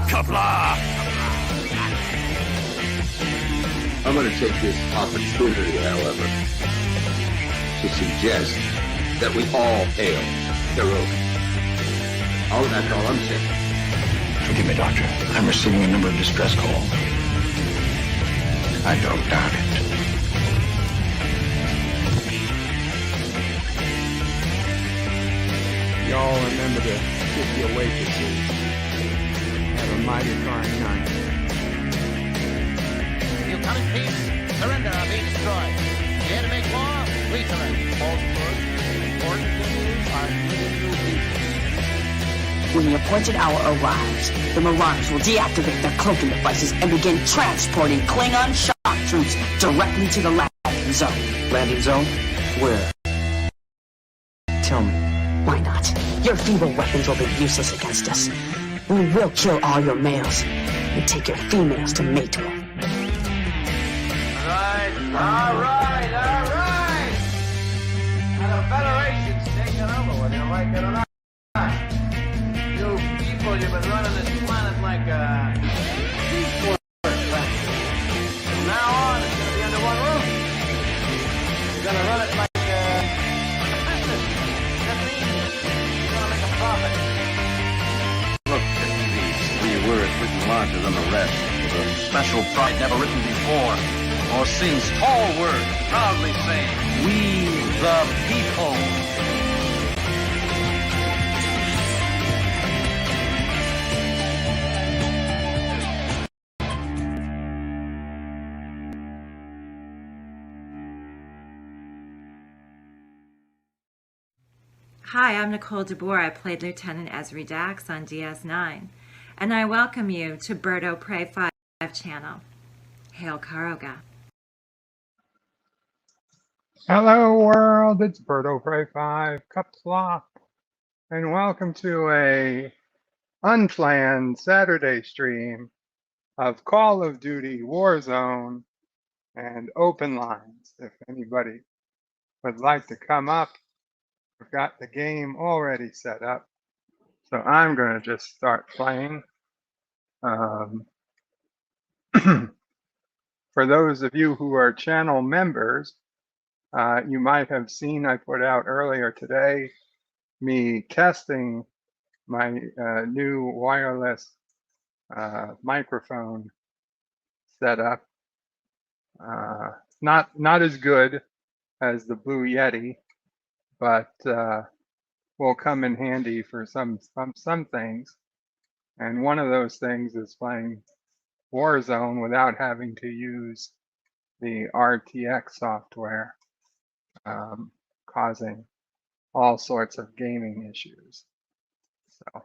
Qapla! I'm going to take this opportunity, however, to suggest that we all hail Hiroga. Oh, that's all I'm saying. Forgive me, Doctor. I'm receiving a number of distress calls. I don't doubt it. Y'all remember the 50 waitresses. Have a mighty fine night. You come in peace, surrender or be destroyed. Dare to make war, we surrender. False words, important things are new pieces. When the appointed hour arrives, the Marauders will deactivate their cloaking devices and begin transporting Klingon shock troops directly to the landing zone. Landing zone? Where? Tell me. Why not? Your feeble weapons will be useless against us. We will kill all your males and take your females to mate with. All right. Now the Federation's taking over, whether you like it or not. You people, you've been running this planet like a seaport factory. From now on, it's going to be under one roof. You're going to run it like a business. That means you're going to make a profit. Look at these 3 words written larger than the rest, with a special pride never written before or since. Tall words proudly saying, "We the people." Hi, I'm Nicole DeBoer. I played Lieutenant Ezri Dax on DS9, and I welcome you to Birdo Prey 5 channel. Hail Karoga. Hello world, it's Birdo Prey 5, Qapla, and welcome to a unplanned Saturday stream of Call of Duty Warzone and open lines. If anybody would like to come up, we've got the game already set up, so I'm going to just start playing. For those of you who are channel members, you might have seen I put out earlier today me testing my new wireless microphone setup. Not as good as the Blue Yeti, but will come in handy for some things. And one of those things is playing Warzone without having to use the RTX software, causing all sorts of gaming issues. So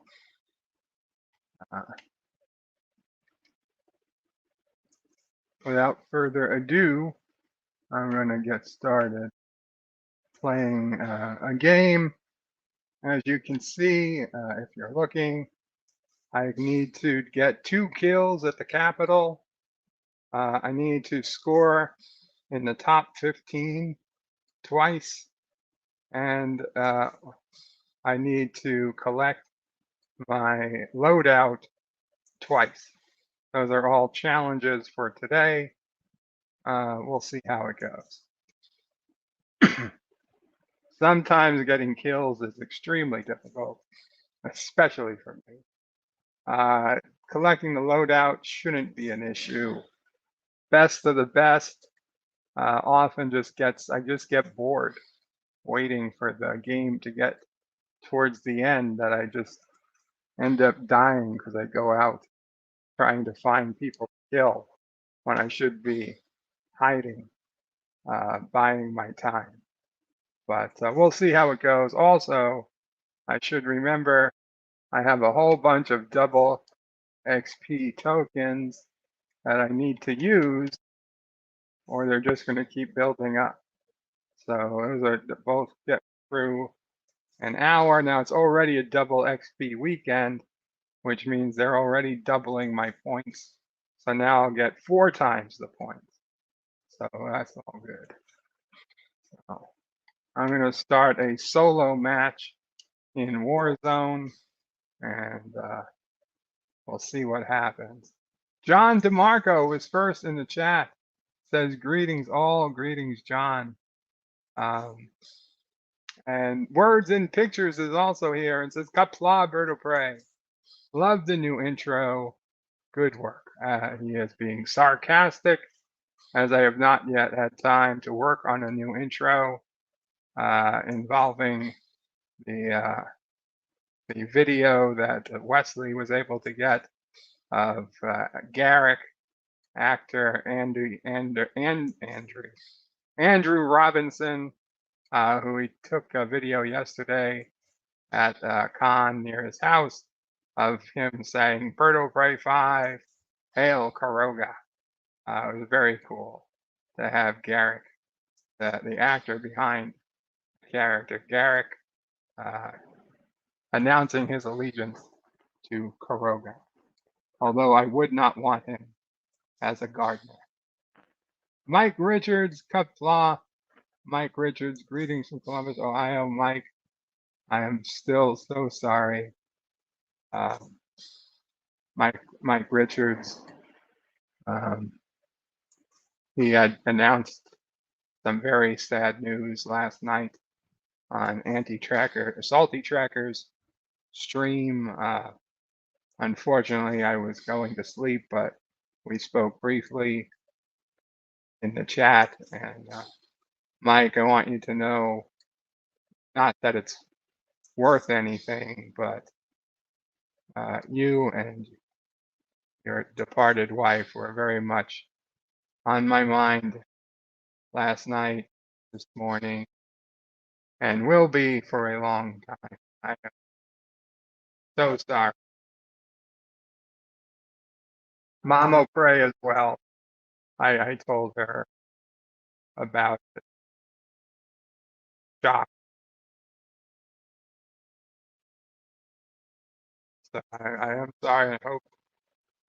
without further ado, I'm going to get started playing a game. As you can see, if you're looking, I need to get 2 kills at the Capitol. I need to score in the top 15 twice, and I need to collect my loadout twice. Those are all challenges for today. We'll see how it goes. Sometimes getting kills is extremely difficult, especially for me. Collecting the loadout shouldn't be an issue. Best of the best often I just get bored waiting for the game to get towards the end, that I just end up dying because I go out trying to find people to kill when I should be hiding, buying my time. But we'll see how it goes. Also, I should remember I have a whole bunch of double XP tokens that I need to use, or they're just going to keep building up. So those are both get through an hour. Now it's already a double XP weekend, which means they're already doubling my points. So now I'll get 4 times the points. So that's all good. So I'm going to start a solo match in Warzone, and we'll see what happens. John DeMarco was first in the chat. Says greetings all, greetings John. And Words and Pictures is also here and says Qapla Birdo Prey. Love the new intro. Good work. He is being sarcastic, as I have not yet had time to work on a new intro involving the video that Wesley was able to get of Garrick, actor Andrew Robinson, who he took a video yesterday at con near his house of him saying Birdo Prey 5, Hail Karoga. It was very cool to have Garrick, the actor behind the character Garrick, announcing his allegiance to Karoga. Although I would not want him as a gardener. Mike Richards, Qapla. Mike Richards, greetings from Columbus, Ohio. Mike, I am still so sorry. Mike Richards, he had announced some very sad news last night on Salty Tracker's stream. Unfortunately, I was going to sleep, but we spoke briefly in the chat. And Mike, I want you to know, not that it's worth anything, but you and your departed wife were very much on my mind last night, this morning, and will be for a long time. I am so sorry. Mama pray as well. I told her about the shock. So I am sorry.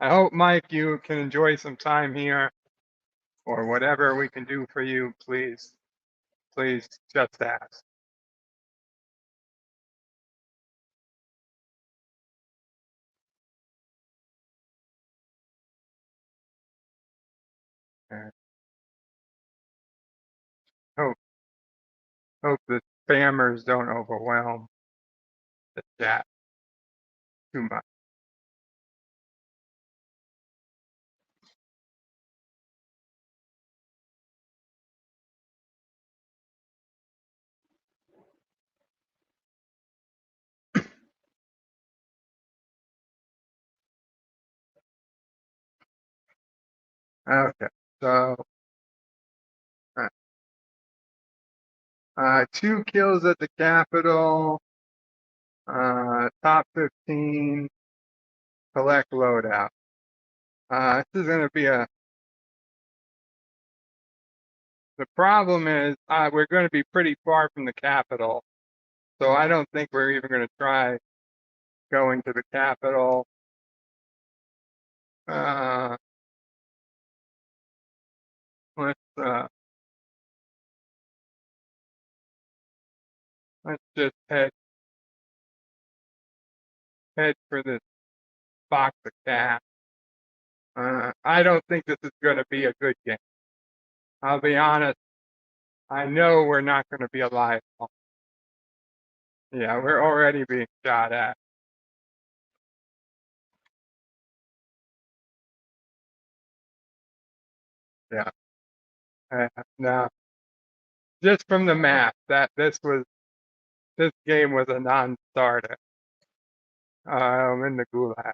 I hope Mike, you can enjoy some time here, or whatever we can do for you. Please just ask. And hope the spammers don't overwhelm the chat too much. Okay, so 2 kills at the Capitol, top 15, collect loadout. This is going to be the problem is we're going to be pretty far from the Capitol, so I don't think we're even going to try going to the Capitol. Let's just head for this box of cash. I don't think this is going to be a good game. I'll be honest. I know we're not going to be alive. Yeah, we're already being shot at. Yeah. No. Just from the math, that this game was a non-starter. I'm in the gulag.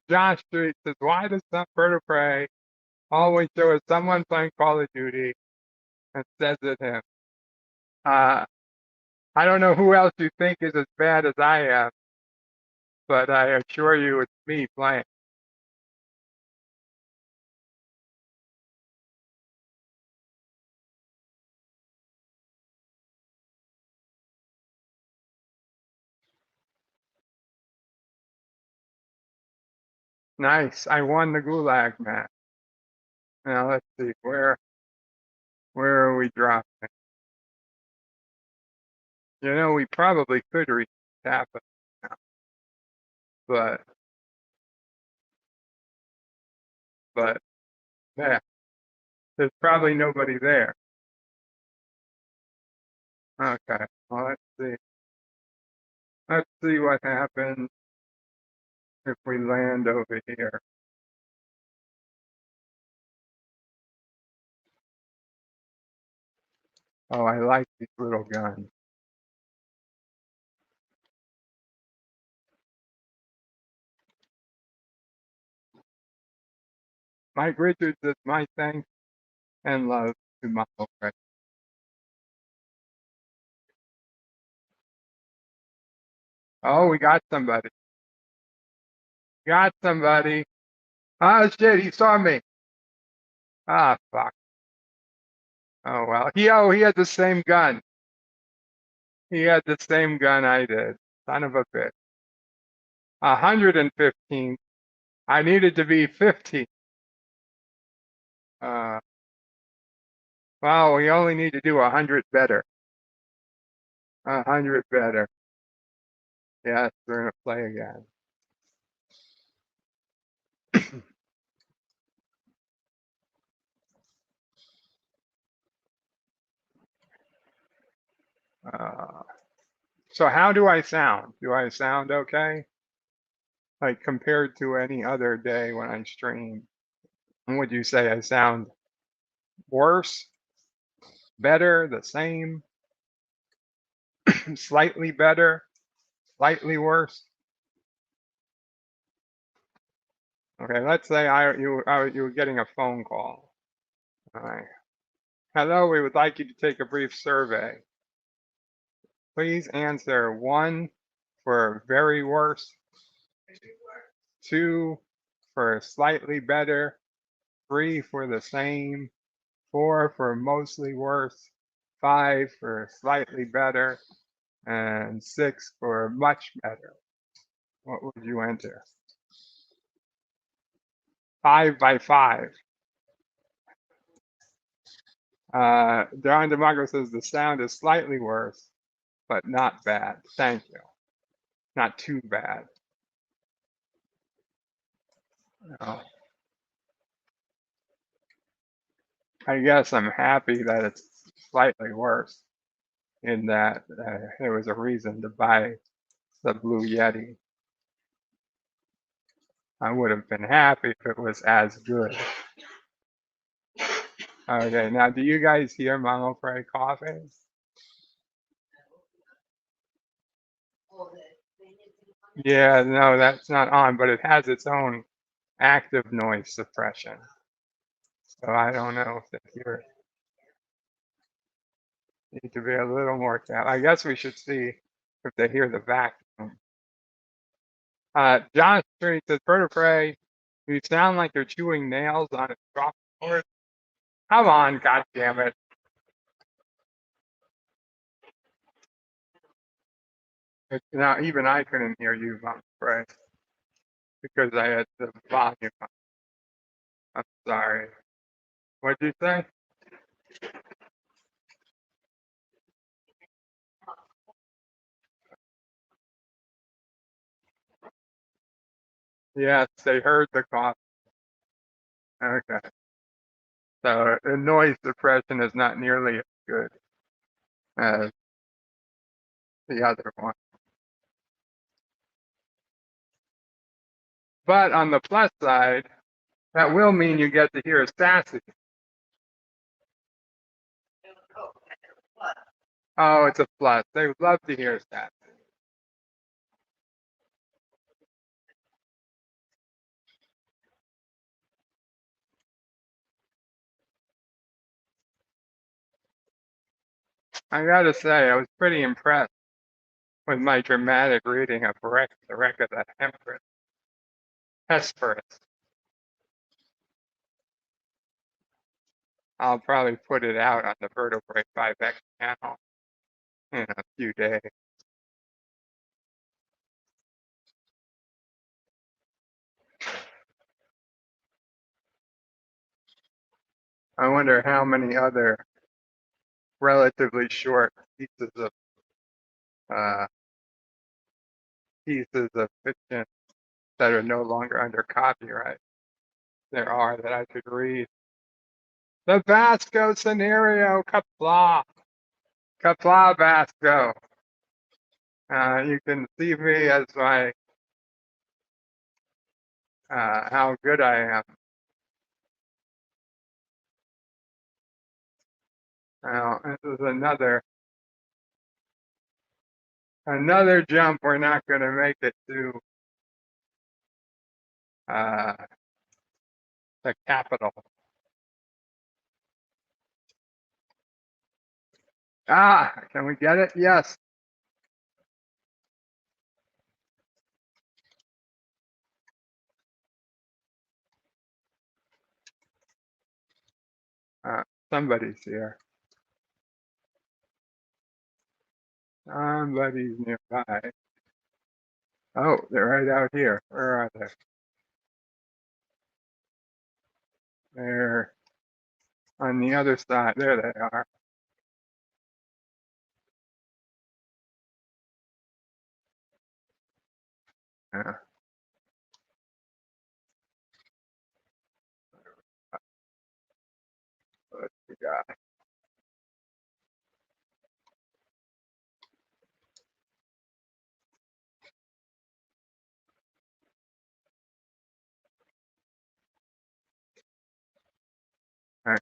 Josh Street says, why does some Bird of Prey always show us someone playing Call of Duty and says it him? I don't know who else you think is as bad as I am, but I assure you it's me playing. Nice. I won the gulag match. Now let's see where Where are we dropping? You know, we probably could reach Qapla now, but yeah, there's probably nobody there. Okay, well, let's see. Let's see what happens if we land over here. Oh, I like these little guns. Mike Richards is my thanks and love to my friend. Oh, we got somebody. Got somebody. Oh shit, he saw me. Ah, fuck. Oh well. He had the same gun. He had the same gun I did. Son of a bitch. 115. I needed to be 50. Uh, well, we only need to do 100 better. 100 better. Yes, we're gonna play again. So how do I sound? Do I sound okay? Like compared to any other day when I stream? Would you say I sound worse, better, the same, slightly better, slightly worse? Okay, let's say you were getting a phone call. All right. Hello, we would like you to take a brief survey. Please answer 1 for very worse, 2 for slightly better, 3 for the same, 4 for mostly worse, 5 for slightly better, and 6 for much better. What would you enter? 5 by 5. Don DeMarco says the sound is slightly worse, but not bad. Thank you. Not too bad. Oh. I guess I'm happy that it's slightly worse in that there was a reason to buy the Blue Yeti. I would have been happy if it was as good. Okay, now do you guys hear Mama Frey coughing? Yeah, no, that's not on, but it has its own active noise suppression. So I don't know if they hear it. Need to be a little more careful. I guess we should see if they hear the vacuum. John Street says, Bird of Prey, you sound like you're chewing nails on a chalkboard. Come on, goddammit. Now, even I couldn't hear you, Mom Frey, because I had the volume on. I'm sorry. What'd you say? Yes, they heard the cough. Okay. So the noise suppression is not nearly as good as the other one. But on the plus side, that will mean you get to hear Sassy. Oh, it's a plus. They would love to hear Sassy. I gotta say, I was pretty impressed with my dramatic reading of the wreck of the Hesperus. I'll probably put it out on the Vertebrae 5X channel in a few days. I wonder how many other relatively short uh, pieces of fiction that are no longer under copyright. There are that I could read. The Vasco scenario, Qapla. Qapla Vasco. You can see me as my how good I am. Now, this is another jump. We're not going to make it to the capital. Can we get it? Yes. Somebody's here. Somebody's nearby. Oh, they're right out here. Where are they? They're on the other side. There they are. Yeah. What we got? Okay.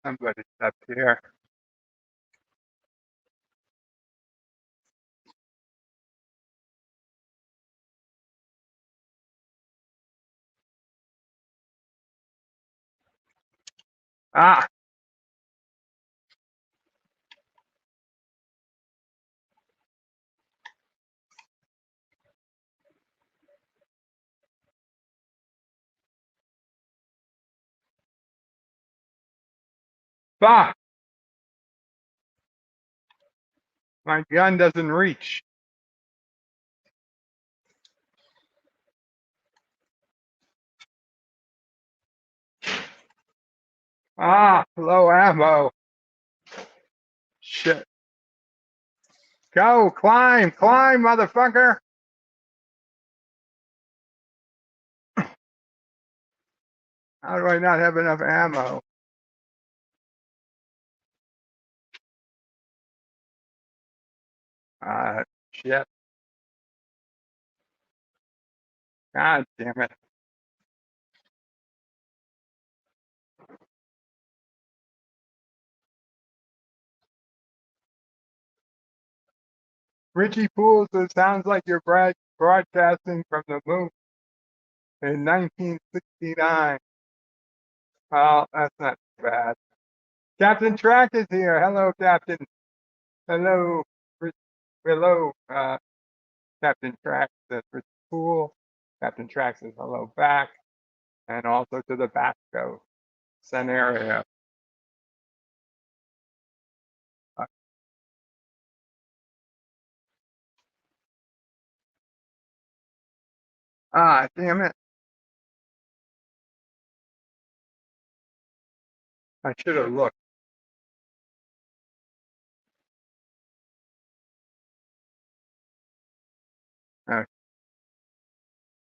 Somebody's up here. Ah, fuck. My gun doesn't reach. Low ammo. Shit. Go, climb, motherfucker. How do I not have enough ammo? Shit. God damn it. Richie Pools, it sounds like you're broadcasting from the moon in 1969. Well, that's not bad. Captain Track is here. Hello, Captain. Hello. Hello, Captain Track says Richie Pool. Captain Track says hello back. And also to the Vasco scenario. Damn it. I should have looked.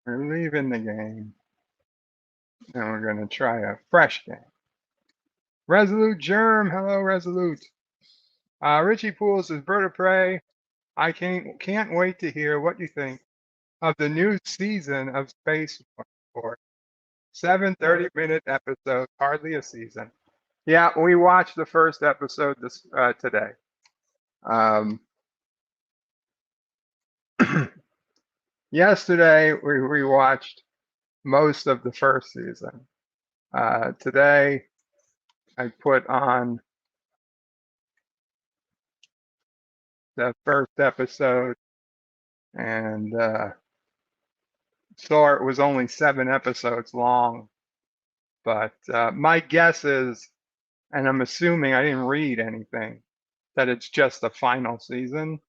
We're leaving the game. And we're going to try a fresh game. Resolute Germ. Hello, Resolute. Richie Pools says, Bird of Prey. I can't wait to hear what you think of the new season of Space Force. 7 30-minute episodes, hardly a season. Yeah, we watched the first episode today. Yesterday, we rewatched most of the first season. Today, I put on the first episode and saw it was only 7 episodes long. But my guess is, and I'm assuming I didn't read anything, that it's just the final season,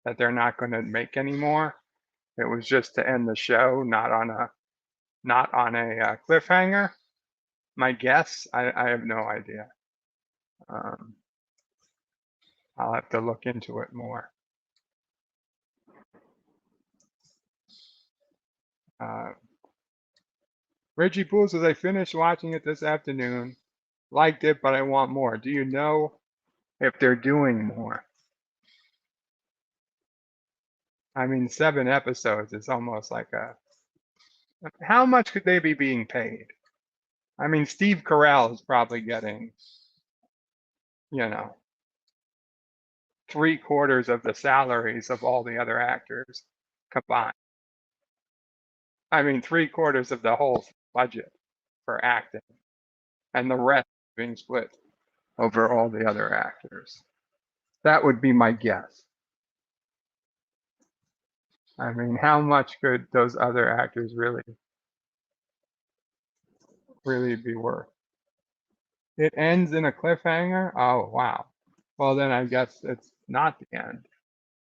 that they're not going to make any more. It was just to end the show, not on a cliffhanger. My guess, I have no idea. I'll have to look into it more. Reggie Poole says, I finished watching it this afternoon. Liked it, but I want more. Do you know if they're doing more? I mean, 7 episodes is almost like a... How much could they be being paid? I mean, Steve Carell is probably getting, 3/4 of the salaries of all the other actors combined. I mean, 3/4 of the whole budget for acting, and the rest being split over all the other actors. That would be my guess. I mean, how much could those other actors really be worth? It ends in a cliffhanger? Oh, wow. Well, then I guess it's not the end.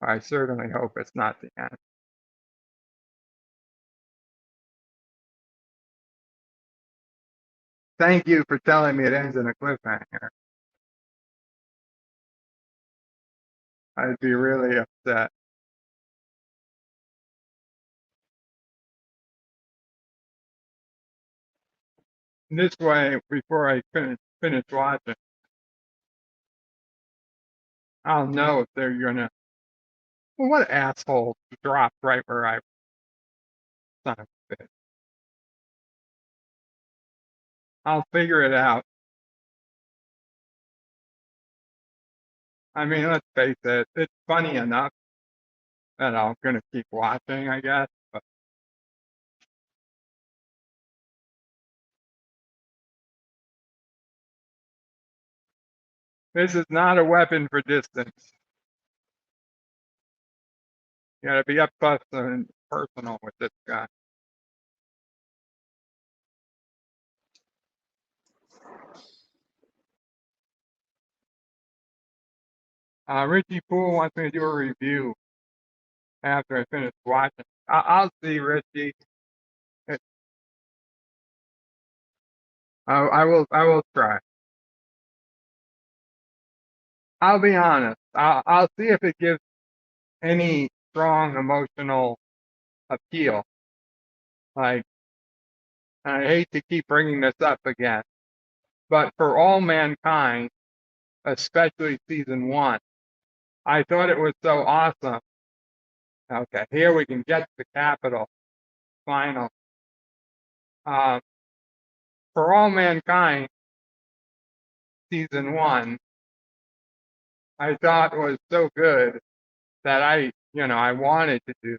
I certainly hope it's not the end. Thank you for telling me it ends in a cliffhanger. I'd be really upset. This way, before I finish watching, I'll know if they're gonna. Well, what asshole dropped right where I son of a bitch. I'll figure it out. I mean, let's face it, it's funny enough that I'm gonna keep watching, I guess. But this is not a weapon for distance. You gotta be up close and personal with this guy. Richie Poole wants me to do a review after I finish watching. I'll see, Richie. I will try. I'll be honest. I'll see if it gives any strong emotional appeal. Like, I hate to keep bringing this up again, but For All Mankind, especially season 1, I thought it was so awesome. Okay, here we can get to the Capitol. Final. For All Mankind, season 1, I thought was so good that I wanted to do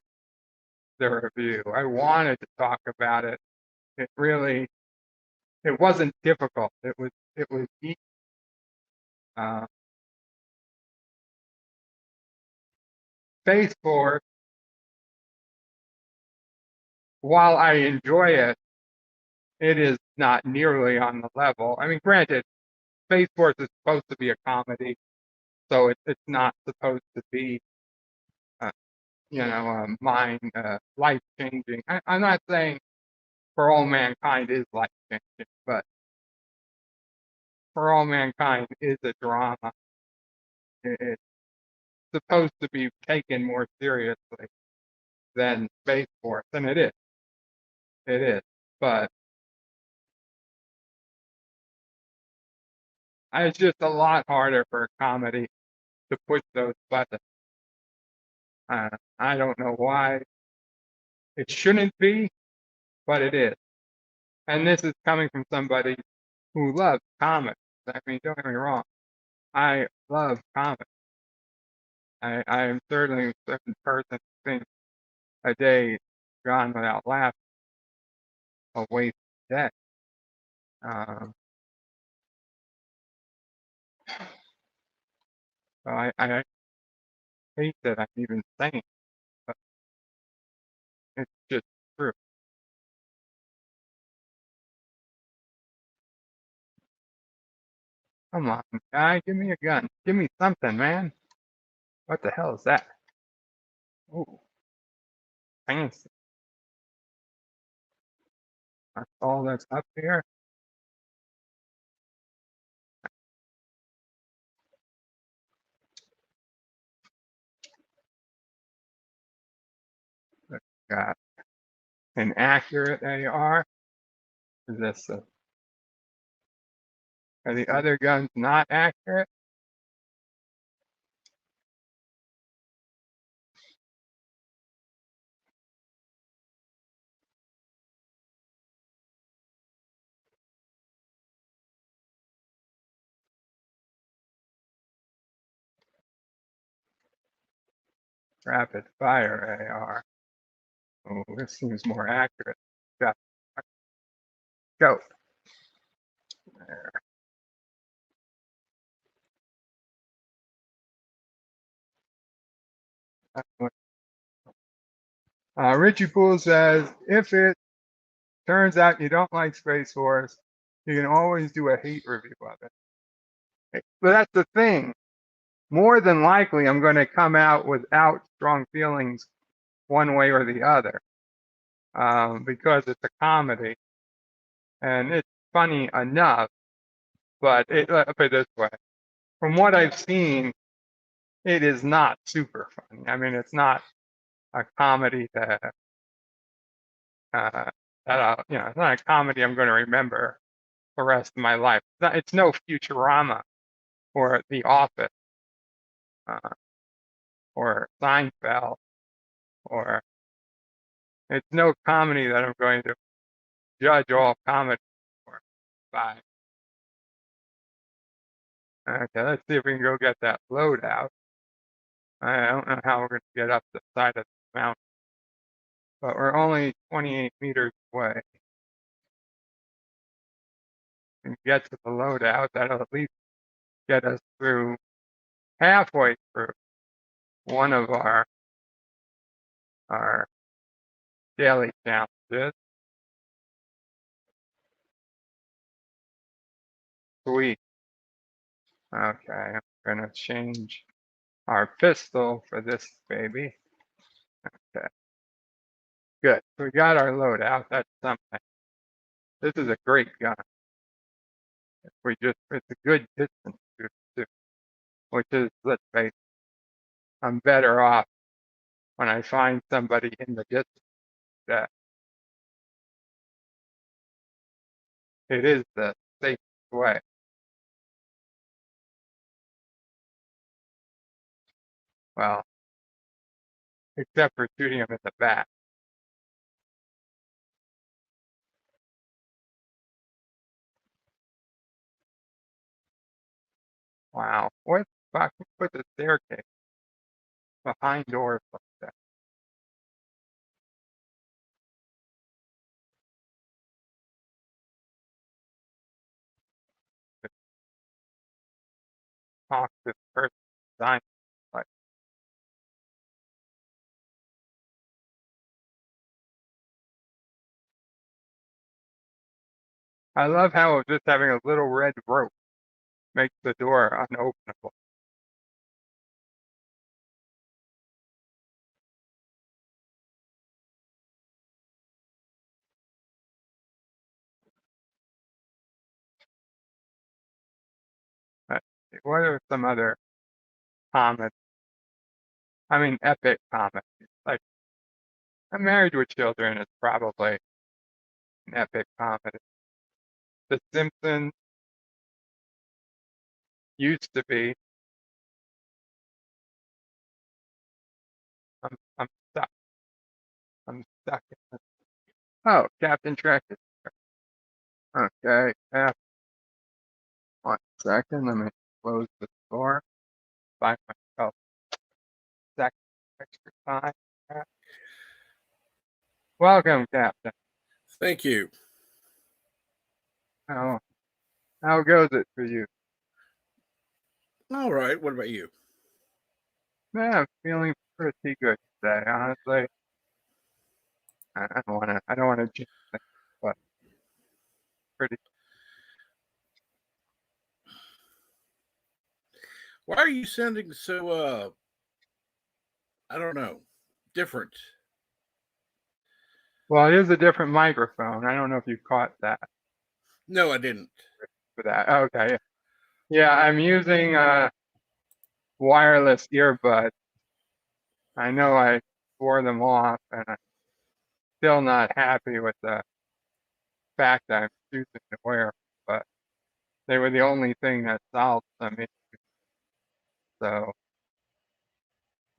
the review. I wanted to talk about it. It wasn't difficult. It was easy. Space Force, while I enjoy it, it is not nearly on the level. I mean, granted, Space Force is supposed to be a comedy, so it's not supposed to be, life changing. I'm not saying For All Mankind is life changing, but For All Mankind is a drama. It's supposed to be taken more seriously than Space Force, and it is. It is, but it's just a lot harder for a comedy to push those buttons. I don't know why it shouldn't be, but it is. And this is coming from somebody who loves comics. I mean, don't get me wrong. I love comics. I am certainly a certain person who thinks a day gone without laughing a waste of day. So I hate that I'm even saying, but it's just true. Come on, guy, give me a gun. Give me something, man. What the hell is that? Ooh, fancy. That's all that's up here. Got an accurate AR. Is this are the other guns not accurate? Rapid fire AR. Oh, this seems more accurate. Got go. There. Richie Poole says, if it turns out you don't like Space Force, you can always do a hate review of it. But that's the thing. More than likely, I'm going to come out without strong feelings one way or the other, because it's a comedy and it's funny enough. But let me put it this way: from what I've seen, it is not super funny. I mean, it's not a comedy that it's not a comedy I'm going to remember the rest of my life. It's no Futurama or The Office uh, or Seinfeld, or it's no comedy that I'm going to judge all comedy for by. Okay, let's see if we can go get that load out. I don't know how we're going to get up the side of the mountain, but we're only 28 meters away. We can get to the load out. That'll at least get us through halfway through one of our daily challenges. Sweet. Okay, I'm gonna change our pistol for this baby. Okay. Good. We got our load out. That's something. This is a great gun. It's a good distance shooter too, which is, let's face it, I'm better off when I find somebody in the distance that it is the safest way. Well, except for shooting them in the back. Wow. What the fuck? Who put the staircase behind doors like that? To talk to the person designing it, like, I love how just having a little red rope makes the door unopenable. But what are some other comedies? I mean, epic comedies. Like, I'm Married with Children is probably an epic comedy. The Simpsons used to be. I'm stuck. I'm stuck. Oh, Captain Trek is here. Okay. 1 second. Let me close the door. Buy myself a second extra time. Welcome, Captain. Thank you. How goes it for you? All right. What about you? Man, I'm feeling pretty good today, honestly. I don't wanna jinx things, but pretty. Why are you sounding so, I don't know, different? Well, it is a different microphone. I don't know if you caught that No, I didn't. for that. Okay. Yeah, I'm using wireless earbuds. I know I wore them off, and I'm still not happy with the fact that I'm choosing to wear them, but they were the only thing that solved some issues. So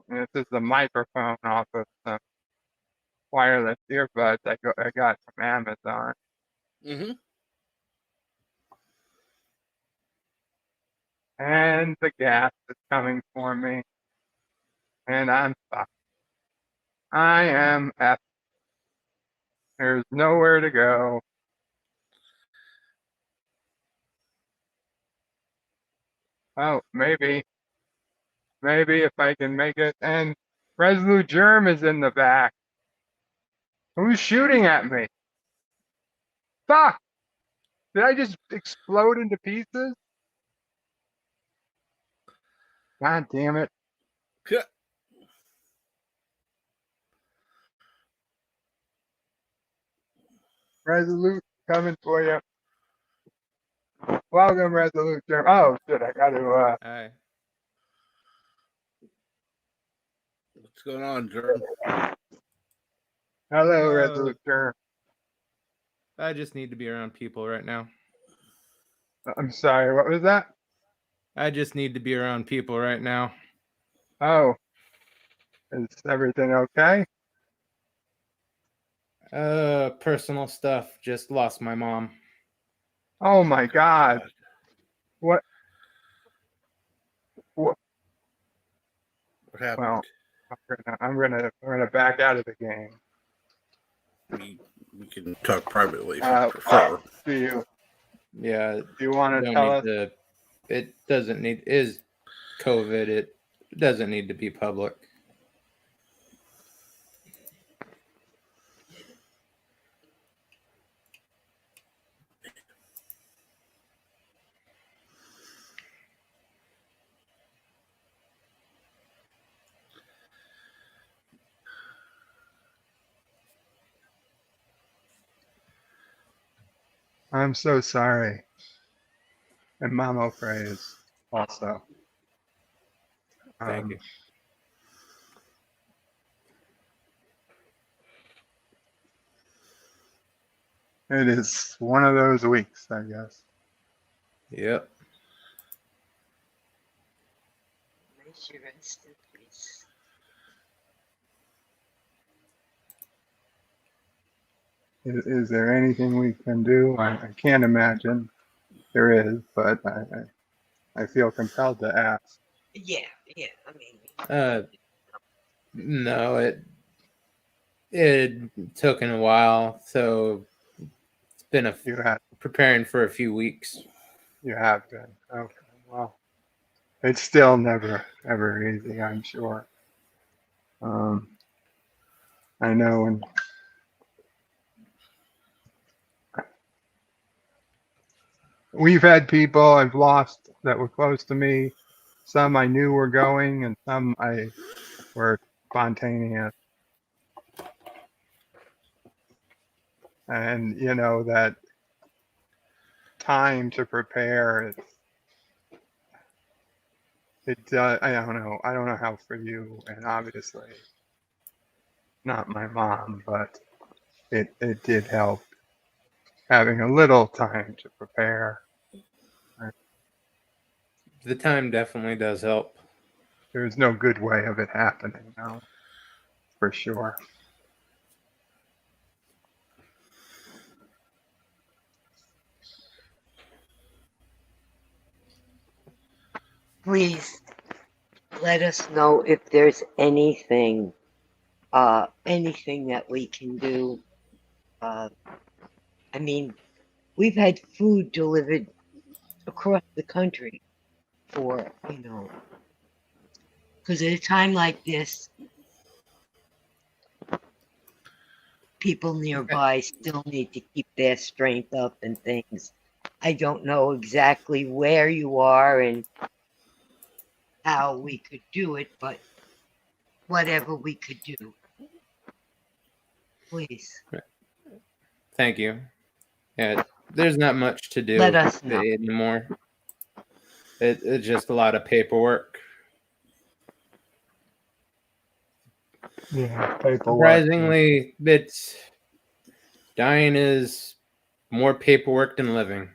this is the microphone off of some wireless earbuds I got from Amazon. Mm-hmm. And the gas is coming for me, and I'm fucked. I am F. There's nowhere to go. Oh, maybe if I can make it. And Resolute Germ is in the back. Who's shooting at me? Fuck! Did I just explode into pieces? God damn it. Yeah. Resolute coming for you. Welcome, Resolute Germ. Oh, shit, I gotta, Hi. What's going on, Jerm? hello, Resolute Germ. I just need to be around people right now. I'm sorry, what was that? I just need to be around people right now. Oh, is everything okay? Personal stuff. Just lost my mom. Oh my God. What? What happened? Well, I'm gonna back out of the game. We can talk privately if you prefer. Do you? Yeah. Do you want to Don't tell us? need to, it doesn't need, is COVID. It doesn't need to be public. I'm so sorry. And Mamo prays also. Thank you. It is one of those weeks, I guess. Yep. Is there anything we can do? I can't imagine there is, but I feel compelled to ask. Yeah, I mean. No, it took a while, so it's been preparing for a few weeks. You have been. Okay, well, it's still never ever easy, I'm sure. I know, and we've had people I've lost that were close to me. Some I knew were going, and some I were spontaneous. And you know that time to prepare. I don't know. I don't know how for you, and obviously not my mom, but it did help having a little time to prepare. The time definitely does help. There's no good way of it happening, no, for sure. Please let us know if there's anything that we can do. I mean, we've had food delivered across the country for, because at a time like this, people nearby still need to keep their strength up and things. I don't know exactly where you are and how we could do it, but whatever we could do. Please. Thank you. Yeah, there's not much to do Let us know. anymore. It's just a lot of paperwork. Yeah, paperwork. Surprisingly, dying is more paperwork than living.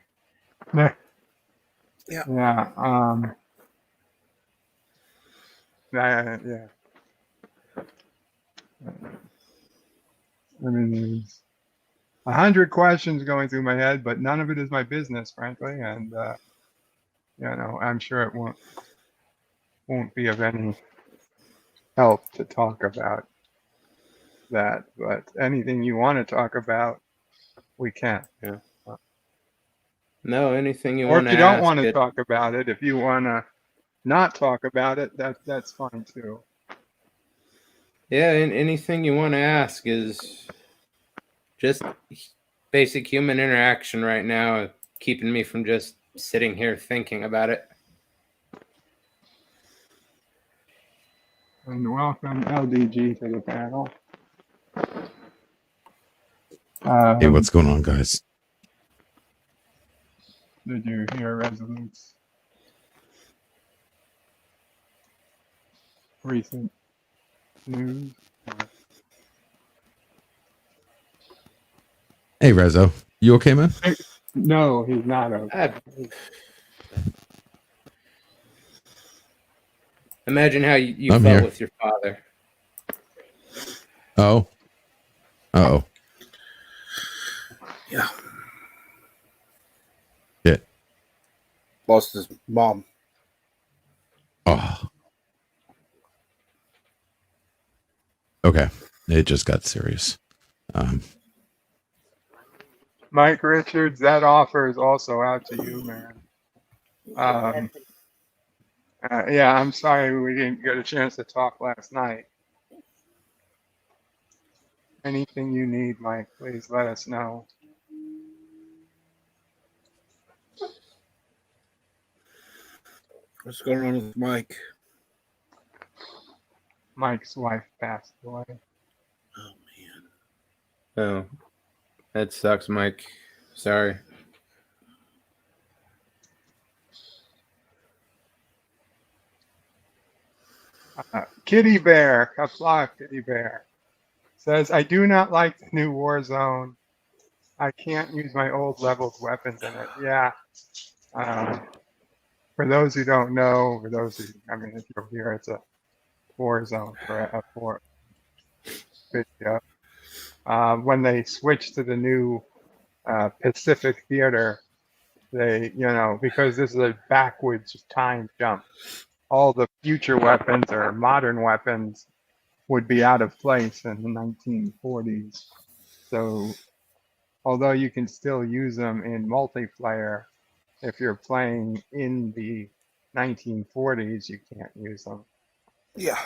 Yeah. Yeah. Yeah. Yeah. I mean, there's 100 questions going through my head, but none of it is my business, frankly. And I'm sure it won't be of any help to talk about that. But anything you want to talk about, we can. Yeah. No, anything you Or want if to you don't ask. want to talk about it, if you want to not talk about it, that's fine too. Yeah, and anything you want to ask is just basic human interaction right now, keeping me from just sitting here thinking about it. And welcome LDG to the panel. Hey, what's going on, guys? Did you hear Resolute's recent news? Hey, Rezo. You okay, man? No, he's not okay. Imagine how you I'm felt here. with your father. Oh. Uh-oh. Yeah. Yeah. Lost his mom. Oh. Okay. It just got serious. Mike Richards, that offer is also out to you, man. Yeah, I'm sorry we didn't get a chance to talk last night. Anything you need, Mike, please let us know. What's going on with Mike? Mike's wife passed away. Oh, man. Oh, that sucks, Mike. Sorry. Kitty Bear, Qapla Kitty Bear, says, I do not like the new Warzone. I can't use my old leveled weapons in it. Yeah. For those who don't know, if you're here, it's a Warzone for video. When they switched to the new Pacific Theater, because this is a backwards time jump, all the future weapons or modern weapons would be out of place in the 1940s. So although you can still use them in multiplayer, if you're playing in the 1940s, you can't use them. Yeah.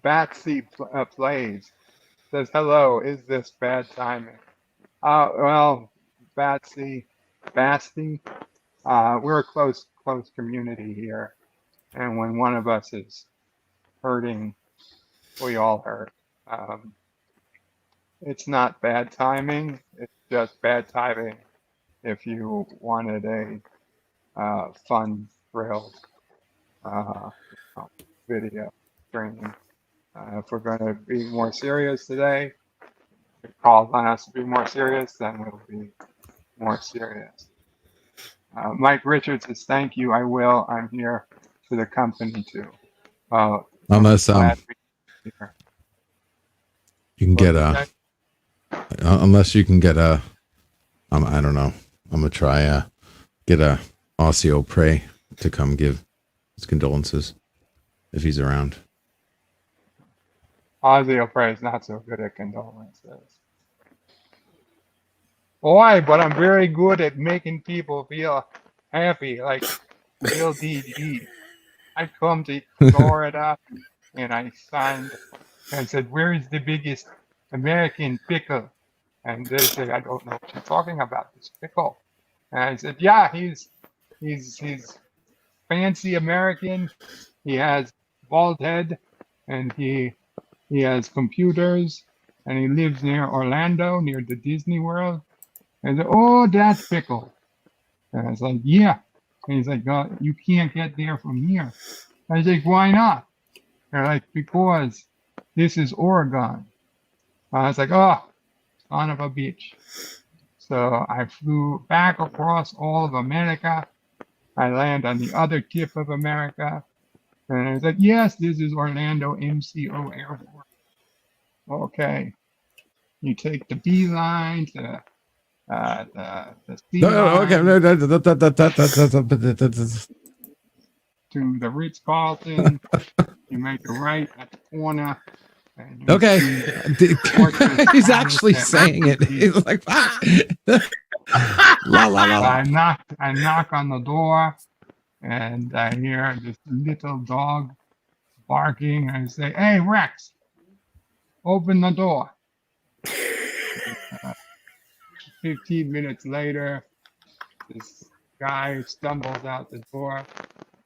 Batsy Plays says, hello, is this bad timing? Well, Basti, we're a close community here. And when one of us is hurting, we all hurt. It's not bad timing. It's just bad timing if you wanted a fun, thrilled video stream. If we're going to be more serious today, call on us to be more serious, then we'll be more serious. Mike Richards says, thank you, I will. I'm here for the company too. Unless you can get unless you can get I don't know. I'm gonna try get a Osseo Prey to come give his condolences if he's around. Osseo Prey is not so good at condolences. Why? But I'm very good at making people feel happy, like Bill DD. I come to Florida and I signed and said, where is the biggest American pickle? And they say, I don't know what you're talking about, this pickle. And I said, yeah, he's fancy American. He has bald head, and he has computers, and he lives near Orlando, near the Disney World. And I said, oh, that's pickle. And I was like, yeah. And he's like, you can't get there from here. I was like, why not? They're like, because this is Oregon. I was like, oh, son of a bitch. So I flew back across all of America. I land on the other tip of America. And I was like, yes, this is Orlando MCO Airport. Okay. You take the B line to the C line to the Ritz-Carlton. You make a right at the corner. And you Okay. see Fortress He's Palace actually at saying it. He's like, ah. La la la. I knock on the door, and I hear this little dog barking. I say, "Hey, Rex, open the door." 15 minutes later, this guy stumbles out the door.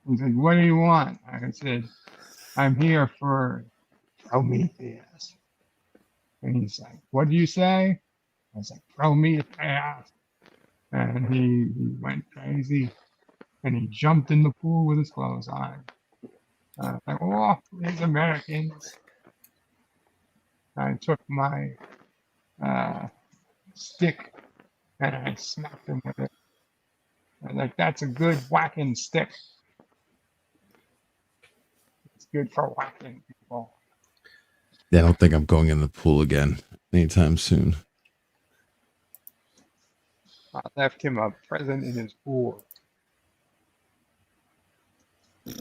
He said, "What do you want?" I said, "I'm here for Prometheus." And he's like, "What do you say?" I was like, "Prometheus." And he went crazy, and he jumped in the pool with his clothes on. Like, oh, these Americans. I took my stick and I smacked him with it. I'm like, that's a good whacking stick. It's good for whacking people. Yeah, I don't think I'm going in the pool again anytime soon. I left him a present in his pool. You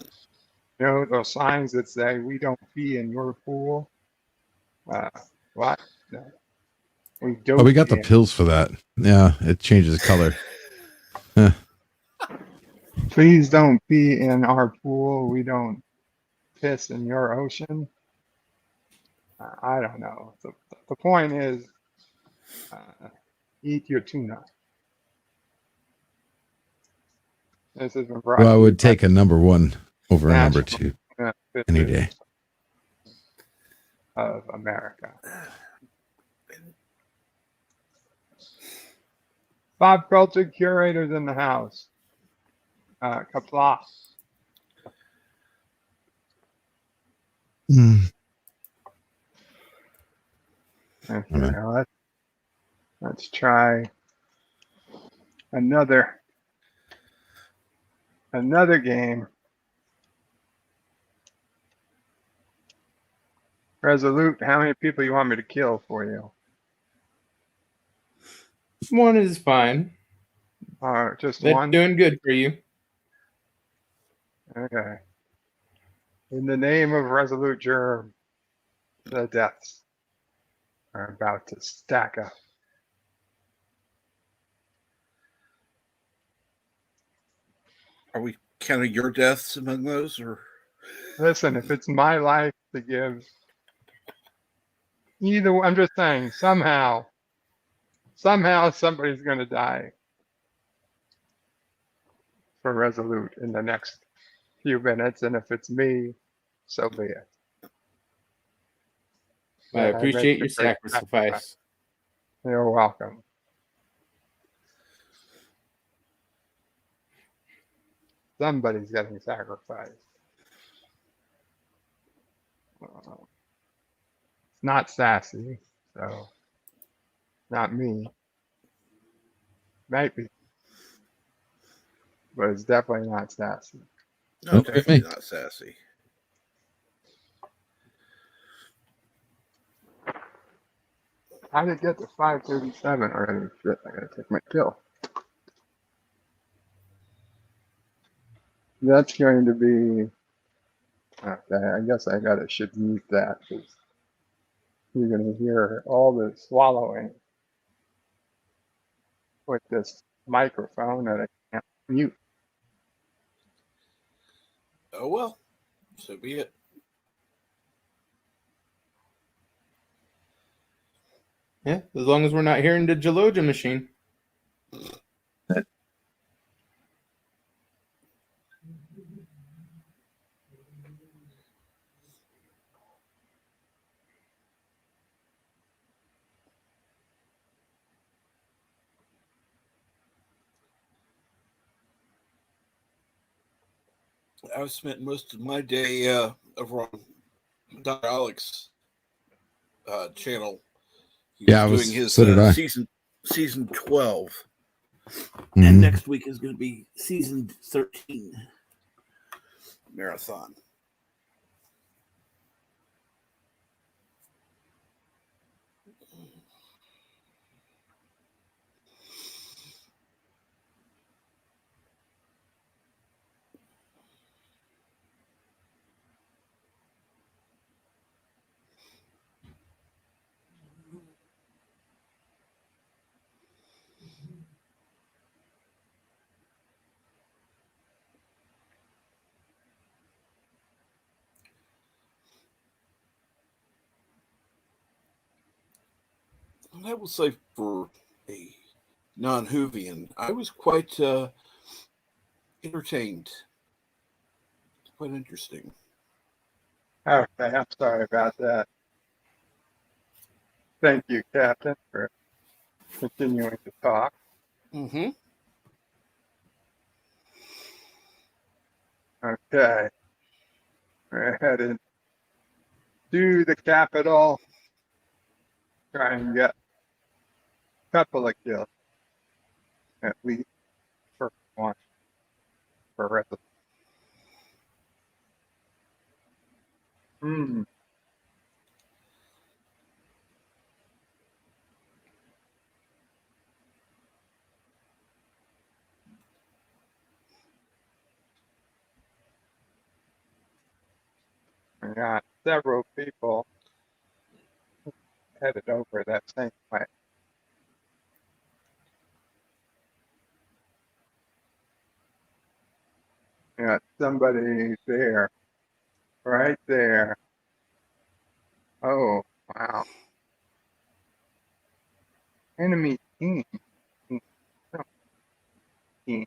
know those signs that say, we don't pee in your pool? What? No. We don't. Oh, we got the pills for that. Yeah, it changes color. Please don't pee in our pool. We don't piss in your ocean. I don't know. The point is, eat your tuna. This has been brought Well, I to you would by take a number one over a number National two Tuna any Fishers day. of America. Pop culture curators in the house. Qapla. Okay, let's try another game. Resolute, how many people you want me to kill for you? One is fine. Just That's one? doing good for you. Okay. In the name of Resolute Germ, the deaths are about to stack up. Are we counting your deaths among those, or? Listen, if it's my life to give, I'm just saying, somehow somebody's going to die for Resolute in the next few minutes, and if it's me, so be it. I appreciate your sacrifice. You're welcome. Somebody's getting sacrificed. It's not Sassy, so not me. Might be, but it's definitely not Sassy. No, definitely not Sassy. How did it get to 5:37 already? Shit, I gotta take my pill. That's going to be, okay, I guess should mute that because you're going to hear all the swallowing with this microphone that I can't mute. Oh, well, so be it. Yeah, as long as we're not hearing the Geloja machine. I've spent most of my day over on Dr. Alex channel. He was doing his so did I. season 12. Mhm. And next week is going to be season 13 marathon. And I will say for a non-Whovian, I was quite entertained. Quite interesting. Okay, I'm sorry about that. Thank you, Captain, for continuing to talk. Mm-hmm. Okay. We're headed to the capital. Try and get a couple of kills. At least for one. For resolution. We got several people headed over that same way. We got somebody there, right there. Oh, wow. Enemy team. Team.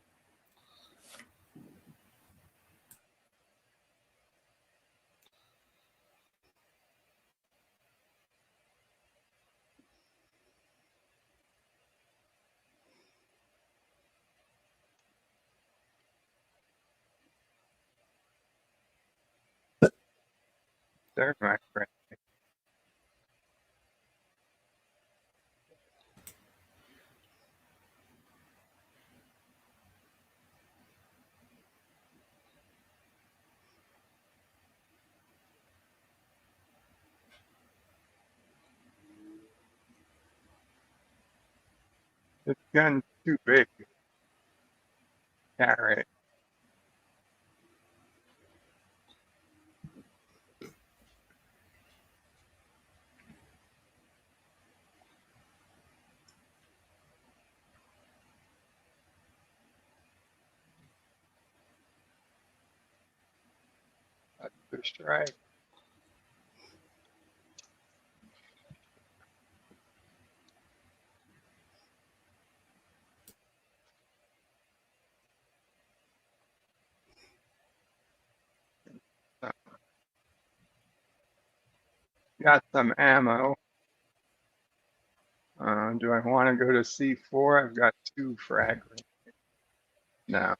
They're my friend. This gun's too big to carry. That's just right. Got some ammo. Do I want to go to C4? I've got 2 frag grenades. No.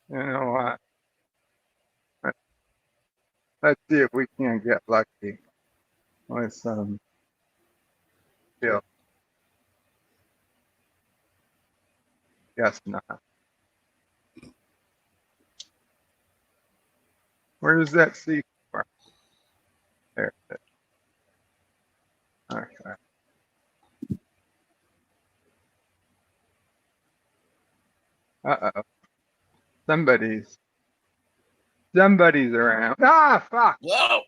You know what? Let's see if we can get lucky with some kill. Guess not. Where is that C4? There it is. Okay. Uh-oh. Somebody's around. Ah, fuck. Whoa.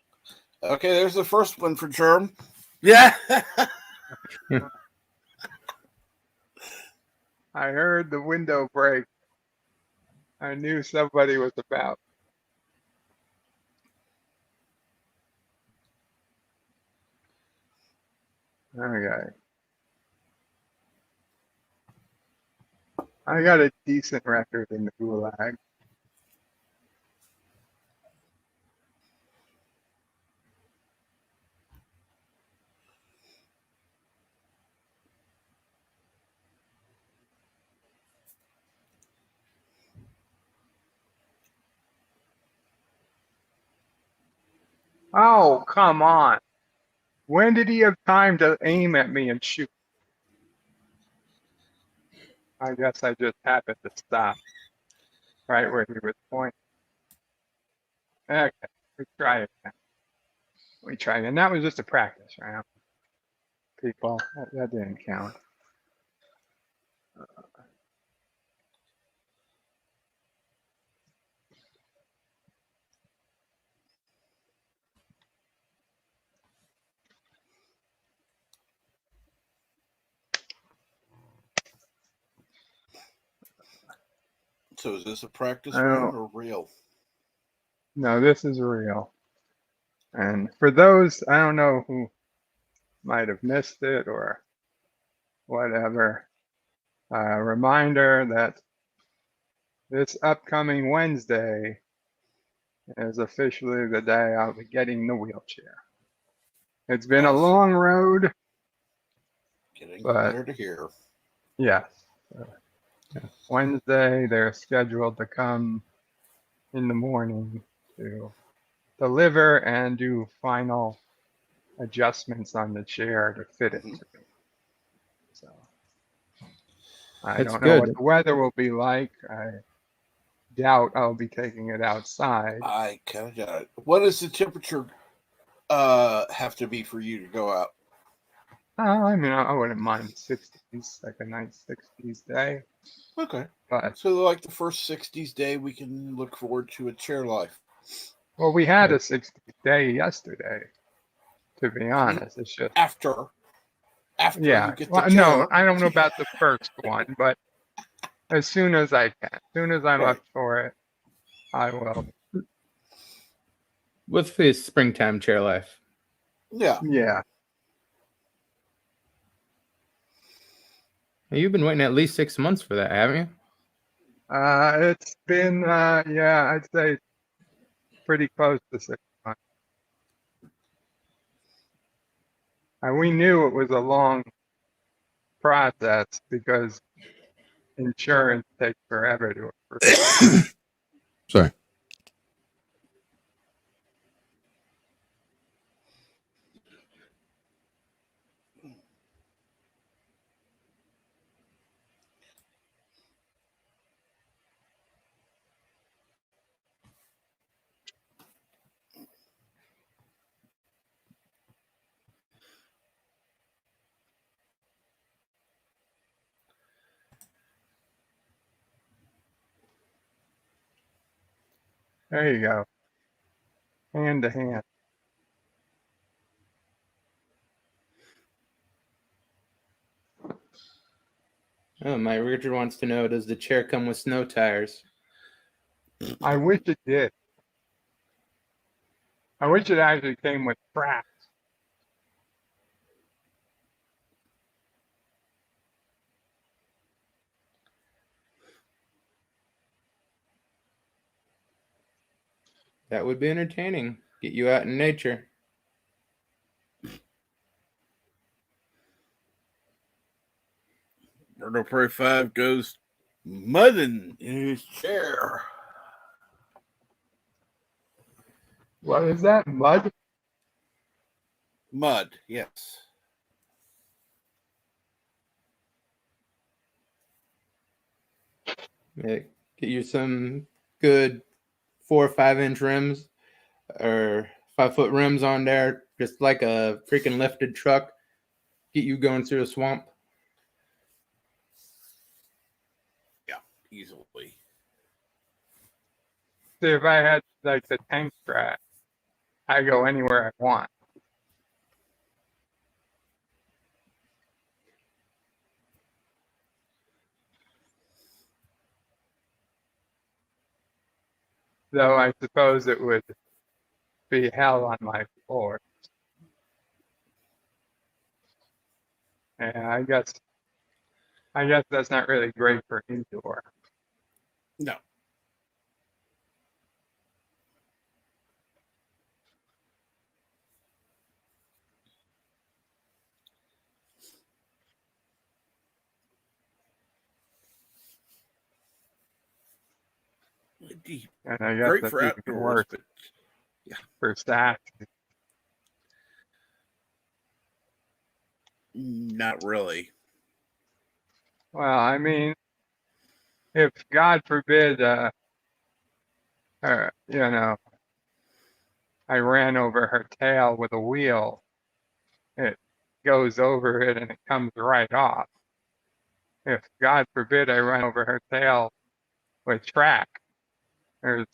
Okay, there's the first one for Germ. Yeah. I heard the window break. I knew somebody was about. Okay. I got a decent record in the Gulag. Oh, come on. When did he have time to aim at me and shoot? I guess I just happened to stop right where he was pointing. Okay, we try it again. We try again. That was just a practice round. People, that didn't count. So is this a practice I round don't, or real? no, this is real. And for those, I don't know who might have missed it or whatever, reminder that this upcoming Wednesday is officially the day I'll be getting the wheelchair. It's been a long road, Getting but better to hear. yes. Wednesday, they're scheduled to come in the morning to deliver and do final adjustments on the chair to fit it to me. So I That's don't know what good. the weather will be like. I doubt I'll be taking it outside. I kind of doubt it. What does the temperature have to be for you to go out? I mean, I wouldn't mind 60s, like a nice 60s day. Okay. But so like the first 60s day, we can look forward to a chair life. Well, we had a 60 day yesterday, to be honest. It's just after yeah. you get the Well, chair. no, I don't know about the first one, but as soon as I can, as soon as I'm up for it, I will. With his springtime chair life. Yeah. Yeah. You've been waiting at least 6 months for that, haven't you? It's been yeah, I'd say pretty close to 6 months. And we knew it was a long process because insurance takes forever to approve. Sorry. There you go. Hand to hand. Oh, my Richard wants to know, does the chair come with snow tires? I wish it did. I wish it actually came with tracks. That would be entertaining. Get you out in nature. Birdo Prairie 5 goes mudding in his chair. What is that? Mud? Mud, yes. Yeah, get you some good 4 or 5 inch rims or 5-foot rims on there, just like a freaking lifted truck. Get you going through a swamp. Yeah, easily. See, if I had like the tank track, I go anywhere I want. Though I suppose it would be hell on my floor. Yeah, I guess that's not really great for indoor. No. And I guess Great that's for even outdoors, worse but yeah, for stacks. not really. Well, I mean, if God forbid, you know, I ran over her tail with a wheel, it goes over it and it comes right off. If God forbid I run over her tail with track, there's,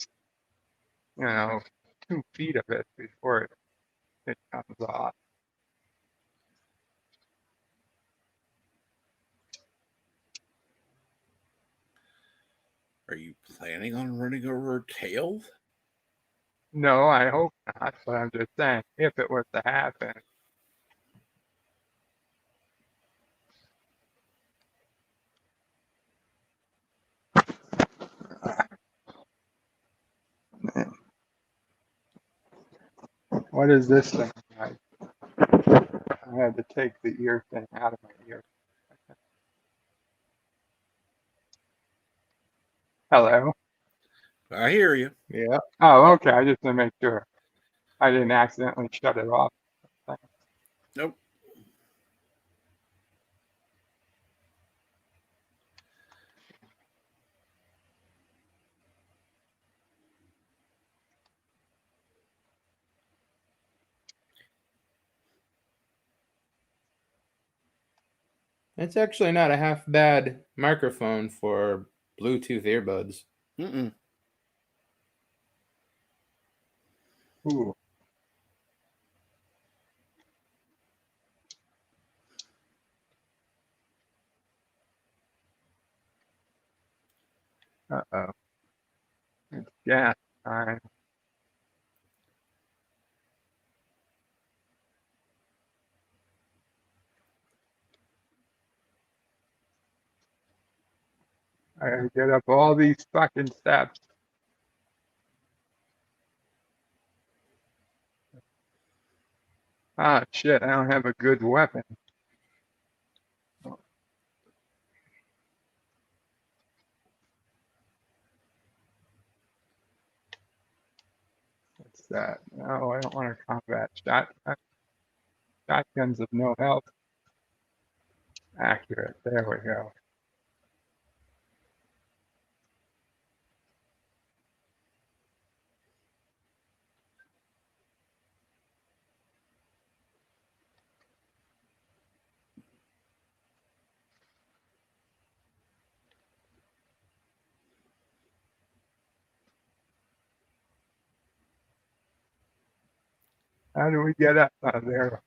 2 feet of it before it comes off. Are you planning on running over her tail? No, I hope not, but I'm just saying, if it was to happen. What is this thing? I had to take the ear thing out of my ear. Hello? I hear you. Yeah. Oh, okay. I just want to make sure I didn't accidentally shut it off. Nope. It's actually not a half bad microphone for Bluetooth earbuds. Mm-mm. Ooh. Uh-oh. It's gas time. I gotta get up all these fucking steps. Ah, shit. I don't have a good weapon. What's that? No, I don't want to combat shotgun. Shotguns of no help. Accurate. There we go. How do we get up out of there?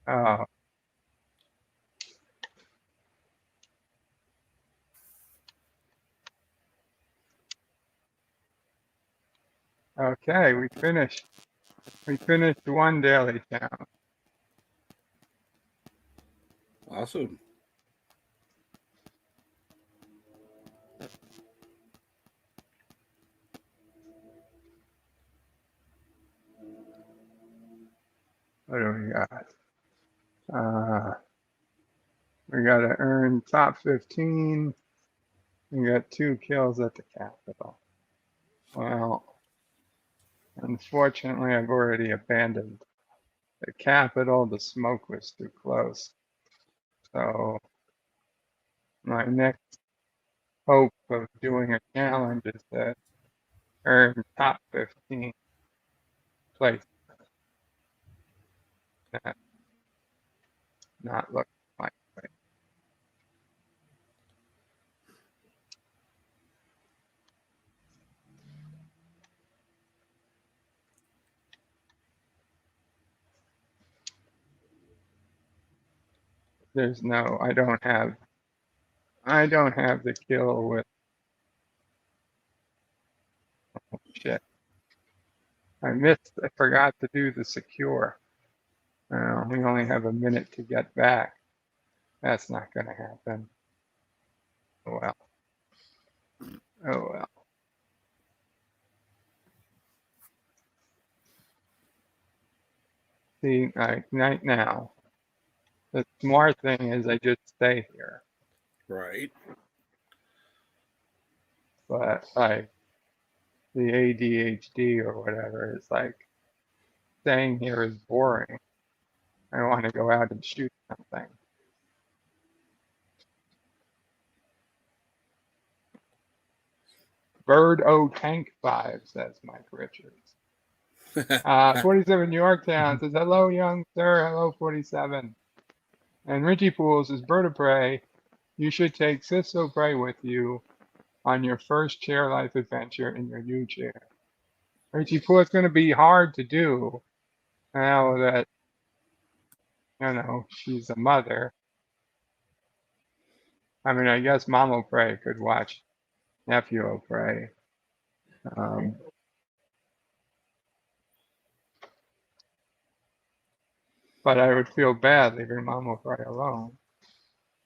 Oh. Okay, we finished. We finished one daily town. Awesome. What do we got? We got to earn top 15. We got 2 kills at the Capitol. Well, unfortunately, I've already abandoned the Capitol. The smoke was too close. So my next hope of doing a challenge is to earn top 15 place. Not look like it. There's no, I don't have the kill with, oh, shit. I forgot to do the secure. We only have a minute to get back. That's not going to happen. Oh well. Oh well. See, right now, the smart thing is I just stay here. Right. But like the ADHD or whatever is like staying here is boring. I want to go out and shoot something. Bird O Tank 5, says Mike Richards. 47 Yorktown says, hello, young sir. Hello, 47. And Richie Poole says, Bird of Prey, you should take Cisco Prey with you on your first chair life adventure in your new chair. Richie Poole, it's going to be hard to do now that, she's a mother. I mean, I guess Mom O'Prey could watch Nephew O'Prey. But I would feel bad leaving Mom O'Prey alone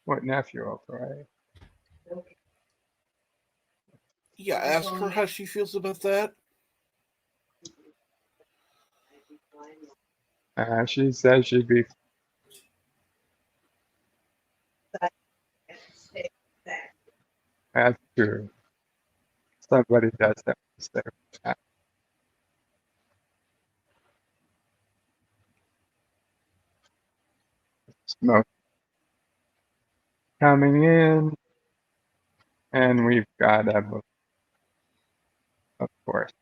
with Nephew O'Prey. Yeah, ask her how she feels about that. She says she'd be. That's true. Somebody does have to stay with that. Smoke coming in, and we've got a, of course,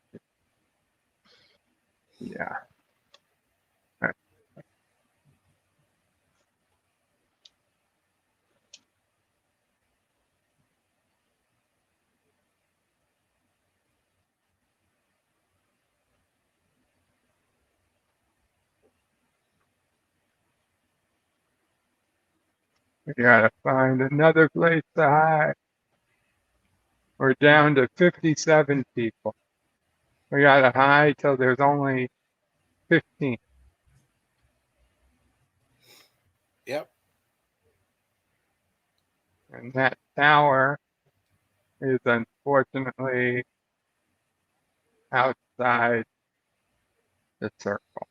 yeah. We gotta find another place to hide. We're down to 57 people. We gotta hide till there's only 15. Yep. And that tower is unfortunately outside the circle.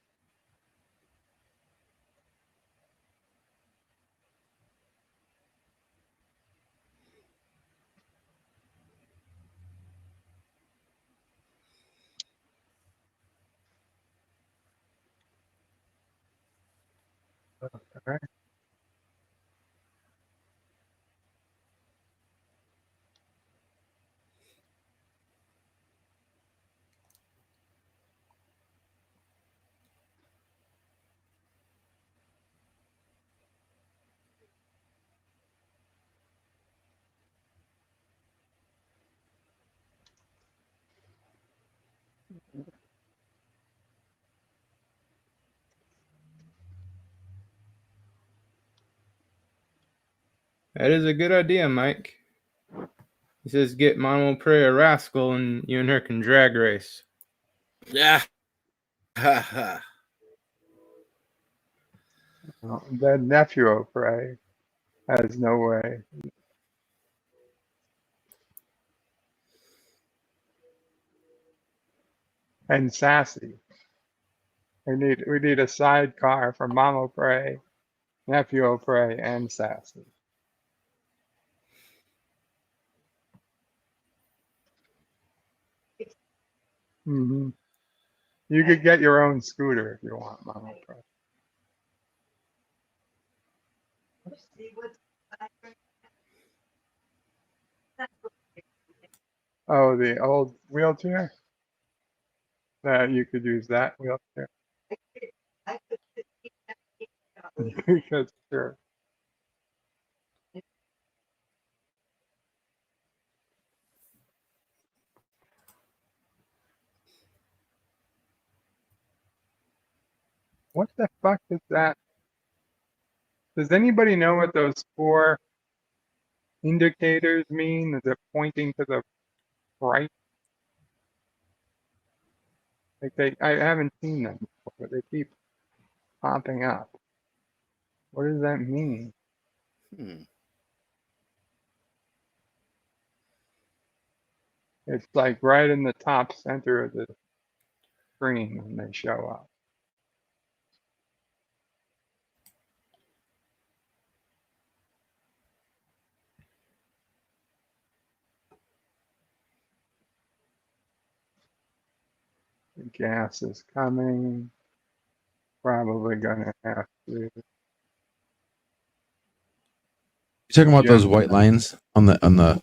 Okay. That is a good idea, Mike. He says get Mama Prey a rascal and you and her can drag race. Yeah. Ha ha. That Nephew O'Prey has no way. And Sassy. We need a sidecar for Mom O'Prey, Nephew O'Prey, and Sassy. Mm-hmm. You could get your own scooter if you want, Mom O'Prey. Oh, the old wheelchair? You could use that wheelchair. Because sure. What the fuck is that? Does anybody know what those 4 indicators mean? Is it pointing to the right? Like I haven't seen them before, but they keep popping up. What does that mean? It's like right in the top center of the screen when they show up. The gas is coming. Probably gonna have to. You talking about those jump. white lines on the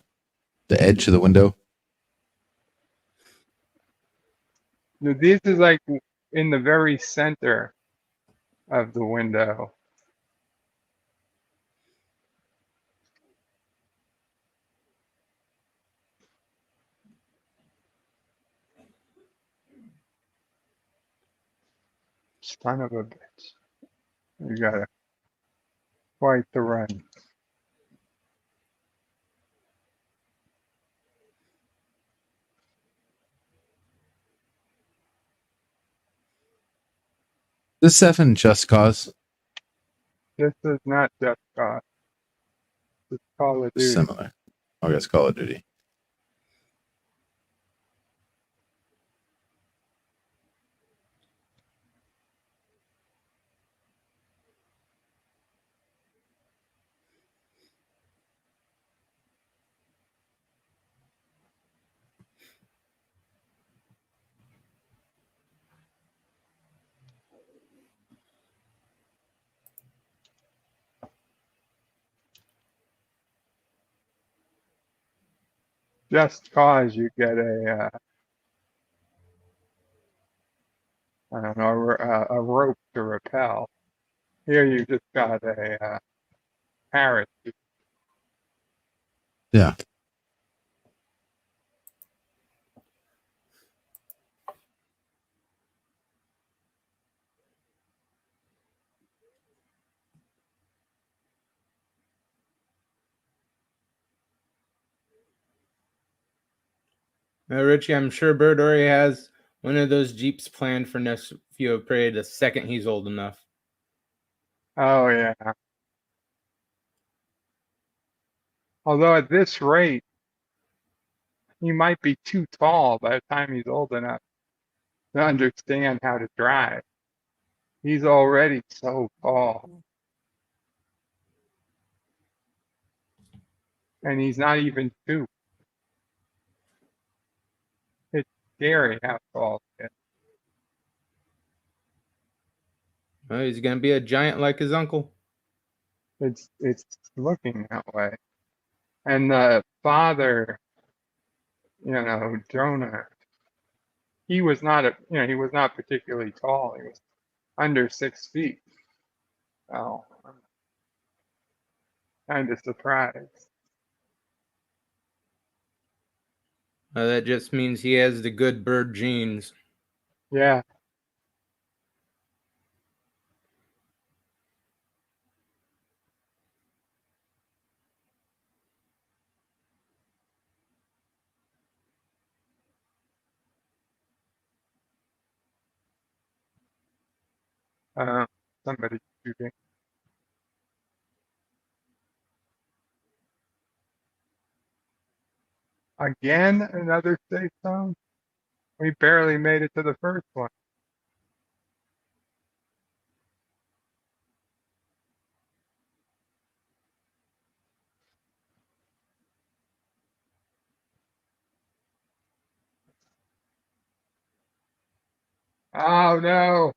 edge of the window? Now, this is like in the very center of the window. Son of a bitch. You got quite the run. This Seven Just Cause? This is not Just Cause. It's Call of Duty. Similar. I guess Call of Duty. Just Cause you get a, I don't know, a rope to rappel. Here you just got a parachute. Yeah. Richie, I'm sure Bird already has one of those Jeeps planned for nephew of prey the second he's old enough. Oh yeah. Although at this rate, he might be too tall by the time he's old enough to understand how to drive. He's already so tall. And he's not even 2. It's scary how tall he is. Oh, he's gonna be a giant like his uncle. It's looking that way. And the father, Jonah, he was not particularly tall. He was under 6 feet. Oh, I'm kind of surprised. That just means he has the good bird genes. Yeah. Somebody shooting. Again, another safe zone? We barely made it to the first one. Oh no.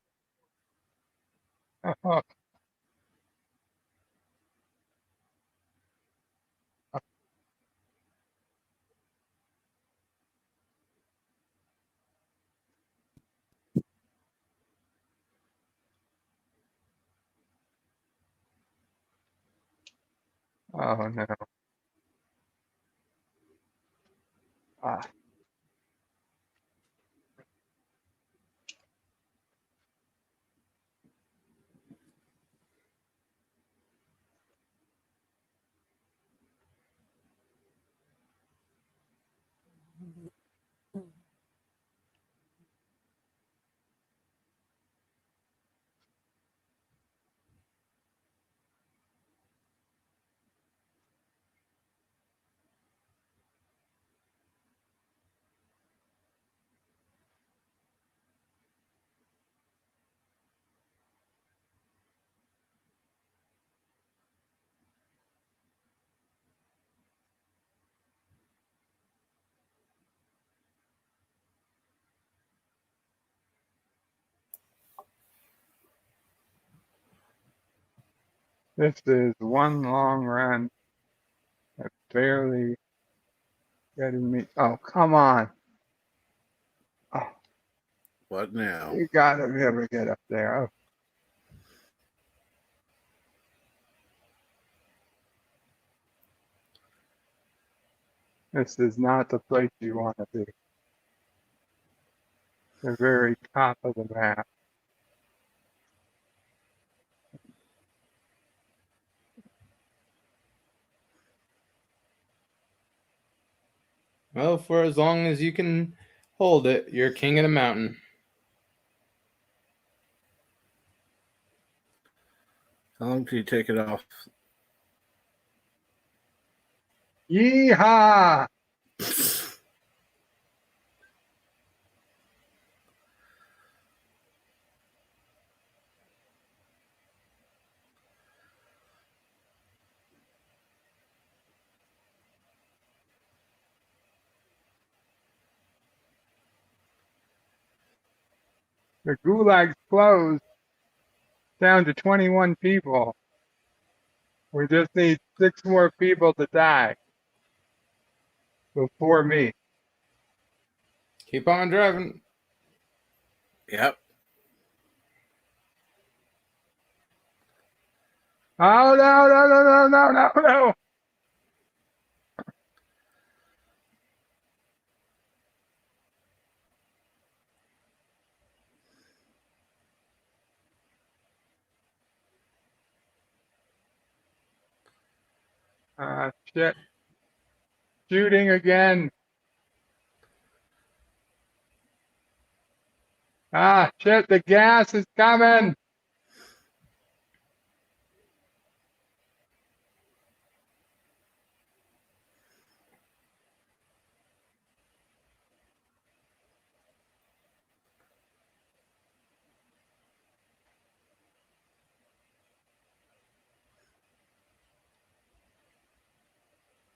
Oh, oh no. Ah. This is one long run. That's barely getting me. Oh, come on. Oh, What now? you gotta be able to get up there. Oh. This is not the place you want to be. The very top of the map. Well, for as long as you can hold it, you're king of the mountain. How long did you take it off? Yeehaw! The gulag's closed down to 21 people. We just need 6 more people to die before me. Keep on driving. Yep. Oh, no. Shit. Shooting again. Shit, the gas is coming.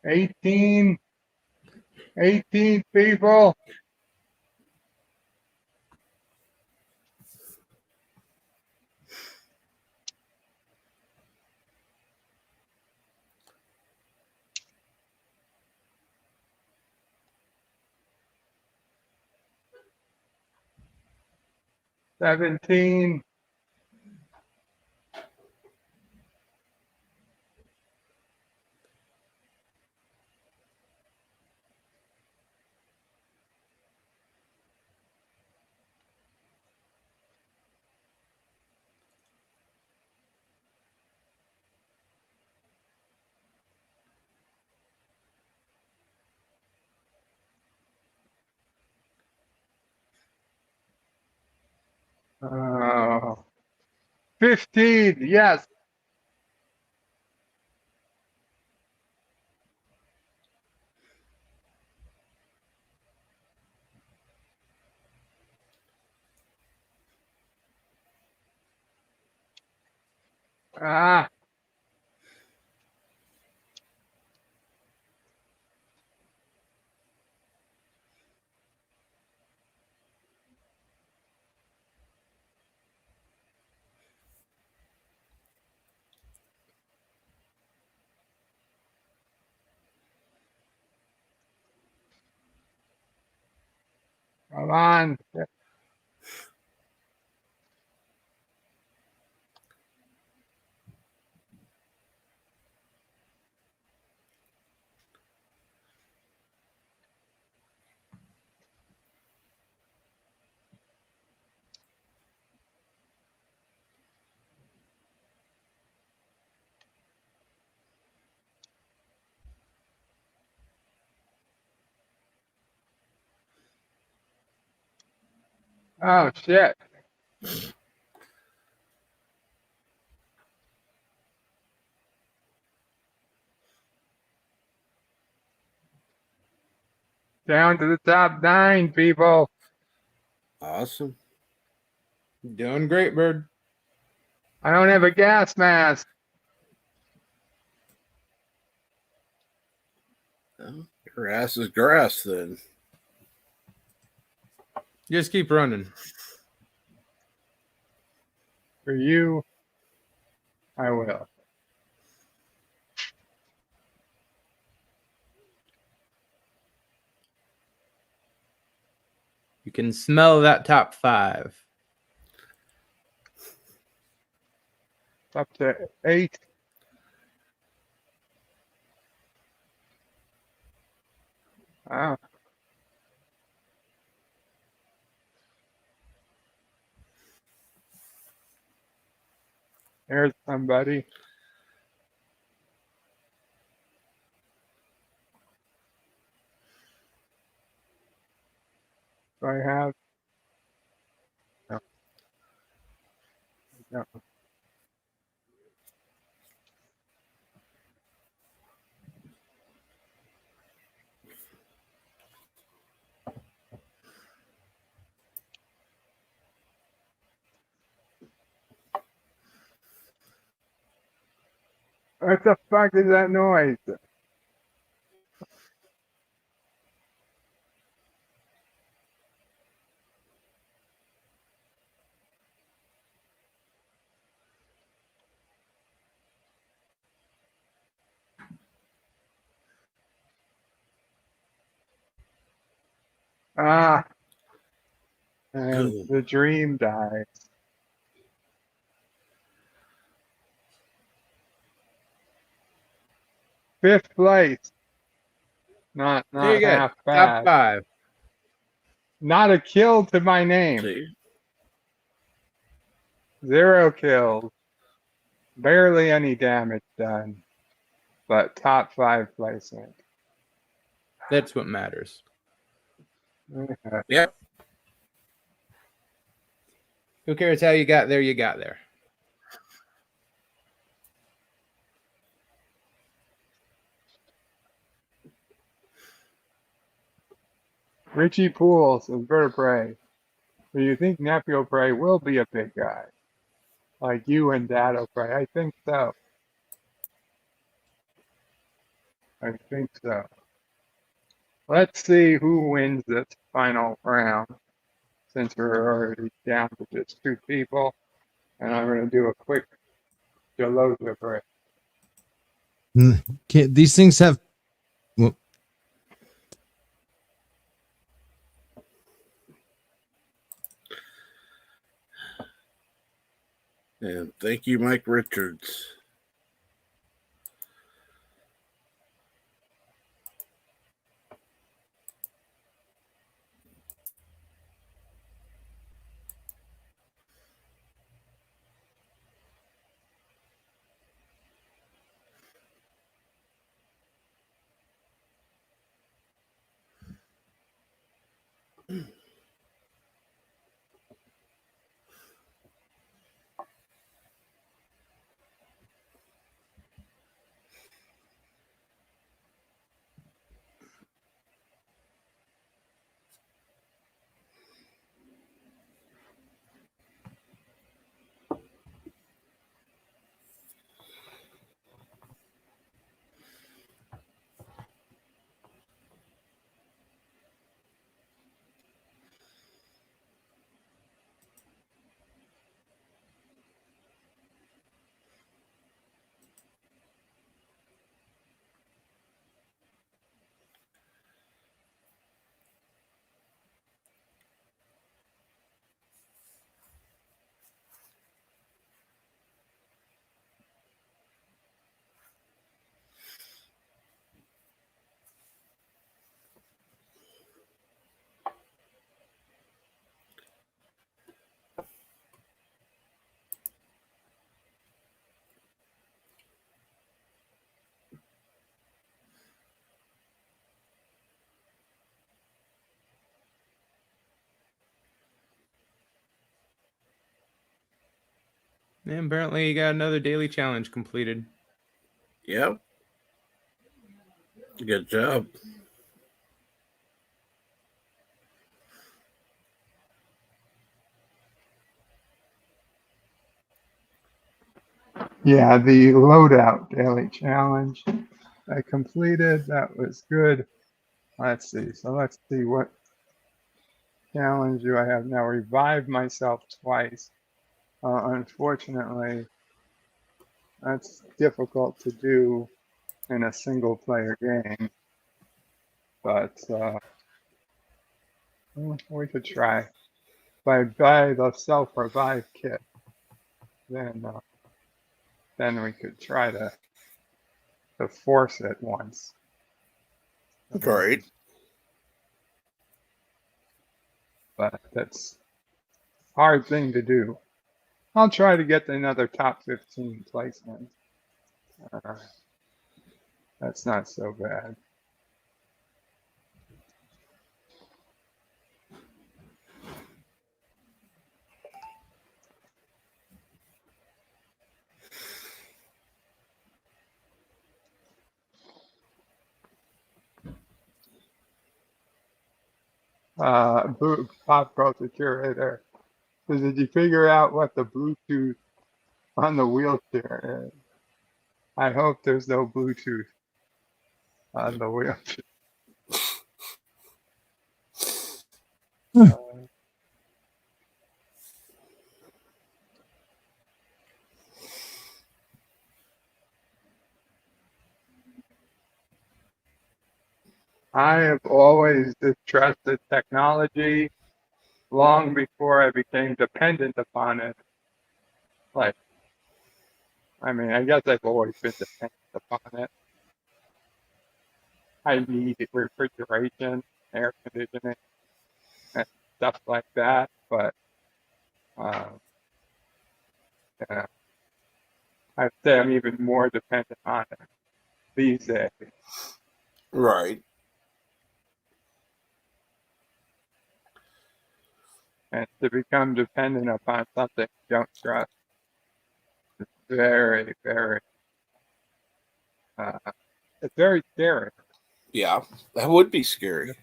Eighteen people. $17. Oh, 15, yes. Ah. Come on. Oh, shit. Down to the top 9, people. Awesome. Doing great, Bird. I don't have a gas mask. Well, your ass is grass then. Just keep running. For you, I will. can smell that top 5. Up to 8. Wow. There's somebody. Do I have? No. No. What the fuck is that noise? Ah, and Good. the dream dies. Fifth place. Not There you go. half Top bad. 5. Not a kill to my name. See? 0 kills. Barely any damage done. But top 5 placement. That's what matters. Yeah. Yep. Who cares how you got there? You got there. Richie Pools is vertebrae. Do you think Nepio Prey will be a big guy? Like you and Dado Prey? I think so. I think so. Let's see who wins this final round. Since we're already down to just 2 people. And I'm going to do a quick Jalota break. These things have. Well, And thank you, Mike Richards. And apparently you got another daily challenge completed. Yep. Good job. Yeah, the loadout daily challenge I completed. That was good. Let's see. So let's see what challenge do I have now. Revive myself twice. Unfortunately, that's difficult to do in a single player game. But We could try. If I buy the self-revive kit, then we could try to force it once. Great. But that's a hard thing to do. I'll try to get another top 15 placement. That's not so bad. Pop culture curator. So did you figure out what the Bluetooth on the wheelchair is? I hope there's no Bluetooth on the wheelchair. I have always distrusted technology long before I became dependent upon it. Like, I mean, I guess I've always been dependent upon it. I need refrigeration, air conditioning, and stuff like that. But yeah, I'd say I'm even more dependent on it these days. Right. And to become dependent upon something you don't trust is very, very, it's very scary. Yeah, that would be scary.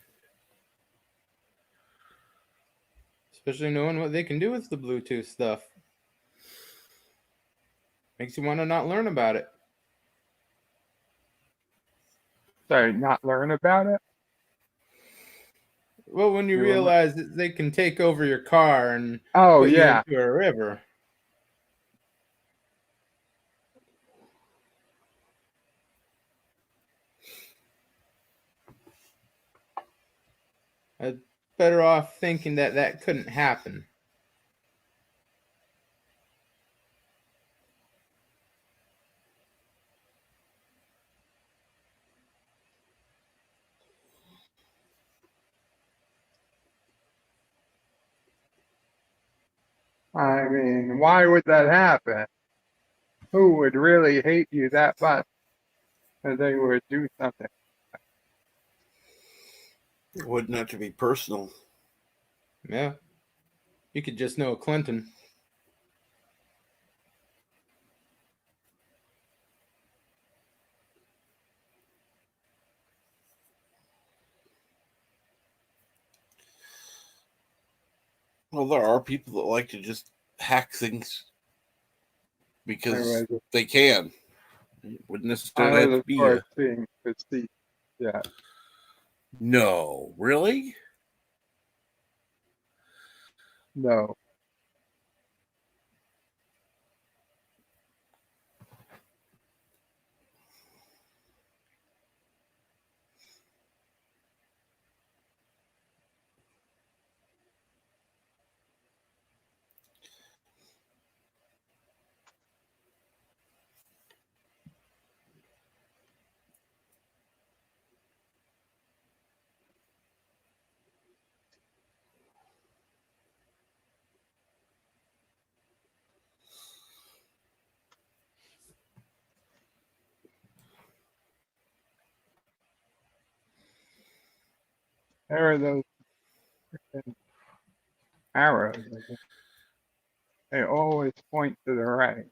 Especially knowing what they can do with the Bluetooth stuff. Makes you want to not learn about it. Sorry, not learn about it? Well, when you realize that they can take over your car and put you into a river. I'm better off thinking that couldn't happen. I mean, why would that happen? Who would really hate you that much that they would do something? It wouldn't have to be personal. Yeah. You could just know Clinton. Well, there are people that like to just hack things because they can. It wouldn't necessarily have to be Yeah. No, really? No. There are those arrows. They always point to the right.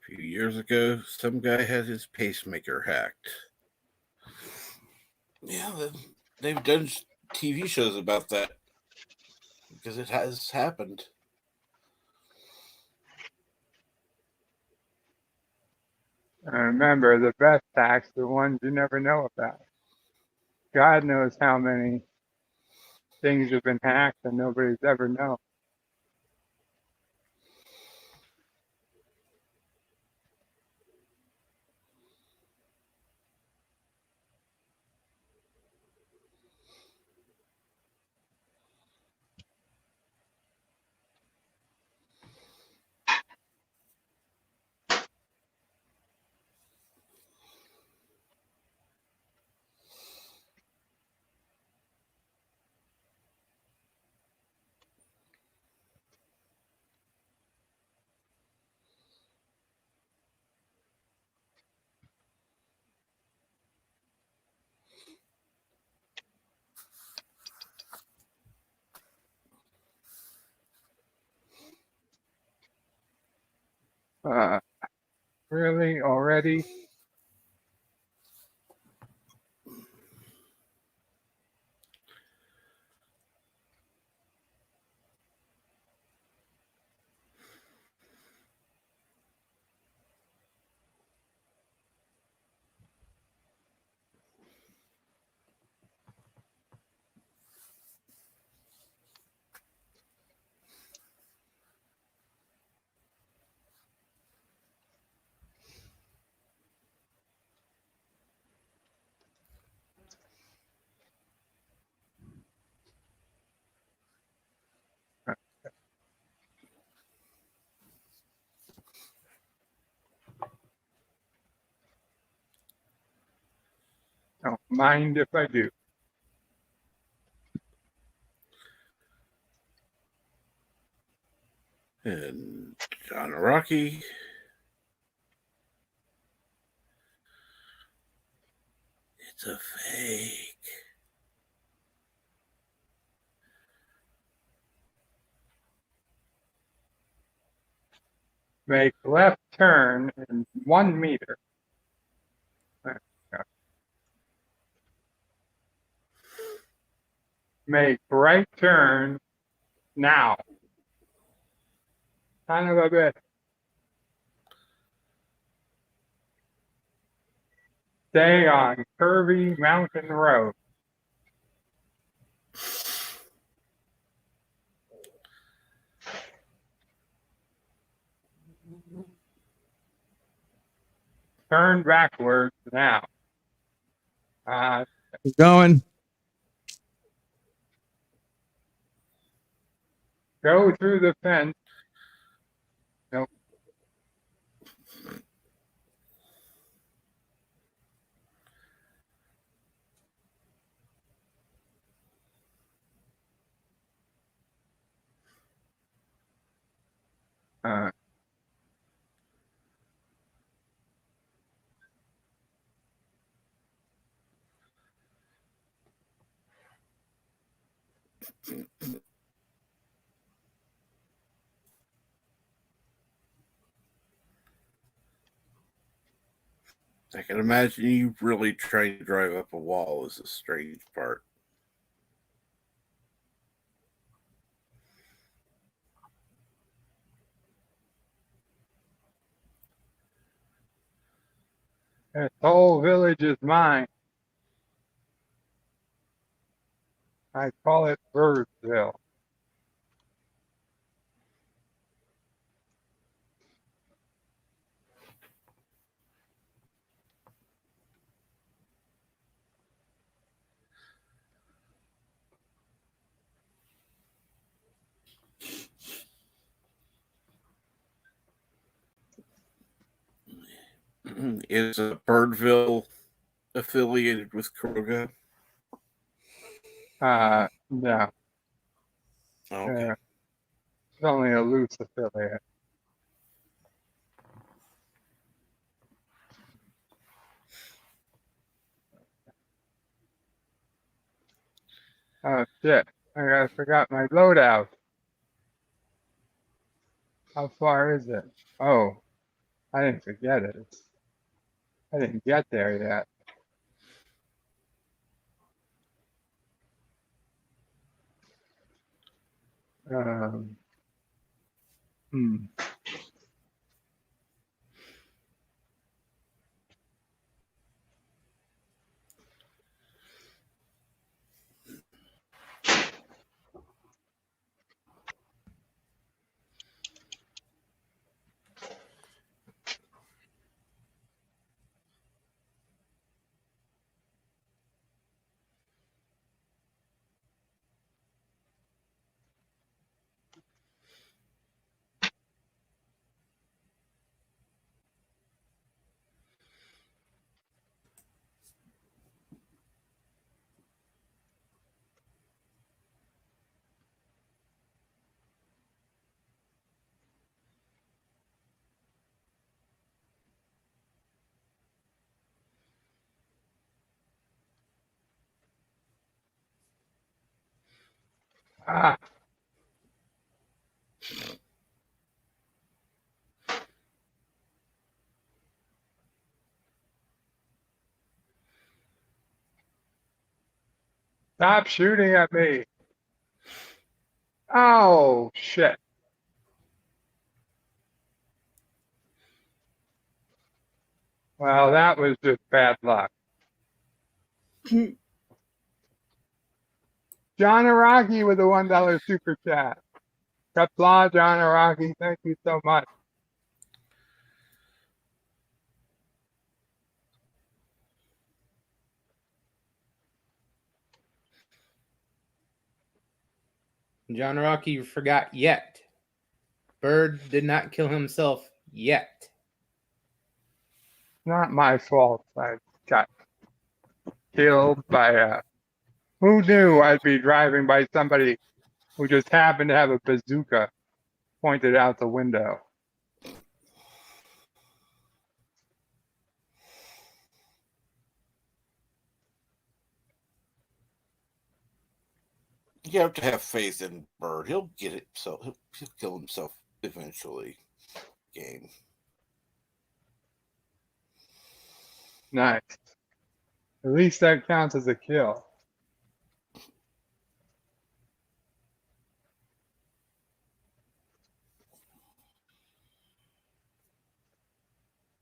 A few years ago, some guy had his pacemaker hacked. Yeah, they've done TV shows about that because it has happened. And remember, the best hacks, the ones you never know about. God knows how many things have been hacked and nobody's ever known. Really? Already? Don't mind if I do. And John Rocky. It's a fake. Make left turn in 1 meter. Make right turn now. Son of a bitch. Stay on curvy mountain road. Turn backwards now. Keep going. Go through the fence. Nope. I can imagine you really trying to drive up a wall is a strange part. This whole village is mine. I call it Birdsville. Is Birdville affiliated with Kroga? No. Okay. It's only a loose affiliate. Oh shit. I forgot my loadout. How far is it? Oh, I didn't forget it. I didn't get there yet. Um, hmm. Ah, stop shooting at me. Oh, shit. Well, that was just bad luck. John Araki with a $1 super chat. Qapla, John Araki, thank you so much. John Rocky, you forgot yet. Bird did not kill himself yet. Not my fault. I got killed by a. Who knew I'd be driving by somebody who just happened to have a bazooka pointed out the window? You have to have faith in Bird. He'll get it. So he'll kill himself eventually. Game. Nice. At least that counts as a kill.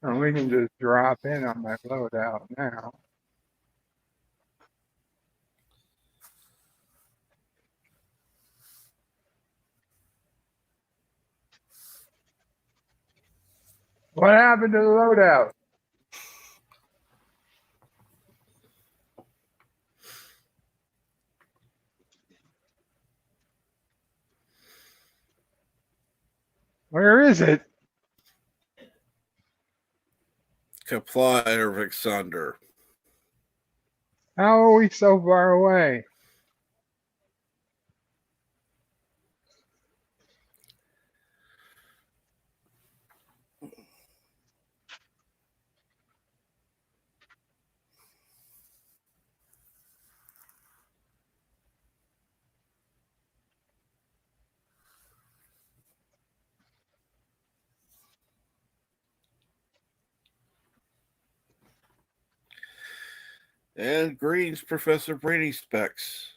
And we can just drop in on my loadout now. What happened to the loadout? Where is it? Qapla or Vixander. How are we so far away? And Green's Professor Brady specs.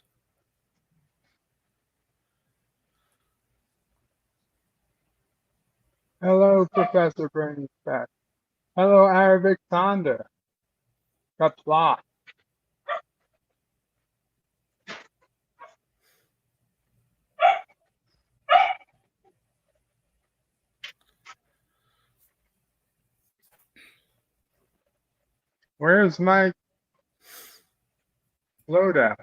Hello, Professor Bernie Speck. Hello, Arabic Thunder. Qapla. Where's my loadout?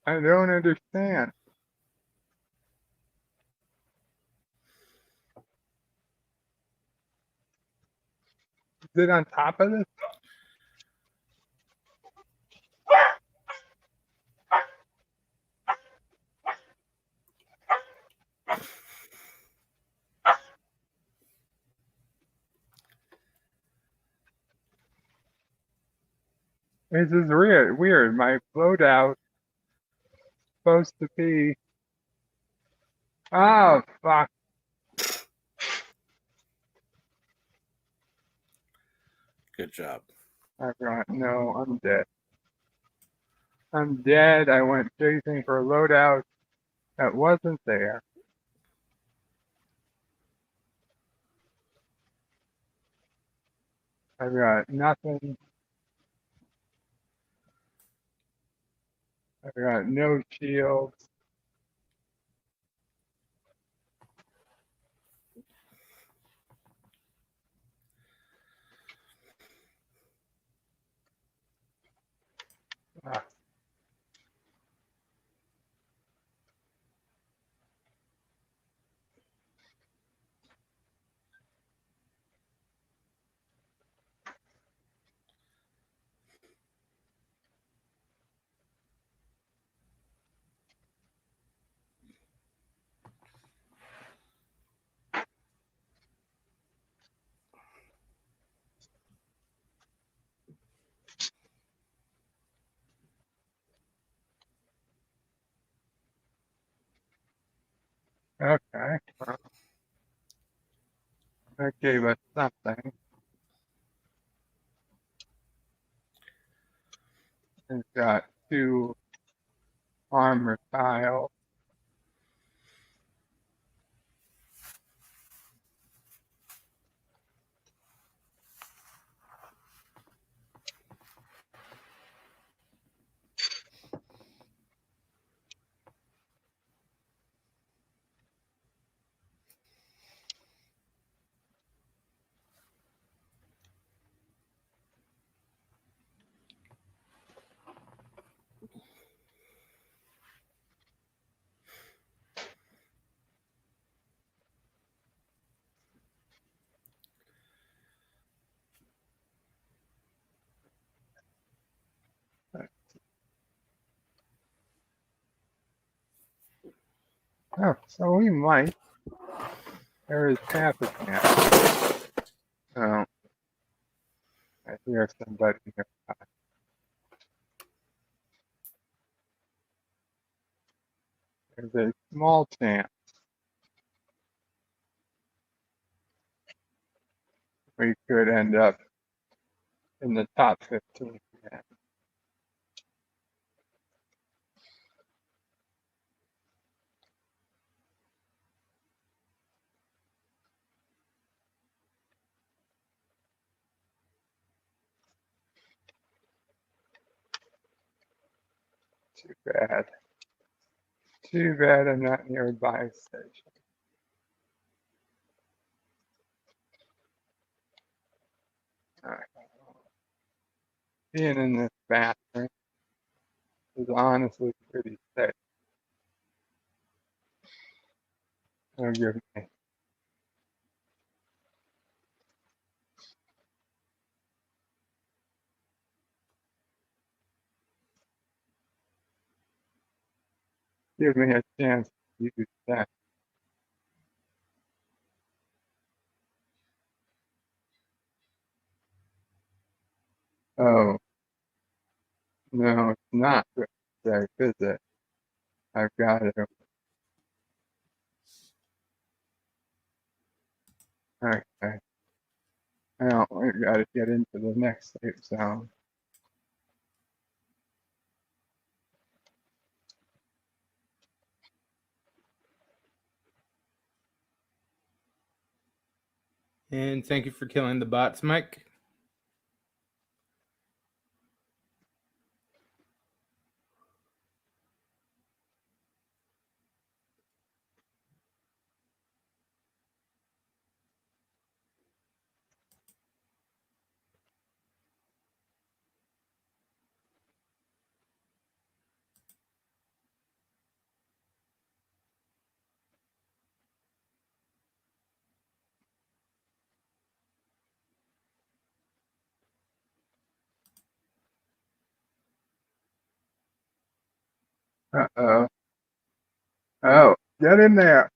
I don't understand. Is it on top of this? This is weird. My loadout supposed to be. Oh, fuck. Good job. Everyone, no, I'm dead. I'm dead. I went chasing for a loadout that wasn't there. I've got nothing. I've got no shields. Ah. Okay. Well, that gave us something. It's got 2 armor tiles. Oh, so we might. There is traffic now. Oh, I hear somebody nearby. There's a small chance we could end up in the top 15 again. Too bad. Too bad I'm not nearby a station. Alright. Being in this bathroom is honestly pretty safe. It'll give me a chance to use that. Oh, no, it's not safe, is it? I've got it. Okay. Now we've got to get into the next safe zone. And thank you for killing the bots, Mike. Uh-oh. Oh, get in there.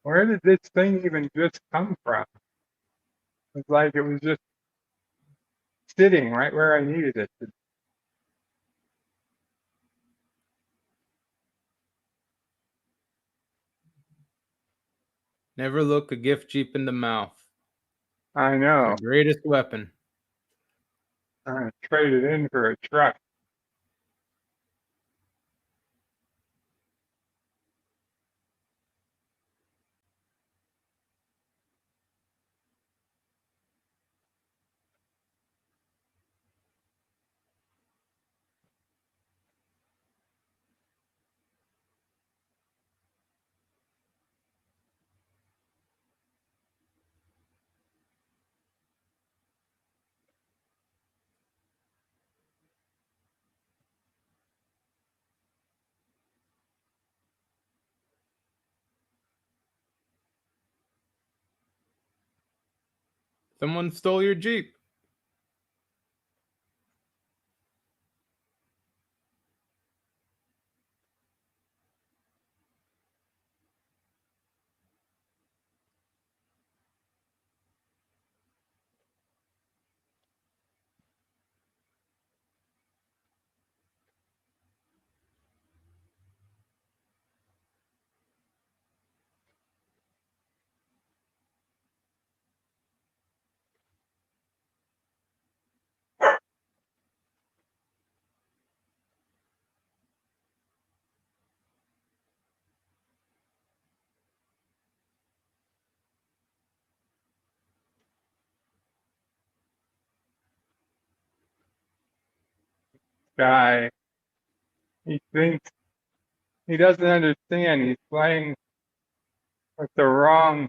Where did this thing even just come from? It's like it was just sitting right where I needed it to. Never look a gift cheap in the mouth. I know. Their greatest weapon. I'm gonna trade it in for a truck. Someone stole your Jeep. Guy, he thinks he doesn't understand. He's playing with the wrong.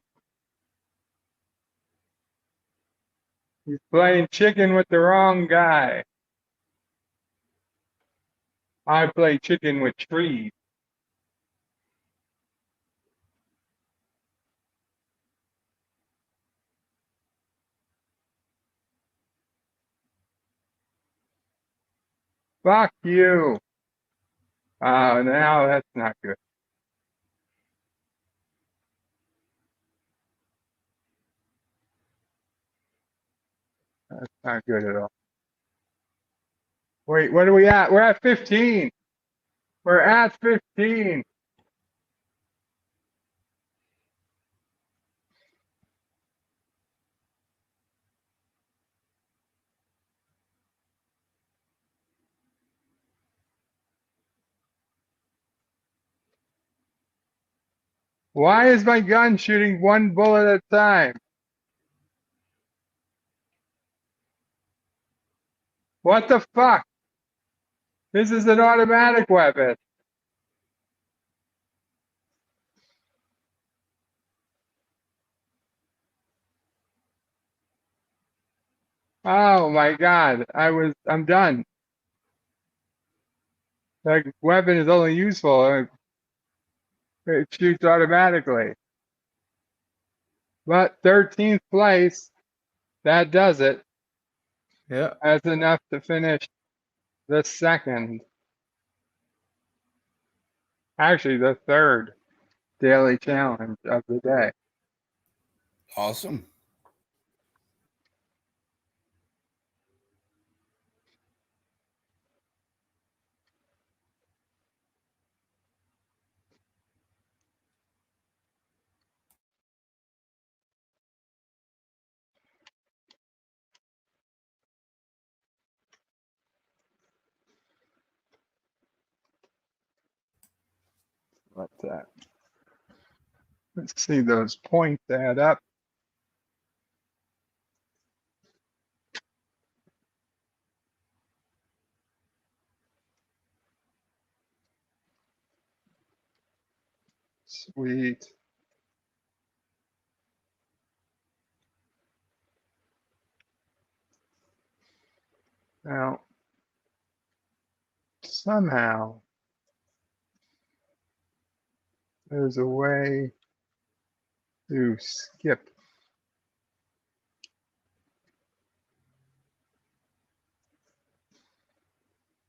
He's playing chicken with the wrong guy. I play chicken with trees. Fuck you. Oh, now that's not good. That's not good at all. Wait, what are we at? We're at 15. We're at 15. Why is my gun shooting one bullet at a time? What the fuck? This is an automatic weapon. Oh my god, I'm done. That weapon is only useful if it shoots automatically. But 13th place, that does it. Yeah. That's enough to finish the second, actually the third daily challenge of the day. Awesome. Let's see those points add up. Sweet. Now, somehow, there's a way to skip.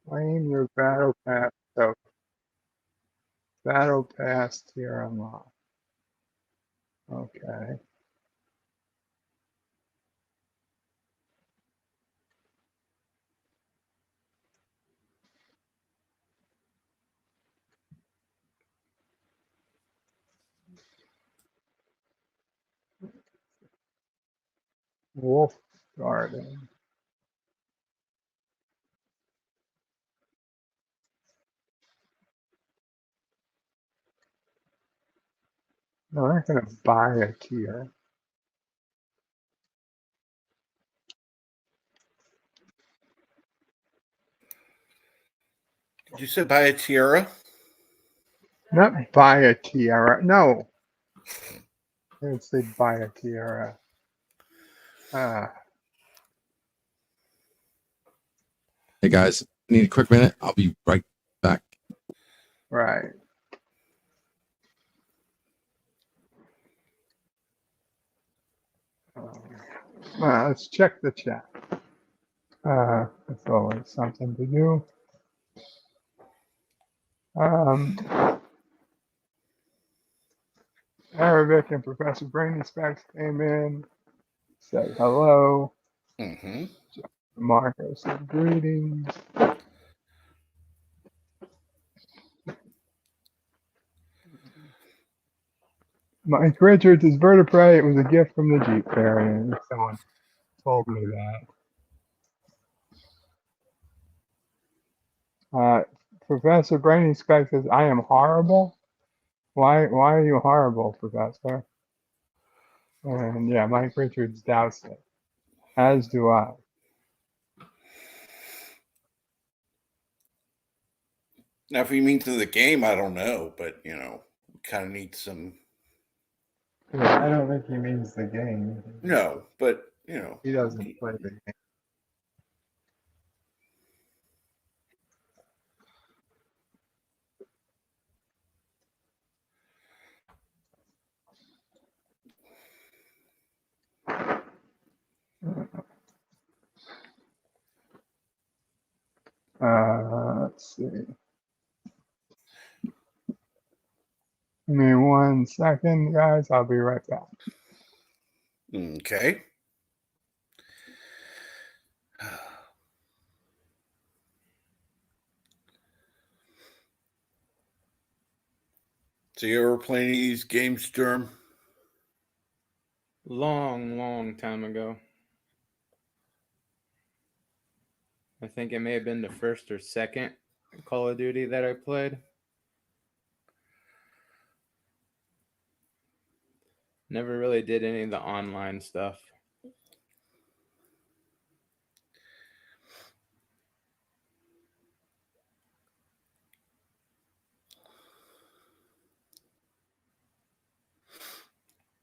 Claim your battle pass. So, battle pass here unlocked. Okay. Wolf Garden. No, I'm not going to buy a tier. Did you say buy a tiara? Not buy a tiara. No. I didn't say buy a tiara. Hey guys, need a quick minute? I'll be right back. Right. Let's check the chat. It's always something to do. Arabic and Professor Brainy Specs came in, said hello. Mm-hmm. Marco said greetings. Mike Richards is vertebrae. It was a gift from the Jeep Fairy. Someone told me that. Professor Brainy Specs says, I am horrible. Why are you horrible, Professor? And yeah, Mike Richards doubts it. As do I. Now, if he means in the game, I don't know, but we kind of need some. Yeah, I don't think he means the game. No, but he doesn't play the game. Let's see. Give me 1 second, guys. I'll be right back. Okay. So you ever play any of these games, Germ? Long time ago. I think it may have been the first or second Call of Duty that I played. Never really did any of the online stuff.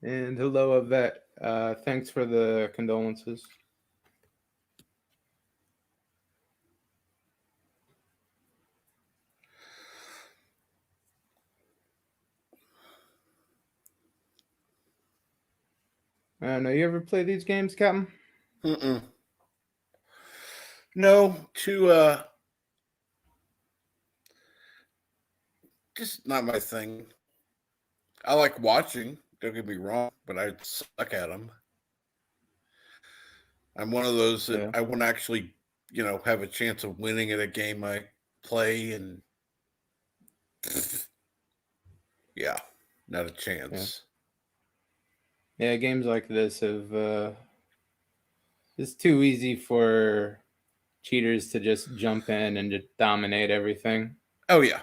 And hello, Yvette. Thanks for the condolences. No, you ever play these games, Captain? Mm-mm. No, just not my thing. I like watching, don't get me wrong, but I suck at them. I'm one of those that I won't actually, have a chance of winning at a game I play, and yeah, not a chance. Yeah, games like this have it's too easy for cheaters to just jump in and just dominate everything. Oh yeah.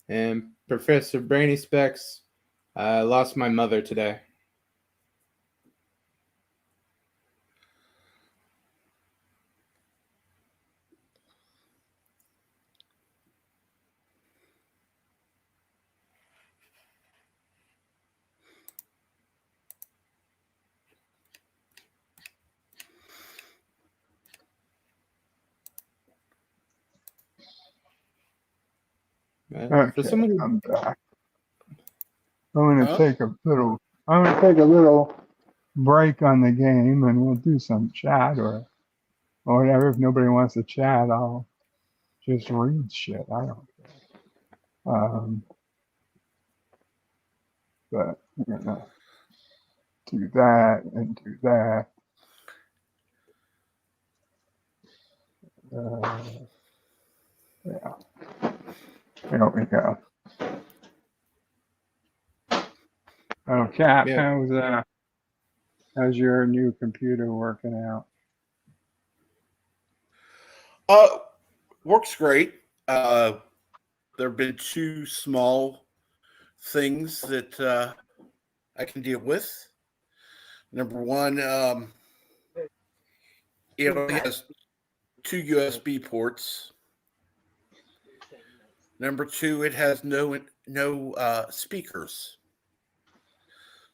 And Professor Brainy Specs, I lost my mother today. Okay, I'm back. I'm going to take a little break on the game, and we'll do some chat or whatever. If nobody wants to chat, I'll just read shit. I don't care. But I'm gonna do that and do that. Yeah. There we go. Oh, Cap, Yeah. how's your new computer working out? Works great. There have been two small things that I can deal with. Number one, it only has two USB ports. Number two, it has no speakers.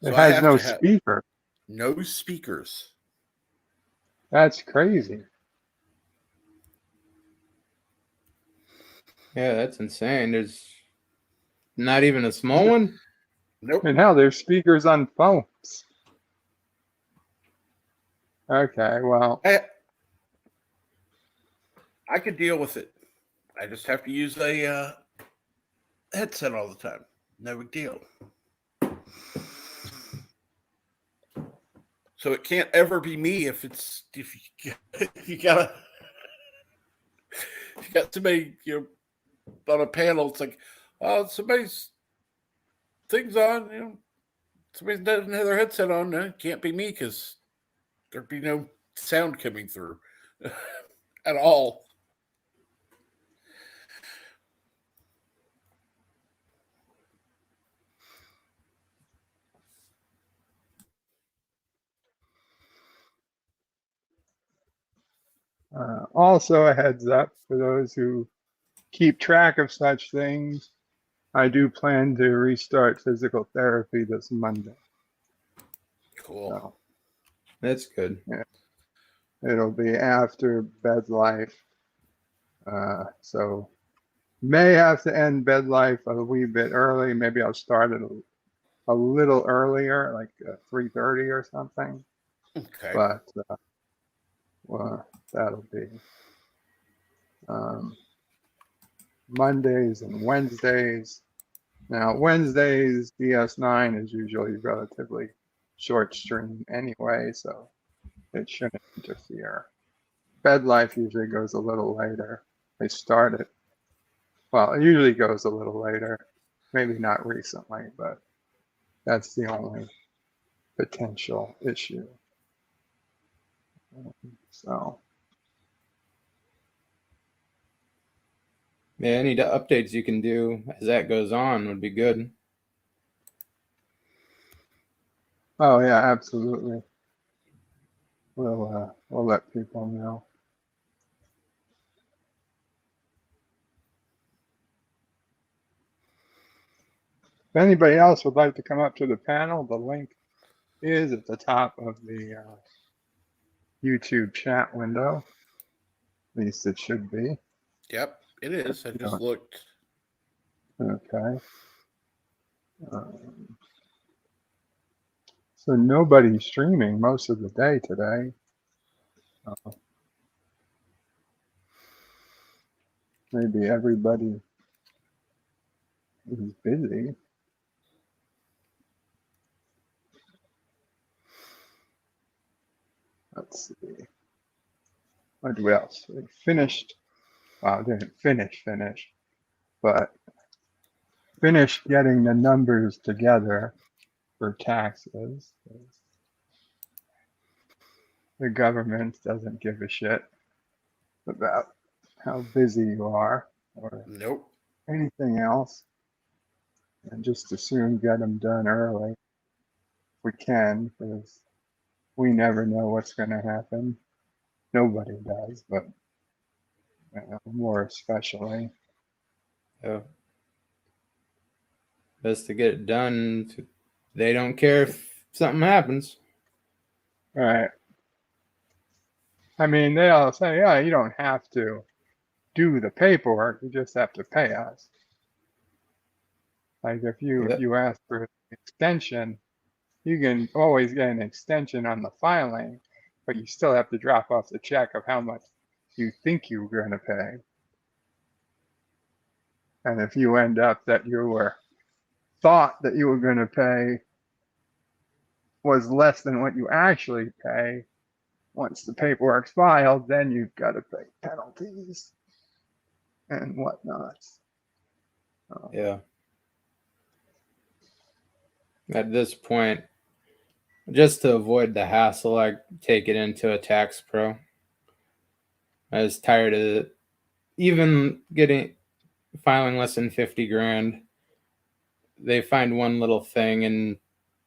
It has no speaker. No speakers. That's crazy. Yeah, that's insane. There's not even a small one? Nope. And hell, there's speakers on phones. Okay, well. I could deal with it. I just have to use a headset all the time. No big deal. So it can't ever be me if you got somebody on a panel. It's like, oh, somebody's things on. Somebody doesn't have their headset on. No, it can't be me because there'd be no sound coming through at all. Also, a heads up for those who keep track of such things, I do plan to restart physical therapy this Monday. Cool. So, that's good. Yeah. It'll be after bed life. So may have to end bed life a wee bit early. Maybe I'll start it a little earlier, like 3:30 or something. Okay. But well, that'll be Mondays and Wednesdays. Now, Wednesdays, DS9 is usually relatively short stream anyway, so it shouldn't interfere. Bed life usually goes a little later. They start it. Well, it usually goes a little later. Maybe not recently, but that's the only potential issue. So. Yeah, any updates you can do as that goes on would be good. Oh yeah, absolutely. We'll let people know. If anybody else would like to come up to the panel, the link is at the top of the YouTube chat window. At least it should be. Yep, it is. I just looked. Okay. So nobody's streaming most of the day today. Maybe everybody is busy. Let's see. What else? We finished. Well, didn't finish, but finished getting the numbers together for taxes. The government doesn't give a shit about how busy you are or anything else, and just as soon get them done early if we can, because we never know what's going to happen. Nobody does, but more especially. Yeah. Best to get it done. They don't care if something happens. Right. I mean, they all say, yeah, you don't have to do the paperwork, you just have to pay us. Like if you ask for an extension, you can always get an extension on the filing, but you still have to drop off the check of how much you think you're going to pay. And if you end up that you thought that you were going to pay was less than what you actually pay, once the paperwork's filed, then you've got to pay penalties and whatnot. Yeah. At this point, just to avoid the hassle, I take it into a tax pro. I was tired of even filing less than 50 grand. They find one little thing and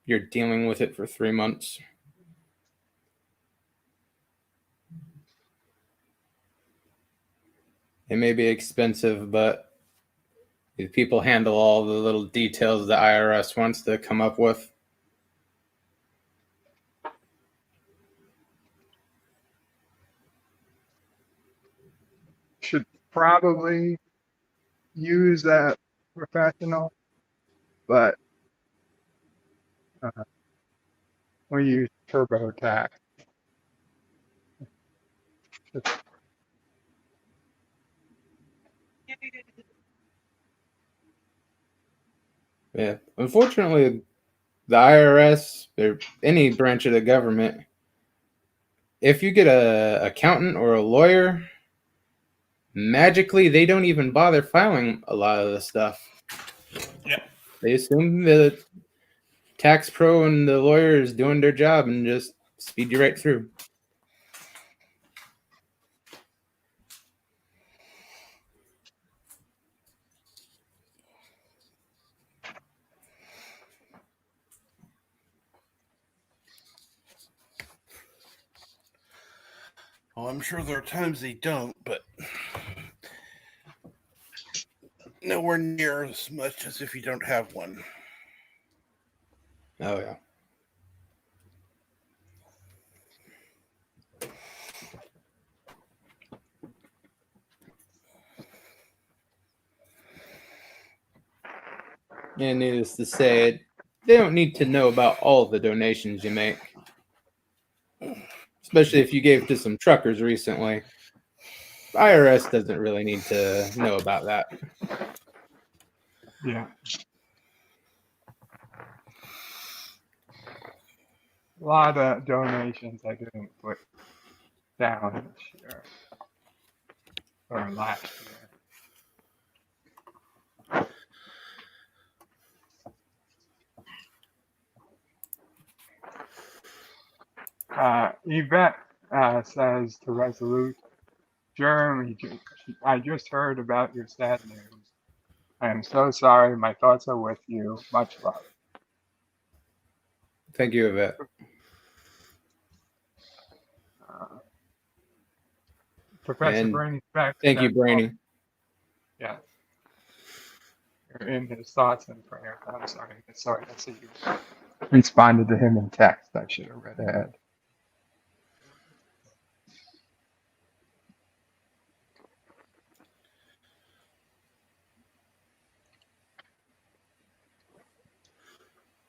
you're dealing with it for 3 months. It may be expensive, but if people handle all the little details the IRS wants to come up with. Should probably use that professional, but we use TurboTax. Yeah. Unfortunately, the IRS or any branch of the government, if you get a accountant or a lawyer, magically they don't even bother filing a lot of the stuff. Yeah. They assume the tax pro and the lawyer is doing their job and just speed you right through. Well, I'm sure there are times they don't, but nowhere near as much as if you don't have one. Oh, yeah. And needless to say, they don't need to know about all the donations you make. Especially if you gave to some truckers recently. IRS doesn't really need to know about that. Yeah. A lot of donations I didn't put down this year or last year. Yvette says to Resolute, Jeremy, I just heard about your sad news. I am so sorry. My thoughts are with you. Much love. Thank you, Yvette. Professor And Brainy Speck. thank you, Brainy. Yeah. You're in his thoughts and prayers. I'm sorry. I see you responded to him in text. I should have read ahead.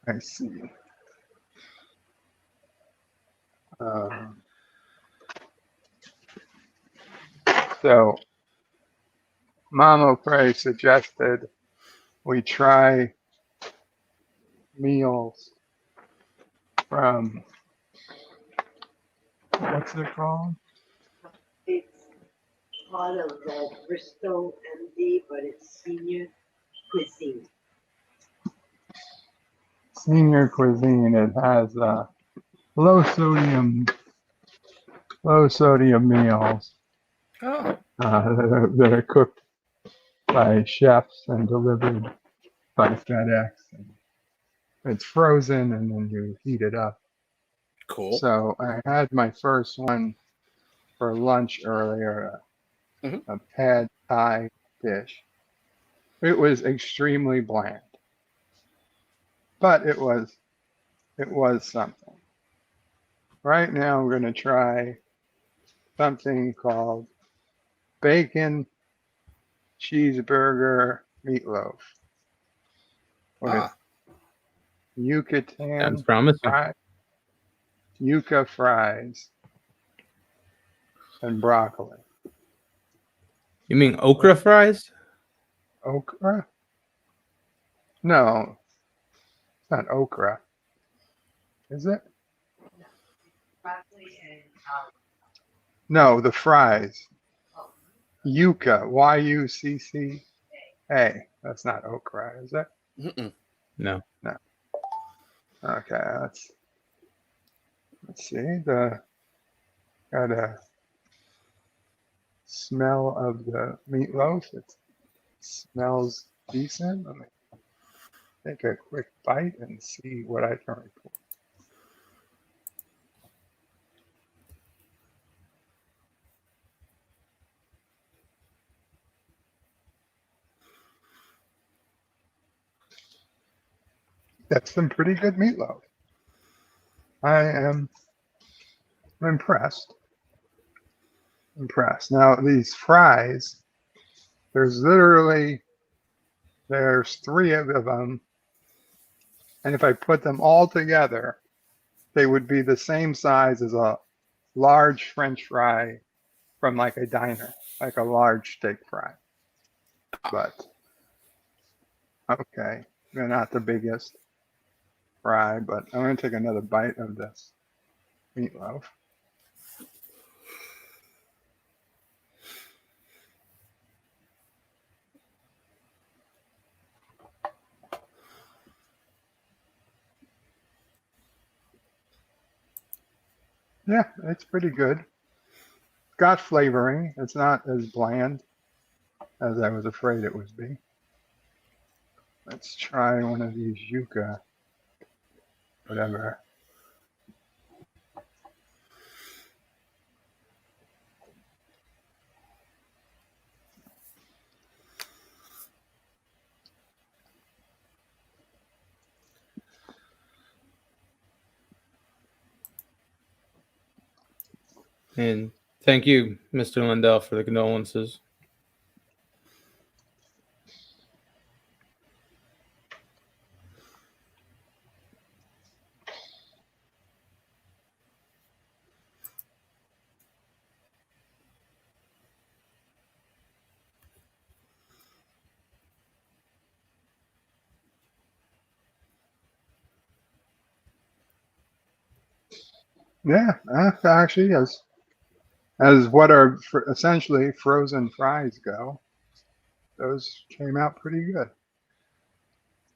I see. So, Mama Prey suggested we try meals from, what's it called? It's part of the Bristol MD, but it's senior cuisine. Senior cuisine. It has low sodium meals Oh. that are cooked by chefs and delivered by FedEx. And it's frozen and then you heat it up. Cool. So I had my first one for lunch earlier, a pad thai dish. It was extremely bland, but it was something. Right now we're going to try something called bacon cheeseburger meatloaf with Yucatan Sounds promising. yuca fries and broccoli. You mean okra fries? Okra? No, it's not okra. Is it? Broccoli and No, the fries. Yucca. Y-U-C-C-A. That's not okra, is it? Mm-mm. No. No. Okay, let's see. The got a smell of the meatloaf. It smells decent. Let me take a quick bite and see what I can report. That's some pretty good meatloaf. I am impressed. Impressed. Now these fries, there's three of them, and if I put them all together, they would be the same size as a large French fry from like a diner, like a large steak fry. But okay, they're not the biggest fry, but I'm gonna take another bite of this meatloaf. Yeah, it's pretty good. It's got flavoring. It's not as bland as I was afraid it would be. Let's try one of these yucca, whatever. And thank you, Mr. Lindell, for the condolences. Yeah, actually, as what are essentially frozen fries go, those came out pretty good.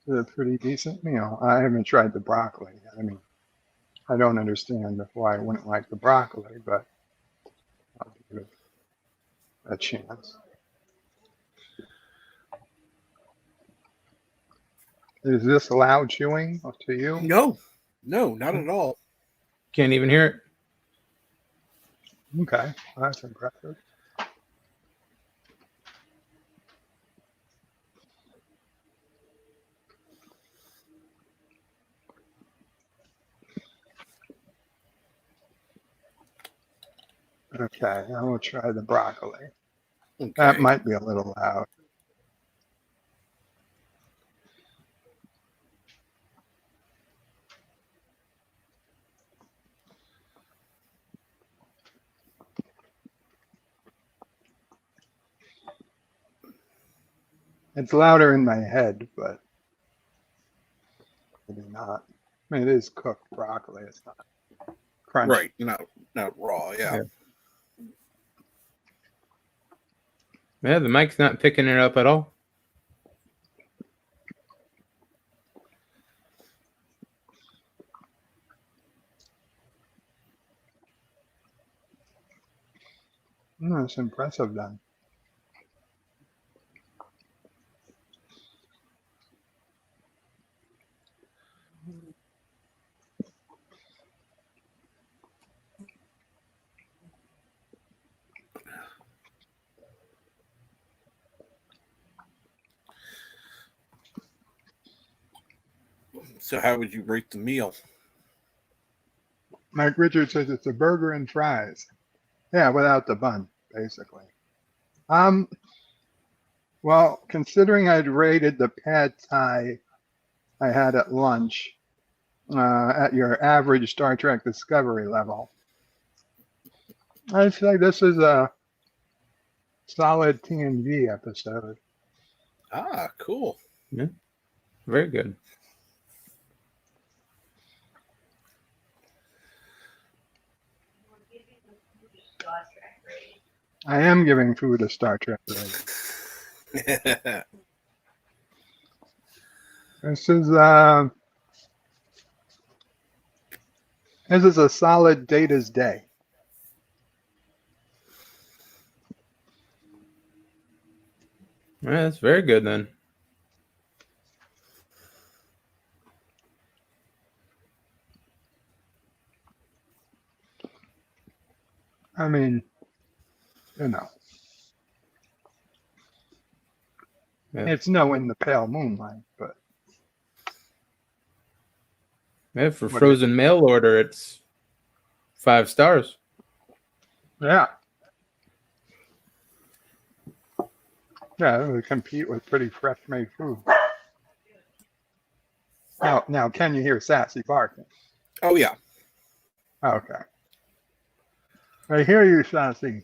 It's a pretty decent meal. I haven't tried the broccoli. I mean, I don't understand why I wouldn't like the broccoli, but I'll give it a chance. Is this loud chewing to you? No, not at all. Can't even hear it. Okay, well, that's impressive. Okay, I will try the broccoli. Okay. That might be a little loud. It's louder in my head, but maybe not. I mean, it is cooked broccoli. It's not crunchy. Right, not raw. Yeah. Yeah, the mic's not picking it up at all. That's impressive then. So how would you rate the meal? Mike Richards says it's a burger and fries. Yeah, without the bun, basically. Well, considering I'd rated the pad thai I had at lunch at your average Star Trek Discovery level, I'd say this is a solid TNG episode. Ah, cool. Yeah, very good. I am giving food a Star Trek rating. This is a solid Data's day. Yeah, that's very good then. I mean, you know, Yeah. it's no In the Pale Moonlight, but Yeah, for What frozen mail order, it's 5 stars. yeah. Yeah, it would compete with pretty fresh made food. Now, can you hear Sassy barking? Oh yeah. Okay. I hear you, Sassy.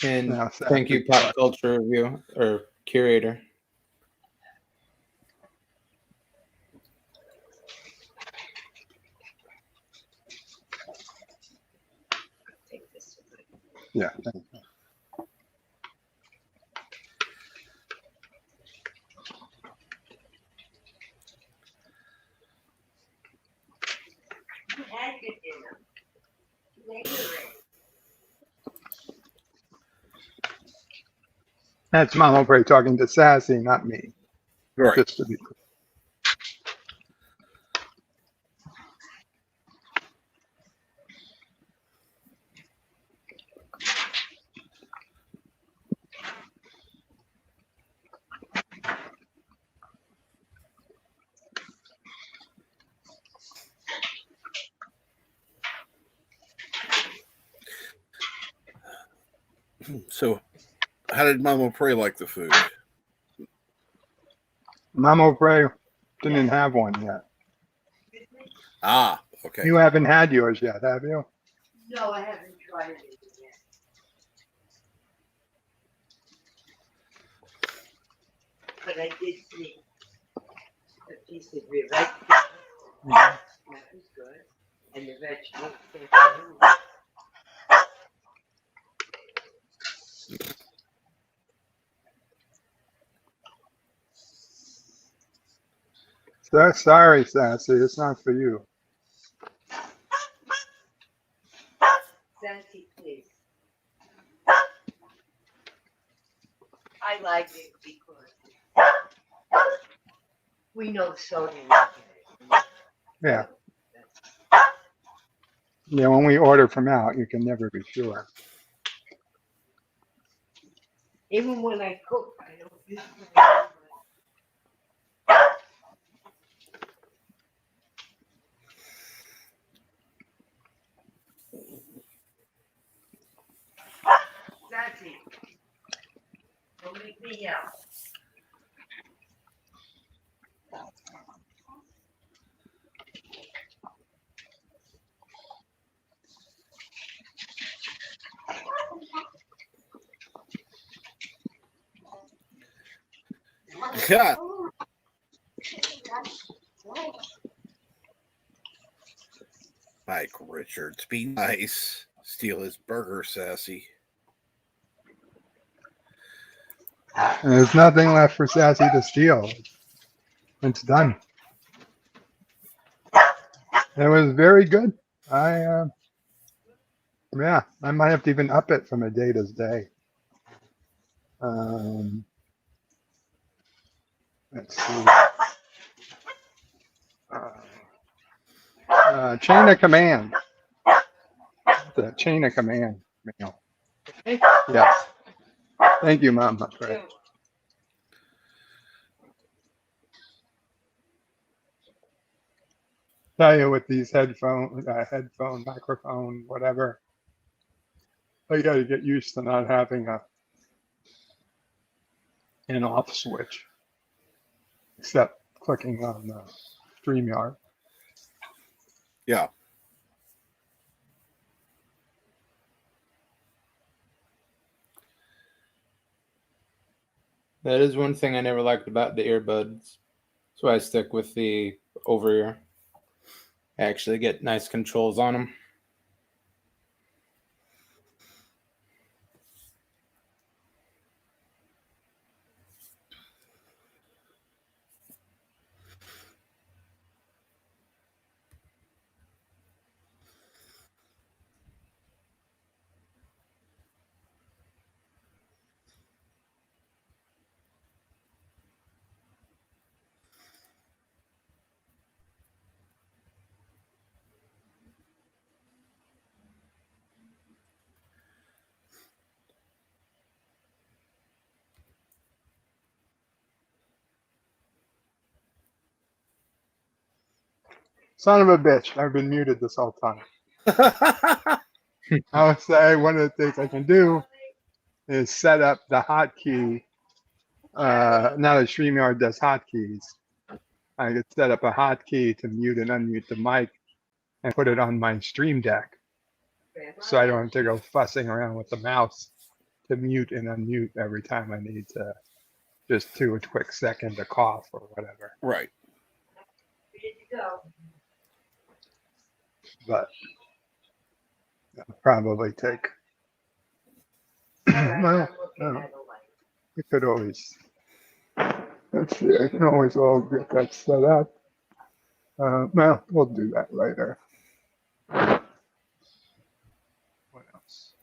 And Now, thank you, Sassy. Pop Culture Review or Curator. Yeah. Thank you. That's Mama Bray talking to Sassy, not me. Right. Just to be clear. So, how did Mama Pray like the food? Mama Bray didn't have one yet. Ah, okay. You haven't had yours yet, have you? No, I haven't tried it yet. But I did see a piece of rib. That was good. And the vegetables. Sorry, Sassy, it's not for you. Sassy, please. I like it because we know sodium. Yeah. Yeah, when we order from out, you can never be sure. Even when I cook, I don't use Sassy, don't make me yell. Yeah. Mike Richards, be nice. Steal his burger, Sassy. And there's nothing left for Sassy to steal. It's done. It was very good. Yeah, I might have to even up it from a Data's day. Let's see. Chain of command. The chain of command mail. Yes. Thank you, Mom. That's right. Tell you with these headphone, microphone, whatever, I got to get used to not having an off switch, except clicking on the StreamYard. Yeah. That is one thing I never liked about the earbuds. That's why I stick with the over ear. I actually get nice controls on them. Son of a bitch! I've been muted this whole time. I would say one of the things I can do is set up the hotkey. Now that StreamYard does hotkeys, I could set up a hotkey to mute and unmute the mic and put it on my Stream Deck, so I don't have to go fussing around with the mouse to mute and unmute every time I need to just do a quick second to cough or whatever. Right. But it'll probably take. Well, we could always. Let's see. I can always all get that set up. Well, we'll do that later. What else?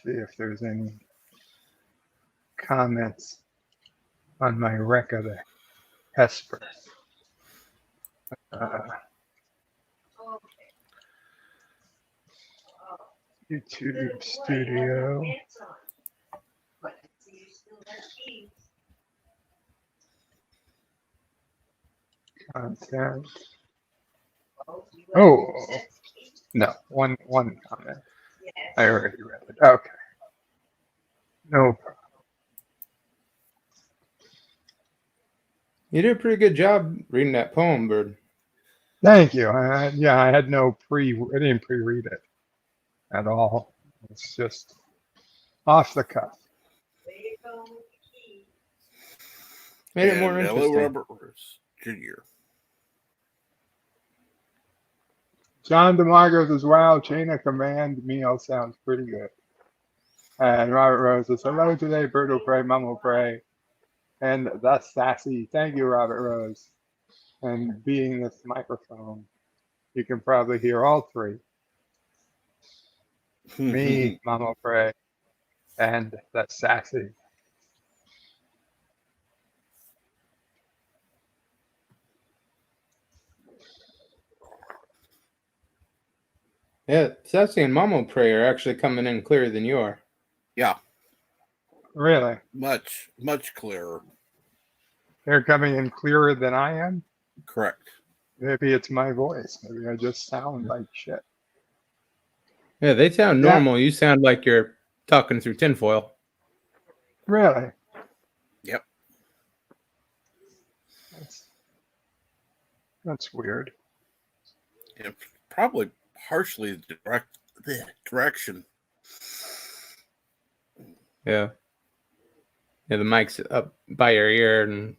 See if there's any comments on my wreck of the Hesper. YouTube Studio. Content. Oh, no, one comment. I already read it. Okay. No problem. You did a pretty good job reading that poem, Bird. Thank you. Yeah, I had I didn't pre-read it at all. It's just off the cuff. Made it more interesting. Hello, Robert Jr. John DeMarco says, wow, chain of command meal sounds pretty good. And Robert Rose says, hello today, Bird will pray, Mom will pray. And that's sassy. Thank you, Robert Rose. And being this microphone, you can probably hear all three. Me, Mom will pray, and that's sassy. Yeah, Sassy and Mama Pray are actually coming in clearer than you are. Yeah. Really? Much clearer. They're coming in clearer than I am? Correct. Maybe it's my voice. Maybe I just sound like shit. Yeah, they sound normal. You sound like you're talking through tinfoil. Really? Yep. That's weird. Yeah, probably partially the direction. Yeah. Yeah, the mic's up by your ear, and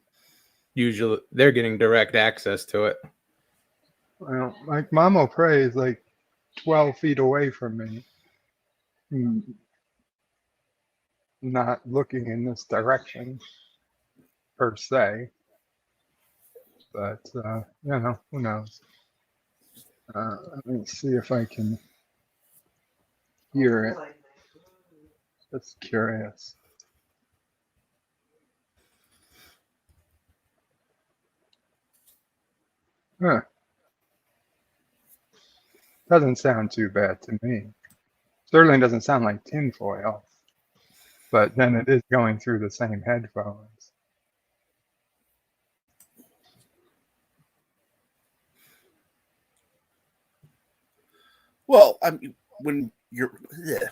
usually they're getting direct access to it. Well, like Mama Pray is like 12 feet away from me. Not looking in this direction per se. But, who knows? Let me see if I can hear it. Just curious. Huh. Doesn't sound too bad to me. Certainly doesn't sound like tinfoil, but then it is going through the same headphones. Well, I mean, when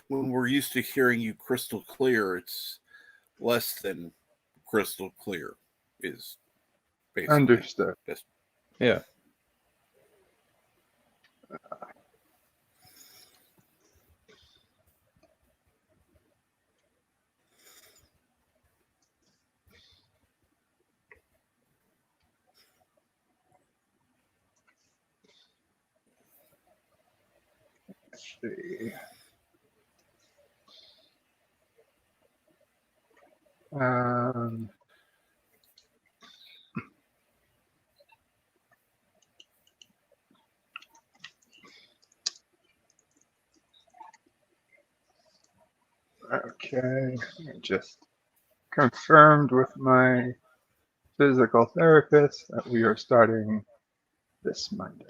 we're used to hearing you crystal clear, it's less than crystal clear. Is basically Understood. Yeah. Let's see. Um, okay, I just confirmed with my physical therapist that we are starting this Monday.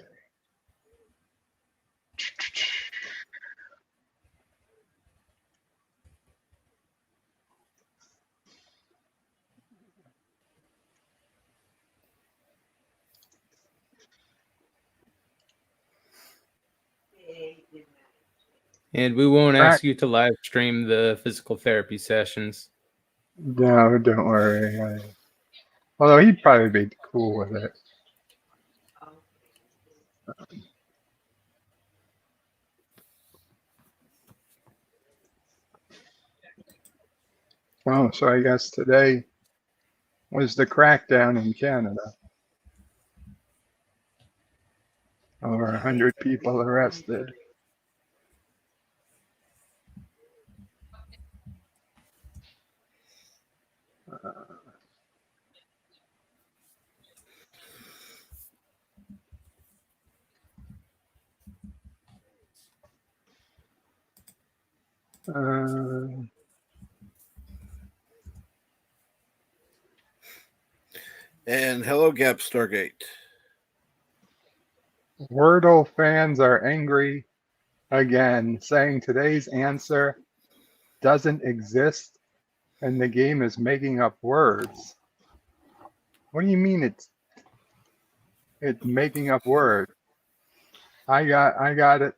And we won't ask you to live stream the physical therapy sessions. No, don't worry. Although he'd probably be cool with it. Well, so I guess today was the crackdown in Canada. Over 100 people arrested. And hello, Gap Stargate. Wordle fans are angry again, saying today's answer doesn't exist and the game is making up words. What do you mean it's making up words? I got it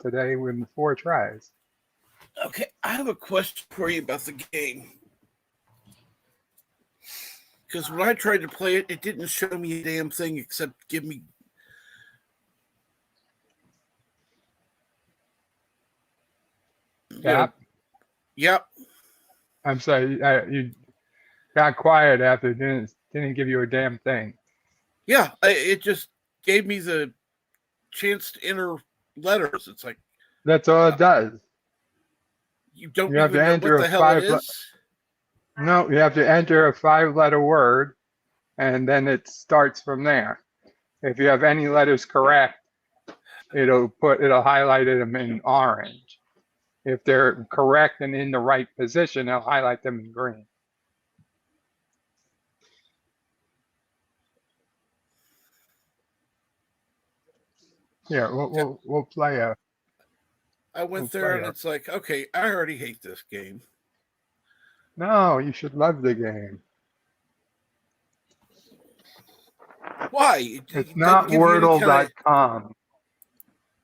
today with 4 tries. Okay, I have a question for you about the game. Because when I tried to play it, it didn't show me a damn thing except give me. Yep. Yep. I'm sorry, you got quiet after it didn't give you a damn thing. Yeah, it just gave me the chance to enter letters. It's like that's all it does. You don't you have even to know enter what the a hell it is? No, you have to enter a 5-letter word, and then it starts from there. If you have any letters correct, it'll highlight them in orange. If they're correct and in the right position, it'll highlight them in green. Yeah, we'll play a. I went there and it's like, okay, I already hate this game. No, you should love the game. Why? It's not Wordle.com.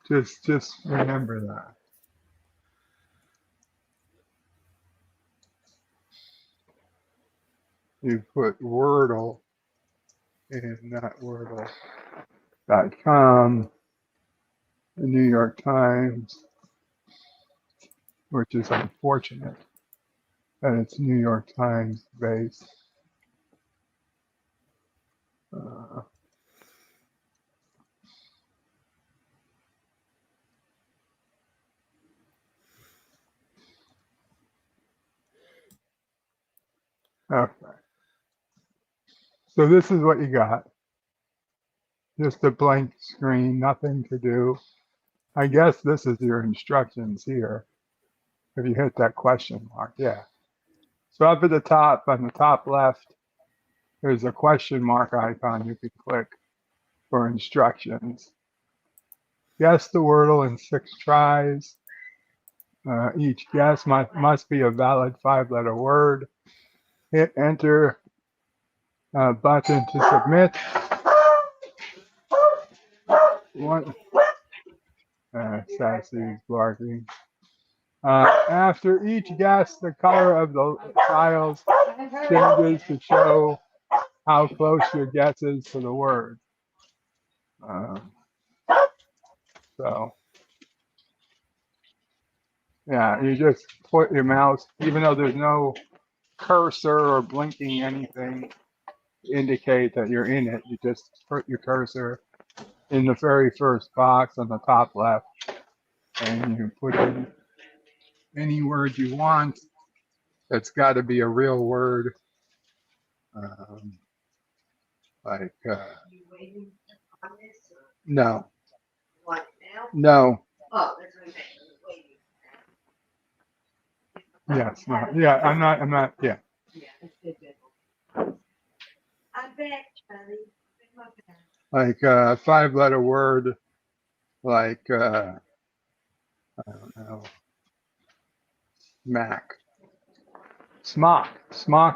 Just remember that. You put Wordle in, not Wordle.com, the New York Times, which is unfortunate that it's New York Times based. Okay. So this is what you got. Just a blank screen, nothing to do. I guess this is your instructions here. If you hit that question mark, yeah. So up at the top, on the top left, there's a question mark icon you can click for instructions. Guess the Wordle in 6 tries. Each guess must be a valid 5-letter word. Hit enter button to submit. One, Sassy's barking. After each guess, the color of the tiles changes to show how close your guess is to the word. So, yeah, you just put your mouse, even though there's no cursor or blinking anything to indicate that you're in it, you just put your cursor in the very first box on the top left, and you put in any word you want. It's got to be a real word, like no, no. Yes, no, yeah, I'm not, yeah. Like a 5-letter word, like I don't know, Smock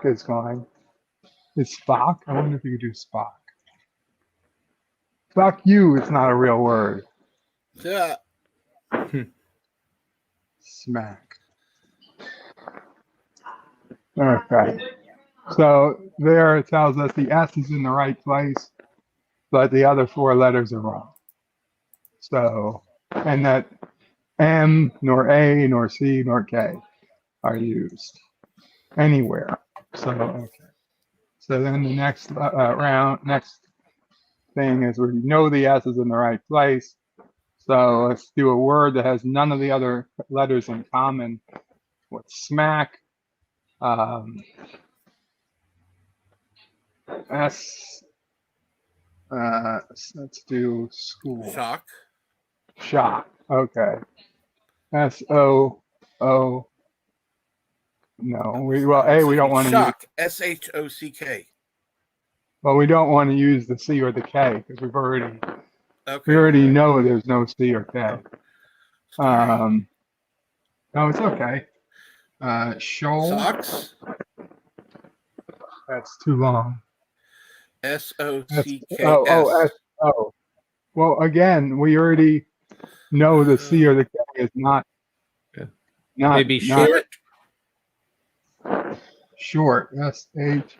is fine. Is Spock? I wonder if you could do Spock. Fuck you, it's not a real word. Yeah. Smack. Okay. So there it tells us the S is in the right place, but the other 4 letters are wrong. So, and that M, nor A, nor C, nor K are used anywhere. So, okay. So then the next next thing is we know the S is in the right place. So let's do a word that has none of the other letters in common with smack. Let's do school. Shock. Okay. S-O-O. No, we don't want to use shock. S-H-O-C-K. Well, we don't want to use the C or the K because we already know there's no C or K. No, it's okay. Shoal. Socks. That's too long. S-O-C-K-S. S-O. Well, again, we already know the C or the K is not. Maybe short. Short. S-H-O-R-T.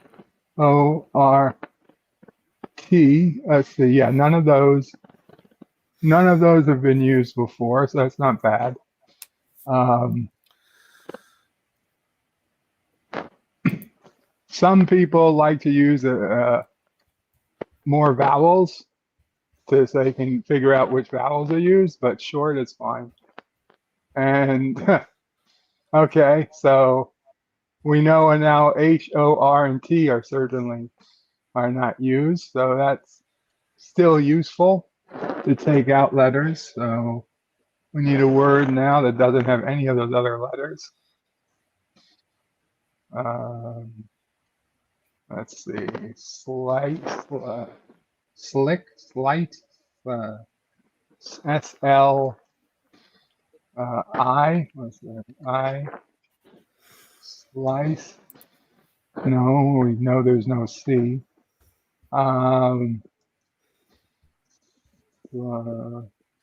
Let's see. Yeah, none of those have been used before, so that's not bad. Some people like to use more vowels so they can figure out which vowels are used, but short is fine. And okay, so we know now H, O, R, and T are not used, so that's still useful to take out letters. So we need a word now that doesn't have any of those other letters. Let's see, slight, slick, slight, S-L-I, what's that? I, slice, no, we know there's no C.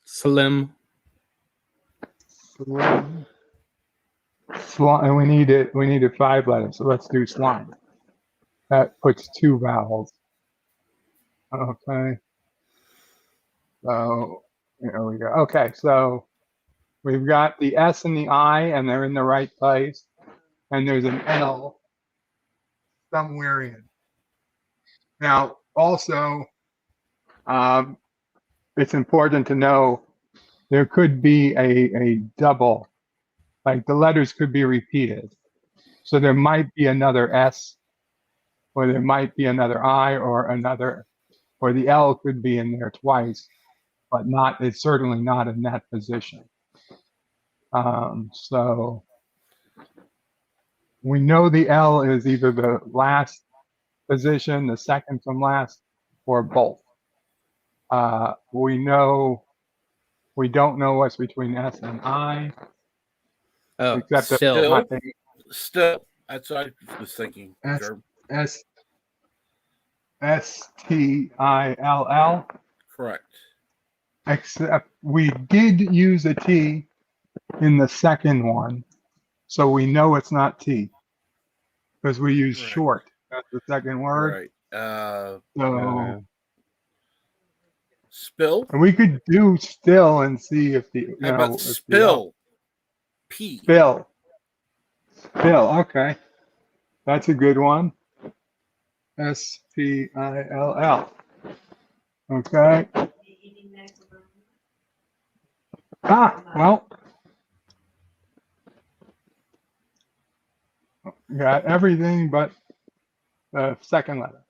Slim. Slime. And we needed 5 letters, so let's do slime. That puts 2 vowels. Okay. So there we go. Okay, so we've got the S and the I, and they're in the right place. And there's an L somewhere in. Now, also, it's important to know there could be a double, like the letters could be repeated. So there might be another S, or there might be another I, or the L could be in there twice. but it's certainly not in that position. So we know the L is either the last position, the second from last, or both. We don't know what's between S and I. Oh, except that still. Still. That's what I was thinking. S-T-I-L-L. Correct. Except we did use a T in the second one, so we know it's not T because we use short. That's the second word. Right. So spill. And we could do still and see if the How about spill? P. Spill. Okay, that's a good one. S-P-I-L-L. Okay. Well, got everything but the second letter.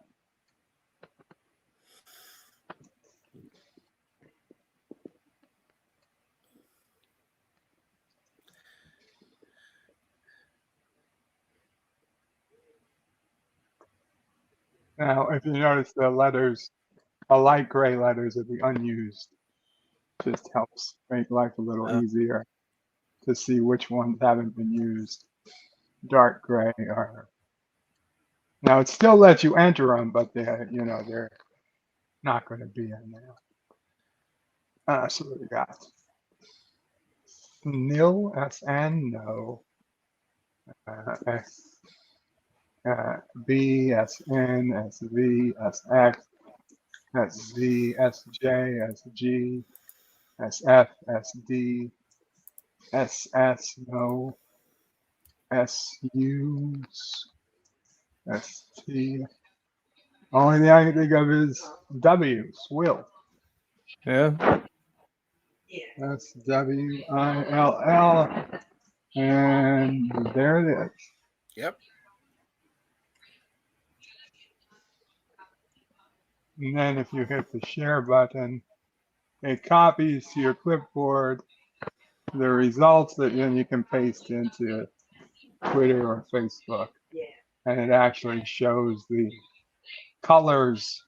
Now, if you notice the letters, the light gray letters are the unused. Just helps make life a little easier to see which ones haven't been used. Dark gray are. Now it still lets you enter them, but they're not going to be in there. So what we got? Nil, S-N, no. S, B, S-N, S-V, S-X, S-Z, S-J, S-G, S-F, S-D, S-S, no. S-U, S-T. Only thing I can think of is W, swill. Yeah. That's W-I-L-L. And there it is. Yep. And then if you hit the share button, it copies to your clipboard the results that then you can paste into Twitter or Facebook. And it actually shows the colors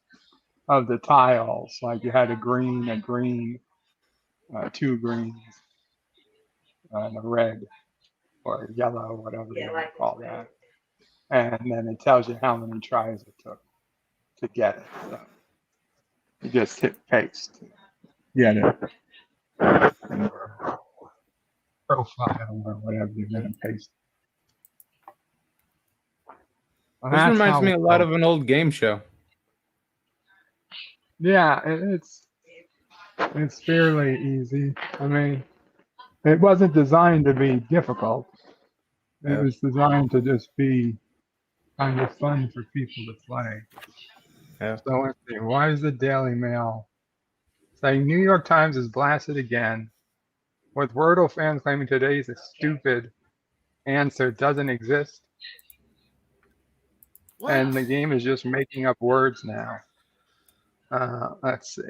of the tiles. Like you had a green, two greens, and a red or yellow, whatever you want to call that. And then it tells you how many tries it took to get it. So you just hit paste, get it, in your profile or whatever you're going to paste. Well, This reminds me a lot of an old game show. Yeah, it's fairly easy. I mean, it wasn't designed to be difficult. It was designed to just be kind of fun for people to play. Yeah. So let's see. Why is the Daily Mail saying New York Times is blasted again, with Wordle fans claiming today's a stupid answer doesn't exist? What? And the game is just making up words now. Let's see.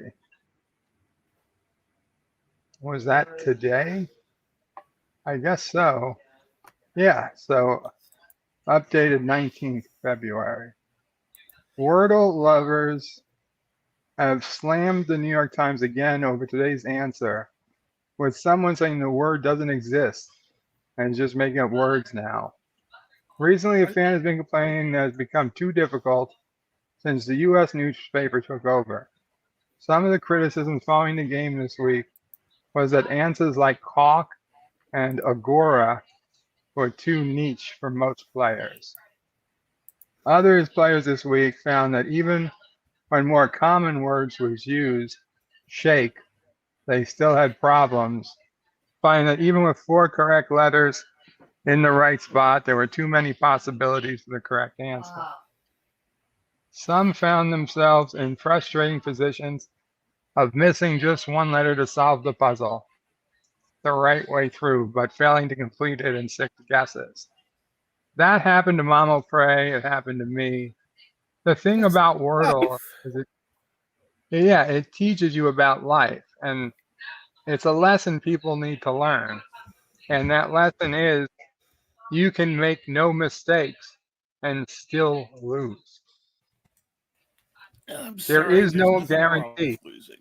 Was that today? I guess so. Yeah, so updated 19th February. Wordle lovers have slammed the New York Times again over today's answer, with someone saying the word doesn't exist and is just making up words now. Recently, a fan has been complaining that it's become too difficult since the U.S. newspaper took over. Some of the criticisms following the game this week was that answers like caulk and agora were too niche for most players. Other players this week found that even when more common words was used, shake, they still had problems, finding that even with 4 correct letters in the right spot, there were too many possibilities for the correct answer. Some found themselves in frustrating positions of missing just one letter to solve the puzzle the right way through, but failing to complete it in 6 guesses. That happened to Mamo Prey. It happened to me. The thing about Wordle is it teaches you about life. and it's a lesson people need to learn. And that lesson is you can make no mistakes and still lose. I'm There sorry, is there's no nothing wrong guarantee. with losing.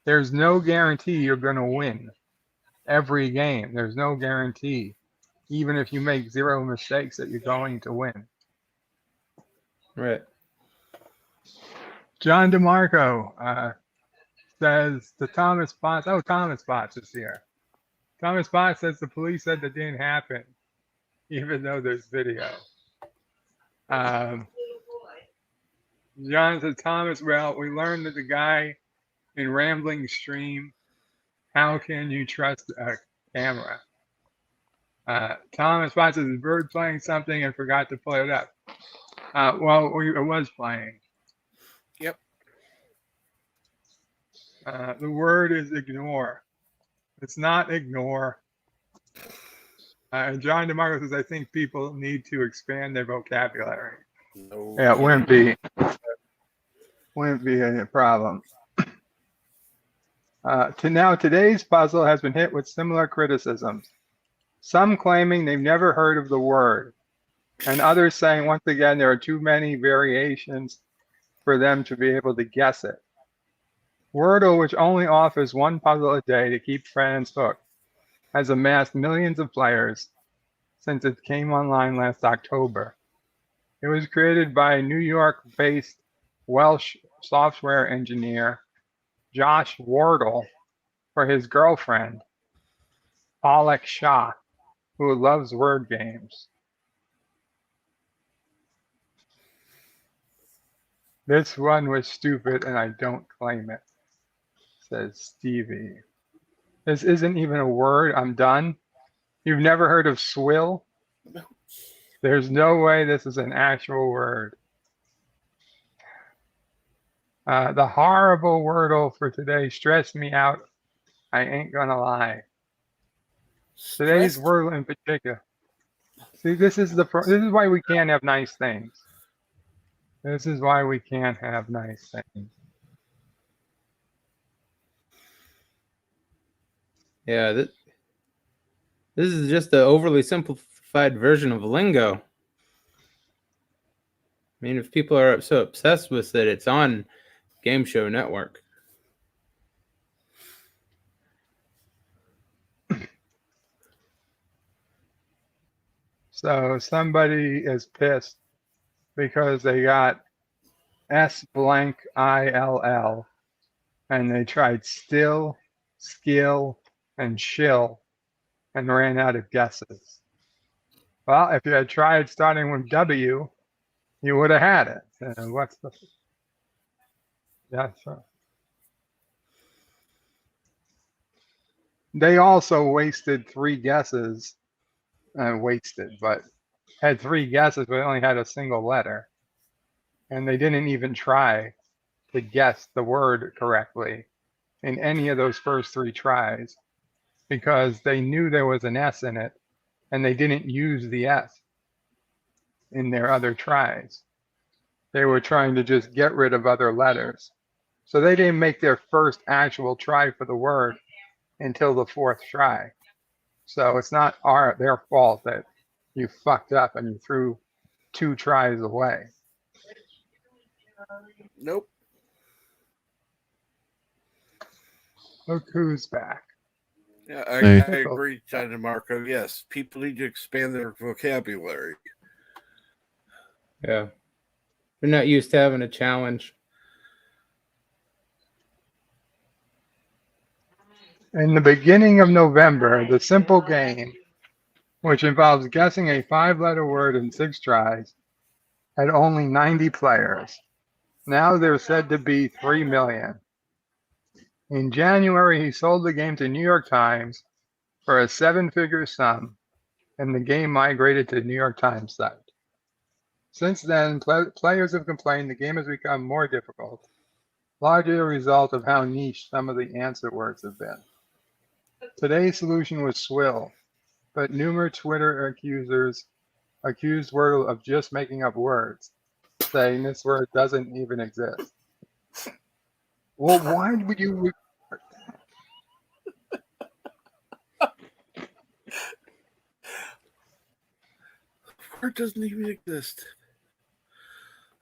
There's no guarantee you're going to win every game. There's no guarantee, even if you make 0 mistakes, that you're going to win. Right. John DeMarco says to Thomas Potts. Oh, Thomas Potts is here. Thomas Potts says the police said that didn't happen, even though there's video. John says, Thomas, well, we learned that the guy in Rambling Stream, how can you trust a camera? Thomas Potts says, is Bird playing something and forgot to play it up? Well, it was playing. Yep. The word is ignore. It's not ignore. John DeMarco says, I think people need to expand their vocabulary. No. Yeah, it wouldn't be a problem. Today's puzzle has been hit with similar criticisms. Some claiming they've never heard of the word, and others saying, once again, there are too many variations for them to be able to guess it. Wordle, which only offers one puzzle a day to keep fans hooked, has amassed millions of players since it came online last October. It was created by New York-based Welsh software engineer Josh Wardle for his girlfriend, Pollock Shah, who loves word games. This one was stupid and I don't claim it, says Stevie. This isn't even a word. I'm done. You've never heard of swill? There's no way this is an actual word. The horrible Wordle for today stressed me out. I ain't gonna lie. Today's Wordle in particular. See, this is why we can't have nice things. This is why we can't have nice things. Yeah, this is just the overly simplified version of lingo. I mean, if people are so obsessed with it, it's on Game Show Network. So somebody is pissed because they got S blank ILL and they tried still, skill, and shill and ran out of guesses. Well, if you had tried starting with W, you would have had it. What's the... Yeah, sure. They also wasted 3 guesses. But had 3 guesses, but only had a single letter. And they didn't even try to guess the word correctly in any of those first 3 tries because they knew there was an S in it and they didn't use the S in their other tries. They were trying to just get rid of other letters. So they didn't make their first actual try for the word until the 4th try. So it's not their fault that you fucked up and you threw 2 tries away. Nope. Look who's back. Yeah, I agree, John DeMarco. Yes, people need to expand their vocabulary. Yeah. They're not used to having a challenge. In the beginning of November, the simple game, which involves guessing a 5-letter word in 6 tries, had only 90 players. Now there's said to be 3 million. In January, he sold the game to New York Times for a 7-figure sum, and the game migrated to the New York Times site. Since then, players have complained the game has become more difficult, largely a result of how niche some of the answer words have been. Today's solution was swill, but numerous Twitter accusers accused Wordle of just making up words, saying this word doesn't even exist. Well, why would you... word doesn't even exist.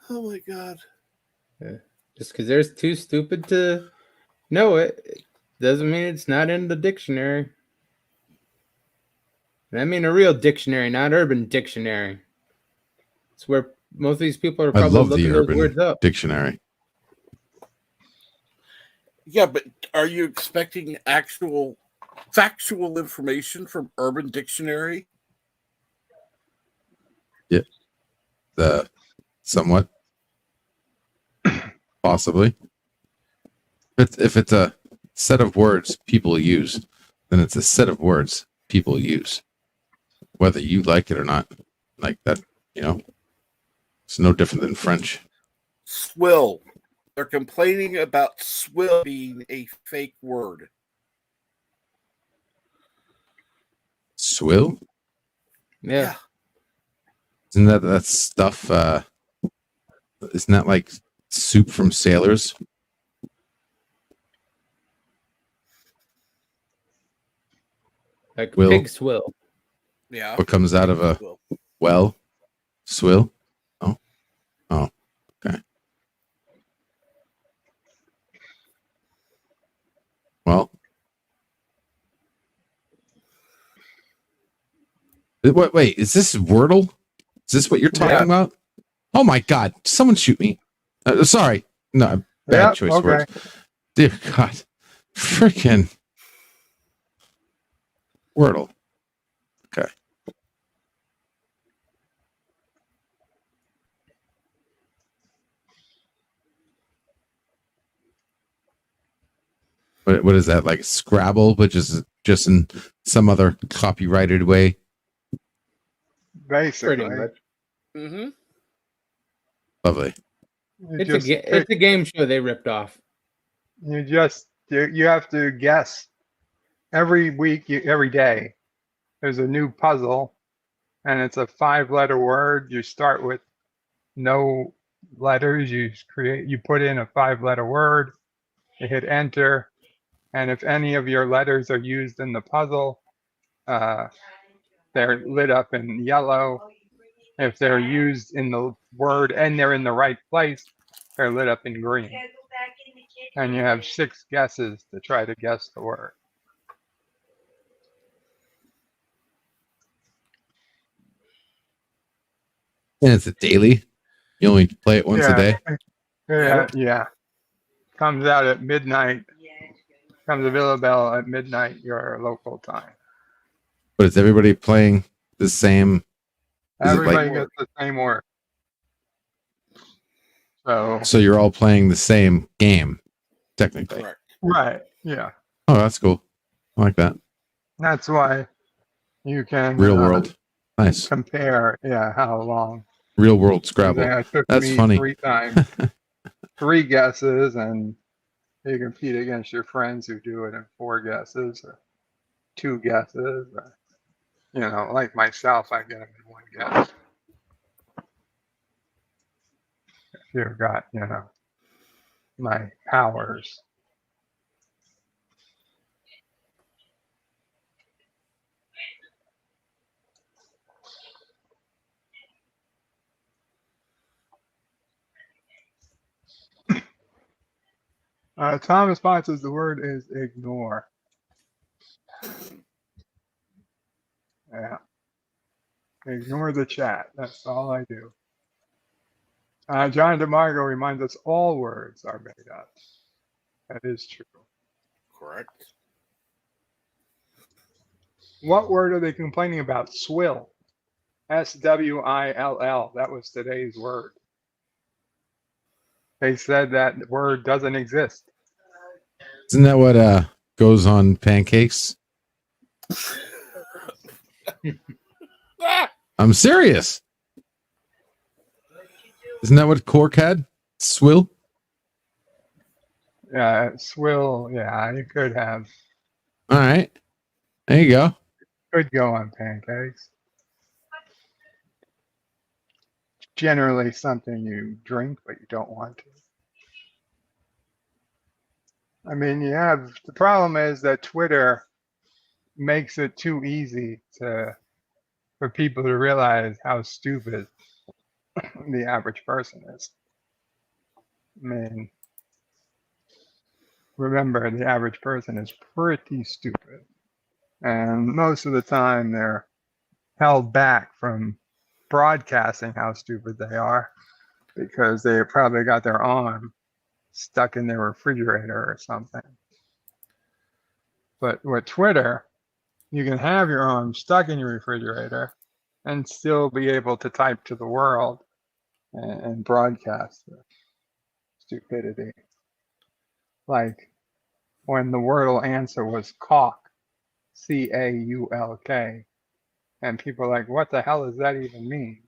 Oh my god. Yeah. Just because they're too stupid to know it doesn't mean it's not in the dictionary. And I mean a real dictionary, not Urban Dictionary. It's where most of these people are I probably love the looking those Urban words up. Dictionary. Yeah, but are you expecting actual factual information from Urban Dictionary? Yeah, somewhat, possibly. If it's a set of words people use, then it's a set of words people use, whether you like it or not. Like that, it's no different than French. Swill. They're complaining about swill being a fake word. Swill? Yeah. Isn't that stuff? Isn't that like soup from sailors? Like Will. pig swill. Yeah. What comes out of a well? Swill? Oh. Okay. Well. Wait, is this Wordle? Is this what you're talking about? Oh my God! Someone shoot me! Sorry, no, bad choice of words. Dear God, freaking Wordle. Okay. What is that, like Scrabble, but just in some other copyrighted way? Basically. Pretty much. Mm-hmm. Lovely. It's a game show they ripped off. You have to guess every week, every day. There's a new puzzle, and it's a 5-letter word. You start with no letters. You put in a 5-letter word. You hit enter, and if any of your letters are used in the puzzle, they're lit up in yellow. If they're used in the word and they're in the right place, they're lit up in green. And you have 6 guesses to try to guess the word. And it's a daily. You only play it once a day. Yeah. Comes out at midnight. Comes available at midnight your local time. But is everybody playing the same? Everybody gets the same word. So you're all playing the same game, technically. Correct. Right. Yeah. Oh, that's cool. I like that. That's why you can Real world. Nice. Compare, how long. Real world Scrabble. It took That's me funny. 3 times, 3 guesses, and you compete against your friends who do it in 4 guesses or 2 guesses. Or, like myself, I get them in 1 guess. If you've got, my powers. Thomas Potts says the word is ignore. Yeah. Ignore the chat. That's all I do. John DeMarco reminds us all words are made up. That is true. Correct. What word are they complaining about? Swill. SWILL. That was today's word. They said that word doesn't exist. Isn't that what goes on pancakes? I'm serious. Isn't that what Cork had? Swill? Yeah, swill. Yeah, you could have. All right. There you go. Could go on pancakes. Generally something you drink, but you don't want to. I mean, the problem is that Twitter makes it too easy to for people to realize how stupid the average person is. I mean, remember, the average person is pretty stupid. And most of the time, they're held back from broadcasting how stupid they are because they probably got their arm stuck in their refrigerator or something. But with Twitter, you can have your arm stuck in your refrigerator and still be able to type to the world and broadcast the stupidity. Like when the Wordle answer was caulk, C-A-U-L-K, and people are like, what the hell does that even mean?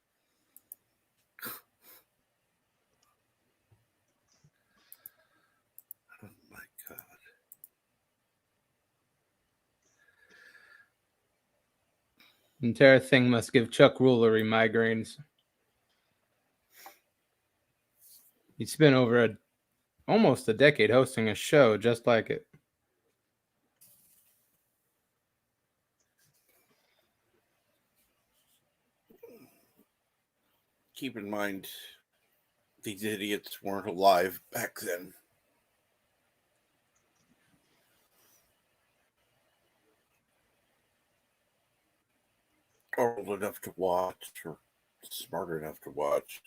Oh my God. The entire thing must give Chuck Rulery migraines. He spent over almost a decade hosting a show just like it. Keep in mind, these idiots weren't alive back then. Or old enough to watch, or smart enough to watch.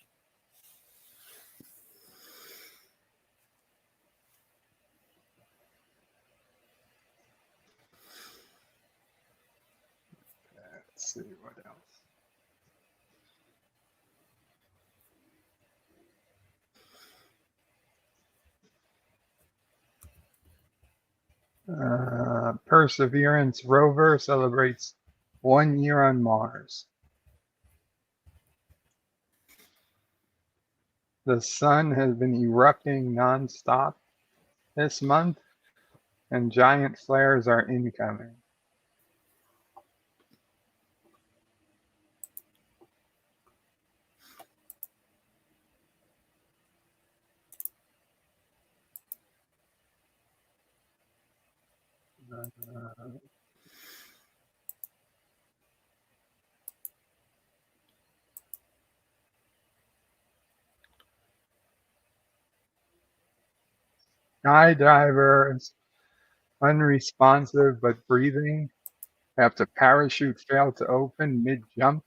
Let's see what else. Perseverance rover celebrates 1 year on Mars. The sun has been erupting nonstop this month, and giant flares are incoming. Skydivers unresponsive but breathing after parachute failed to open mid-jump.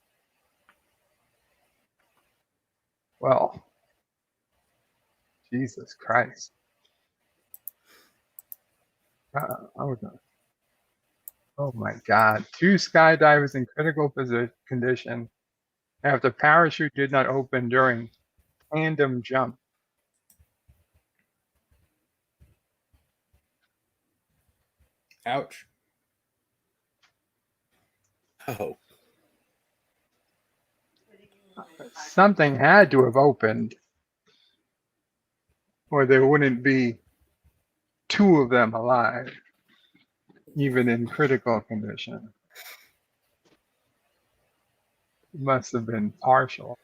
Well, Jesus Christ. Oh my God. 2 skydivers in critical condition after parachute did not open during tandem jump. Ouch. Oh. Something had to have opened, or there wouldn't be 2 of them alive, even in critical condition. It must have been partial.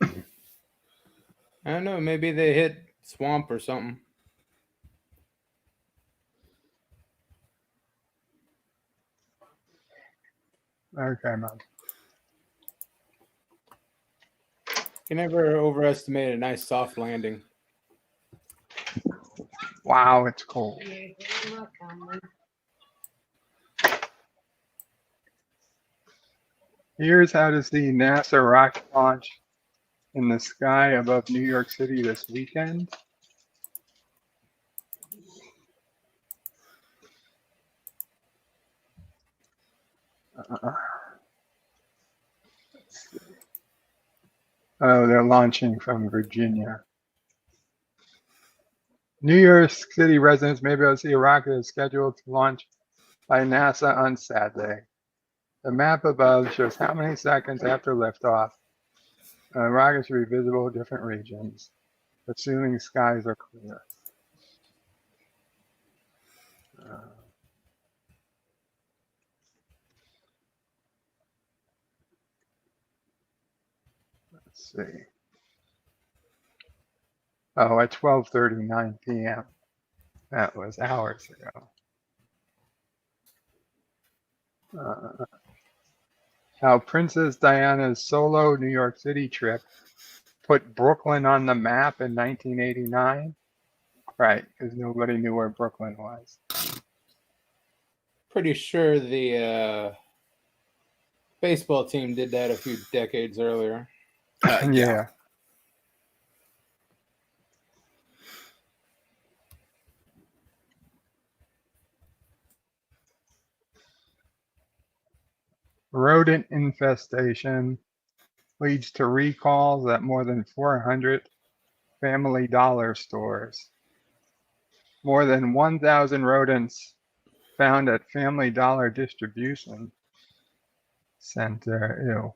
I don't know. Maybe they hit swamp or something. Okay, man. You never overestimate a nice soft landing. Wow, it's cold. Here's how to see NASA rocket launch in the sky above New York City this weekend. Oh, they're launching from Virginia. New York City residents may be able to see a rocket is scheduled to launch by NASA on Saturday. The map above shows how many seconds after liftoff a rocket should be visible in different regions, assuming skies are clear. Let's see. Oh, at 12:39 p.m. That was hours ago. How Princess Diana's solo New York City trip put Brooklyn on the map in 1989. Right, because nobody knew where Brooklyn was. Pretty sure the baseball team did that a few decades earlier. Yeah. Rodent infestation leads to recalls at more than 400 Family Dollar stores. More than 1,000 rodents found at Family Dollar distribution center. Ew.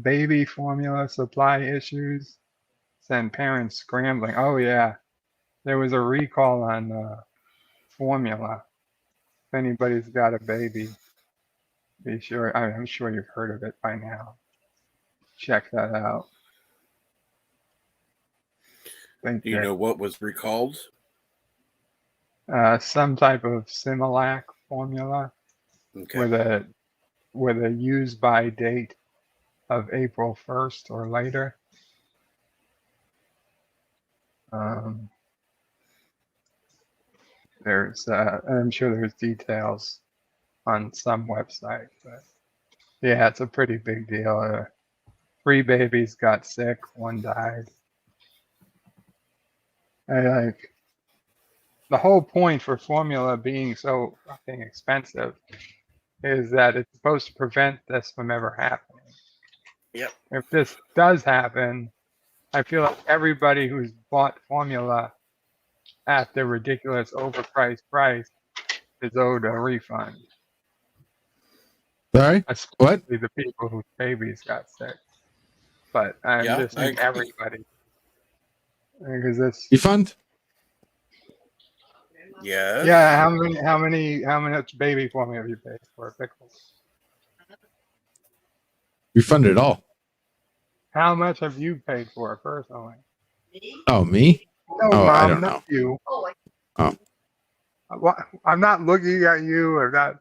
Baby formula supply issues send parents scrambling. Oh yeah, there was a recall on formula. If anybody's got a baby, be sure. I'm sure you've heard of it by now. Check that out. Do you know what was recalled? Some type of Similac formula Okay. with a use by date of April 1st or later. I'm sure there's details on some website, but yeah, it's a pretty big deal. 3 babies got sick, 1 died. The whole point for formula being so fucking expensive is that it's supposed to prevent this from ever happening. Yep. If this does happen, I feel like everybody who's bought formula at the ridiculous overpriced price is owed a refund. Sorry? Especially the people whose babies got sick. But I'm just saying everybody. Because it's refund? Yeah. Yeah, how much baby formula have you paid for pickles? Refund it all. How much have you paid for it personally? Oh, me? No, Oh, Mom, I don't not know. you. Oh. I'm not looking at you. I'm not.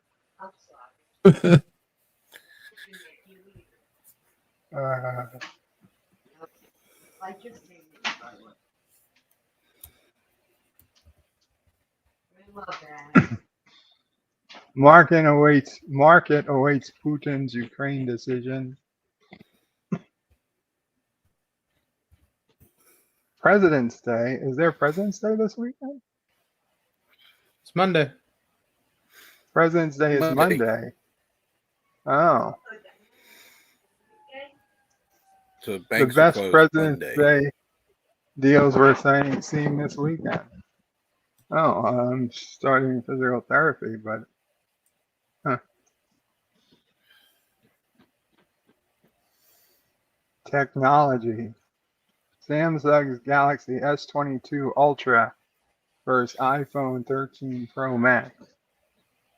Market awaits Putin's Ukraine decision. President's Day. Is there President's Day this weekend? It's Monday. President's Day is Monday. Oh. So The banks best are closed President's Monday. Day deals we're seeing this weekend. Oh, I'm starting physical therapy, but technology. Samsung's Galaxy S22 Ultra versus iPhone 13 Pro Max.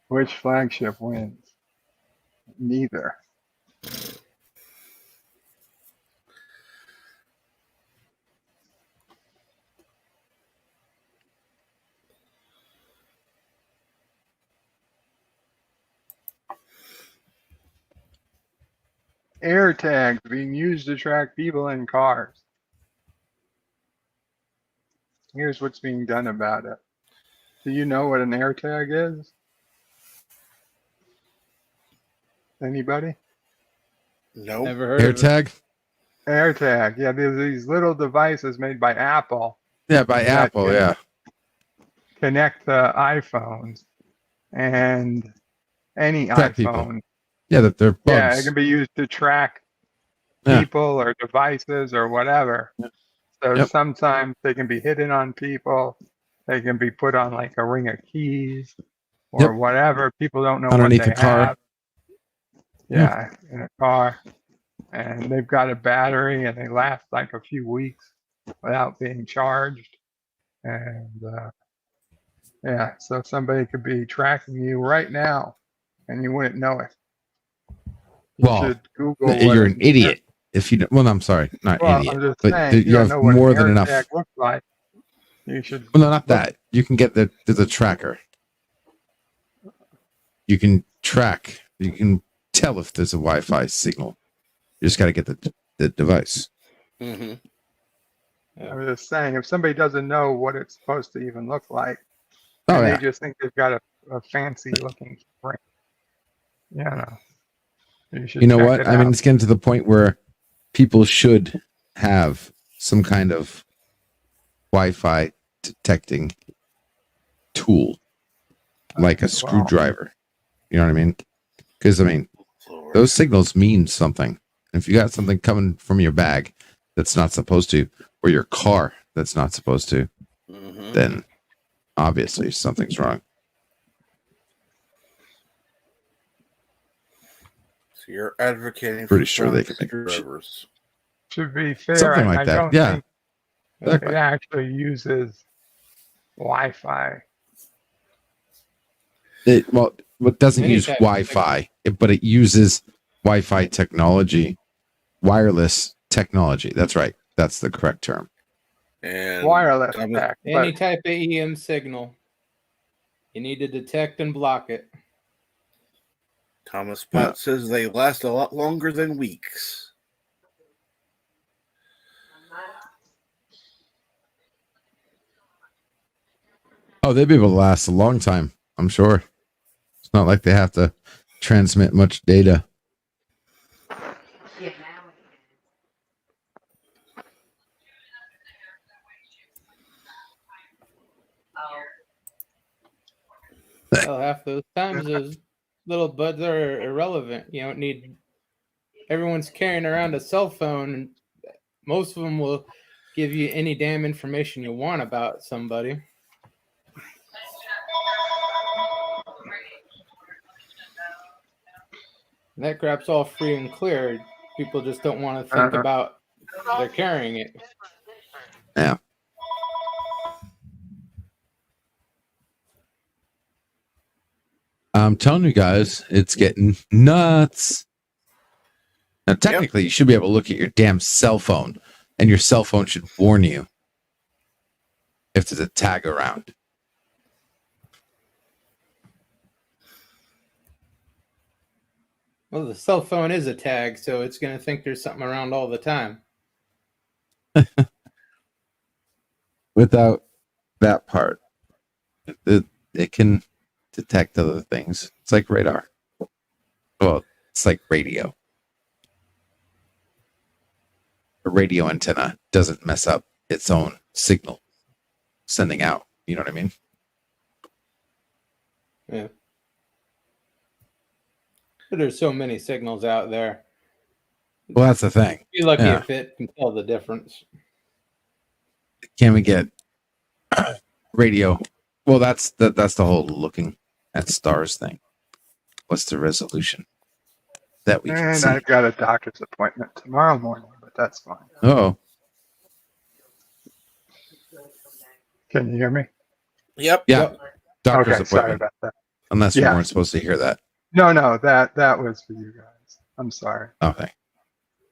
Which flagship wins? Neither. AirTags being used to track people in cars. Here's what's being done about it. Do you know what an AirTag is? Anybody? No. Never heard AirTag? AirTag. Yeah, there's these little devices made by Apple. Yeah, by Apple, yeah. Connect to iPhones and any Track iPhone. people. Yeah, that they're bugs. Yeah, it can be used to track people or devices or whatever. So sometimes they can be hidden on people. They can be put on like a ring of keys or whatever. People don't know underneath what they the car. have. Yeah, in a car. And they've got a battery and they last like a few weeks without being charged. And yeah, so somebody could be tracking you right now and you wouldn't know it. You should Google you're an idiot if you don't. Well, I'm sorry, not idiot. I'm just but saying, you have more than enough. Looks like. You should. Well, no, not that. You can get the tracker. You can track. You can tell if there's a Wi-Fi signal. You just got to get the device. Mm-hmm. I was just saying, if somebody doesn't know what it's supposed to even look like, Oh, and yeah. they just think they've got a fancy looking ring, you should. You know check what? it I mean, out. it's getting to the point where people should have some kind of Wi-Fi detecting tool, like a screwdriver. You know what I mean? Because I mean, those signals mean something. If you got something coming from your bag that's not supposed to, or your car that's not supposed to, then obviously something's wrong. So you're advocating Pretty for sure they sonic can make screwdrivers. To be fair, Something like I that. don't Yeah. think Exactly. it actually uses Wi-Fi. It doesn't Any use type of Wi-Fi, but it uses Wi-Fi technology, wireless technology. That's right. That's the correct term. And Wireless Thomas, tech, Any but type of EM signal, you need to detect and block it. Thomas Platt says they last a lot longer than weeks. Oh, they'd be able to last a long time, I'm sure. It's not like they have to transmit much data. Well, half those times those little buds are irrelevant. You don't need. Everyone's carrying around a cell phone, and most of them will give you any damn information you want about somebody. That crap's all free and clear. People just don't want to think about they're carrying it. Yeah. I'm telling you guys, it's getting nuts. Now, technically, you should be able to look at your damn cell phone, and your cell phone should warn you if there's a tag around. Well, the cell phone is a tag, so it's going to think there's something around all the time. Without that part, it can detect other things. It's like radar. Well, it's like radio. A radio antenna doesn't mess up its own signal sending out. You know what I mean? Yeah. But there's so many signals out there. Well, that's the thing. Be lucky Yeah. if it can tell the difference. Can we get radio? Well, that's the whole looking at stars thing. What's the resolution that we can see? I've got a doctor's appointment tomorrow morning, but that's fine. Oh, Can you hear me? Yep. yeah. Doctor's Okay, sorry appointment. about that. Unless we Yeah. weren't supposed to hear that. No, that was for you guys. I'm sorry. Okay.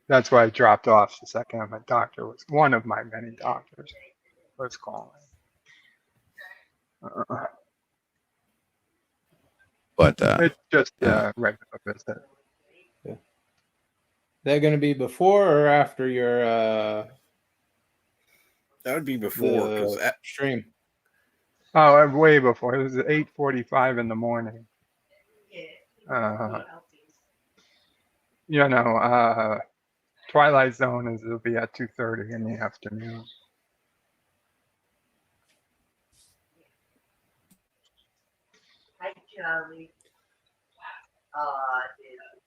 That's why I dropped off the second. My doctor was one of my many doctors was calling. But It's just yeah. regular visit. They're going to be before or after your That would be before, because stream. Oh, way before. It was at 8:45 in the morning. Twilight Zone it'll be at 2:30 in the afternoon. Hi, Charlie.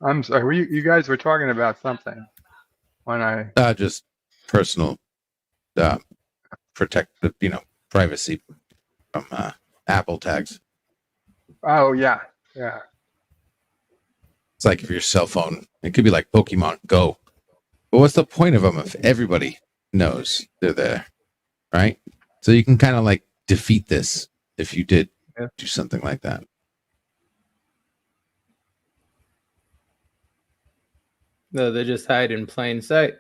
I'm sorry. You guys were talking about something when I. Just personal, protect the privacy from Apple tags. Oh yeah. It's like if your cell phone, it could be like Pokemon Go. But what's the point of them if everybody knows they're there, right? So you can kind of like defeat this if you did do something like that. No, they just hide in plain sight.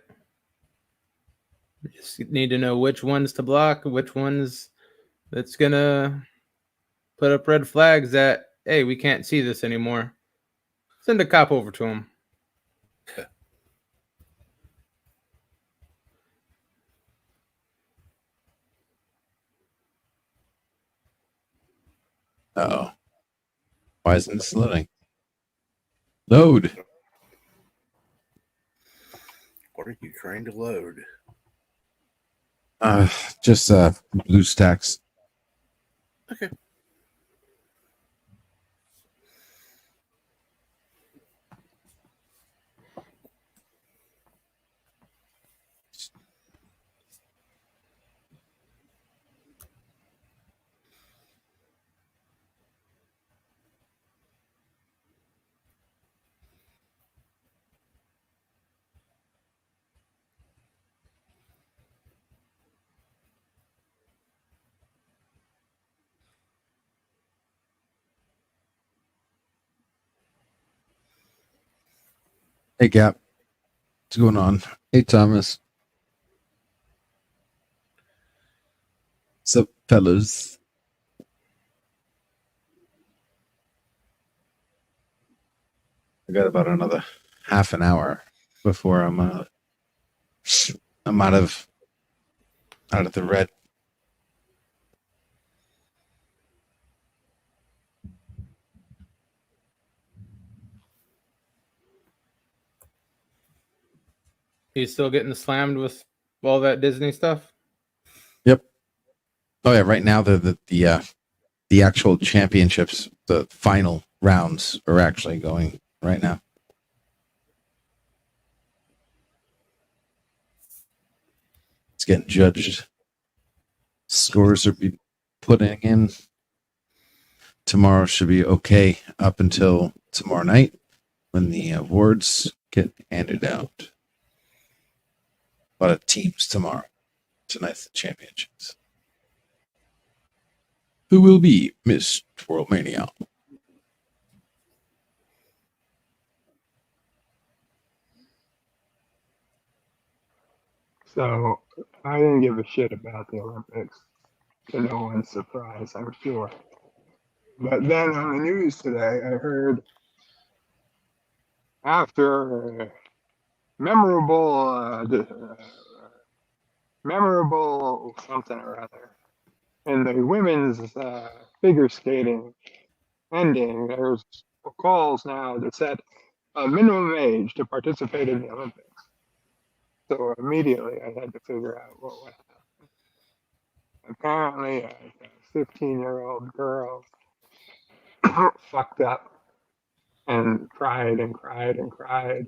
You just need to know which ones to block, which ones that's gonna put up red flags that, hey, we can't see this anymore. Send a cop over to him. Uh-oh. Why isn't this loading? Load. What are you trying to load? Just BlueStacks. Okay. Hey, Gap. What's going on? Hey, Thomas. What's up, fellas? I got about another half an hour before I'm out of the red. He's still getting slammed with all that Disney stuff. Yep. Oh yeah. Right now, the actual championships, the final rounds are actually going right now. It's getting judged. Scores are be putting in. Tomorrow should be okay up until tomorrow night when the awards get handed out. A lot of teams tomorrow. Tonight's the championships. Who will be Miss Worldmania? So I didn't give a shit about the Olympics, to no one's surprise, I'm sure. But then on the news today, I heard after memorable something or other in the women's figure skating ending, there's calls now to set a minimum age to participate in the Olympics. So immediately I had to figure out what would happen. Apparently, a 15-year-old girl fucked up and cried and cried and cried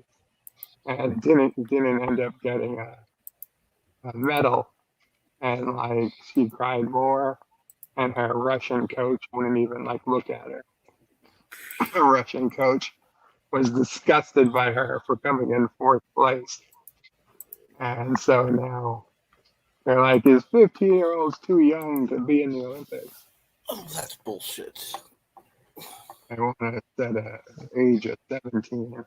and didn't end up getting a medal. And like she cried more, and her Russian coach wouldn't even like look at her. The Russian coach was disgusted by her for coming in fourth place. And so now they're like, is 15-year-olds too young to be in the Olympics? Oh, that's bullshit. I want to set an age of 17.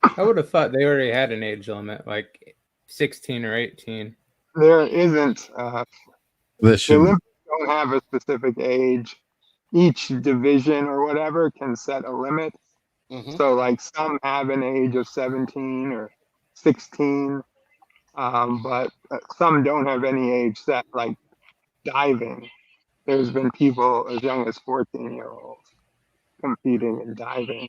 I would have thought they already had an age limit, like 16 or 18. There isn't. The Olympics don't have a specific age. Each division or whatever can set a limit. Mm-hmm. So, like, some have an age of 17 or 16, but some don't have any age set, like diving. There's been people as young as 14-year-olds competing in diving.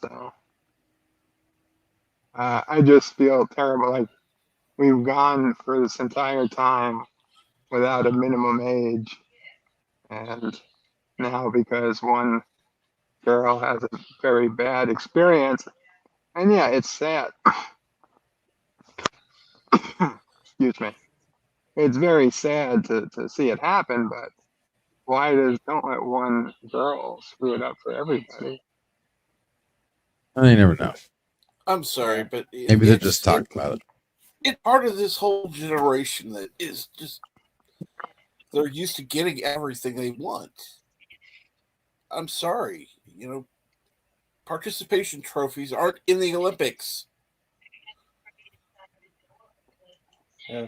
So, I just feel terrible. Like, we've gone for this entire time without a minimum age. And now, because one girl has a very bad experience, and yeah, it's sad. Excuse me. It's very sad to see it happen, but don't let one girl screw it up for everybody? I never know. I'm sorry, but Maybe they're just talking about it. It's part of this whole generation that is just, they're used to getting everything they want. I'm sorry, participation trophies aren't in the Olympics. Yeah.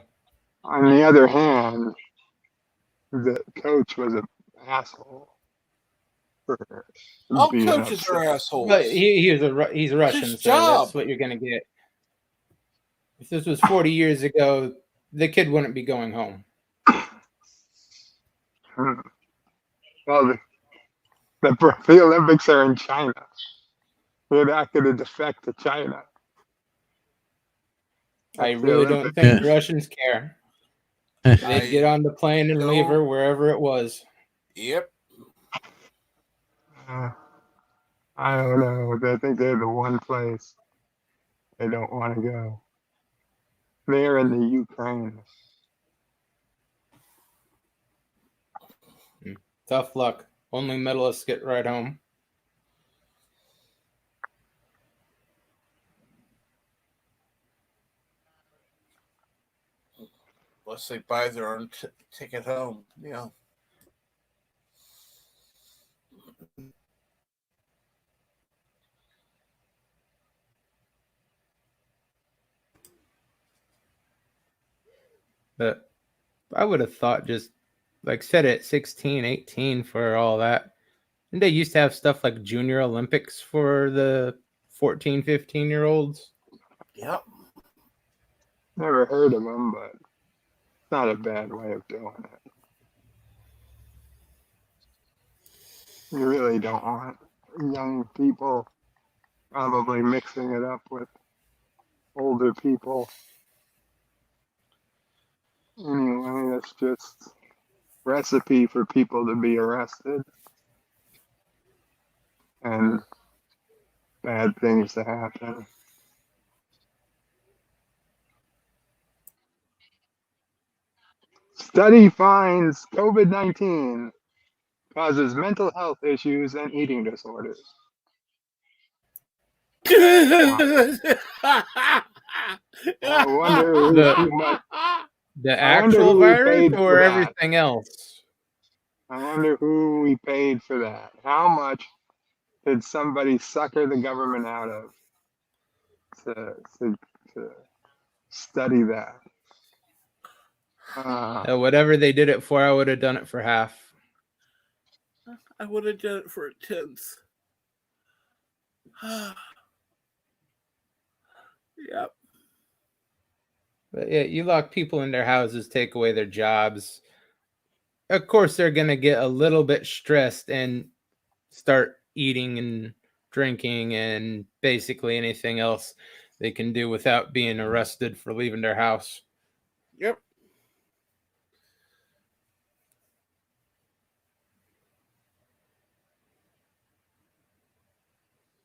On the other hand, the coach was an asshole for All being coaches are upset. assholes. But he's Russian, his so that's job. what you're gonna get. If this was 40 years ago, the kid wouldn't be going home. Well, the Olympics are in China. They're not going to defect to China. I That's the really don't Olympics. think the Russians care. They'd get on the plane and leave her wherever it was. Yep. I don't know. I think they're the one place they don't want to go. They're in the Ukraine. Tough luck. Only medalists get right home. Unless they buy their own ticket home. Yeah. But I would have thought just like set it 16, 18 for all that. And they used to have stuff like Junior Olympics for the 14, 15-year-olds. Yep. Never heard of them, but it's not a bad way of doing it. You really don't want young people probably mixing it up with older people. Anyway, that's just recipe for people to be arrested and bad things to happen. Study finds COVID-19 causes mental health issues and eating disorders. I wonder the actual virus or everything else? I wonder who we paid for that. How much did somebody sucker the government out of to study that? Whatever they did it for, I would have done it for half. I would have done it for a tenth. Yep. But yeah, you lock people in their houses, take away their jobs. Of course, they're going to get a little bit stressed and start eating and drinking and basically anything else they can do without being arrested for leaving their house. Yep.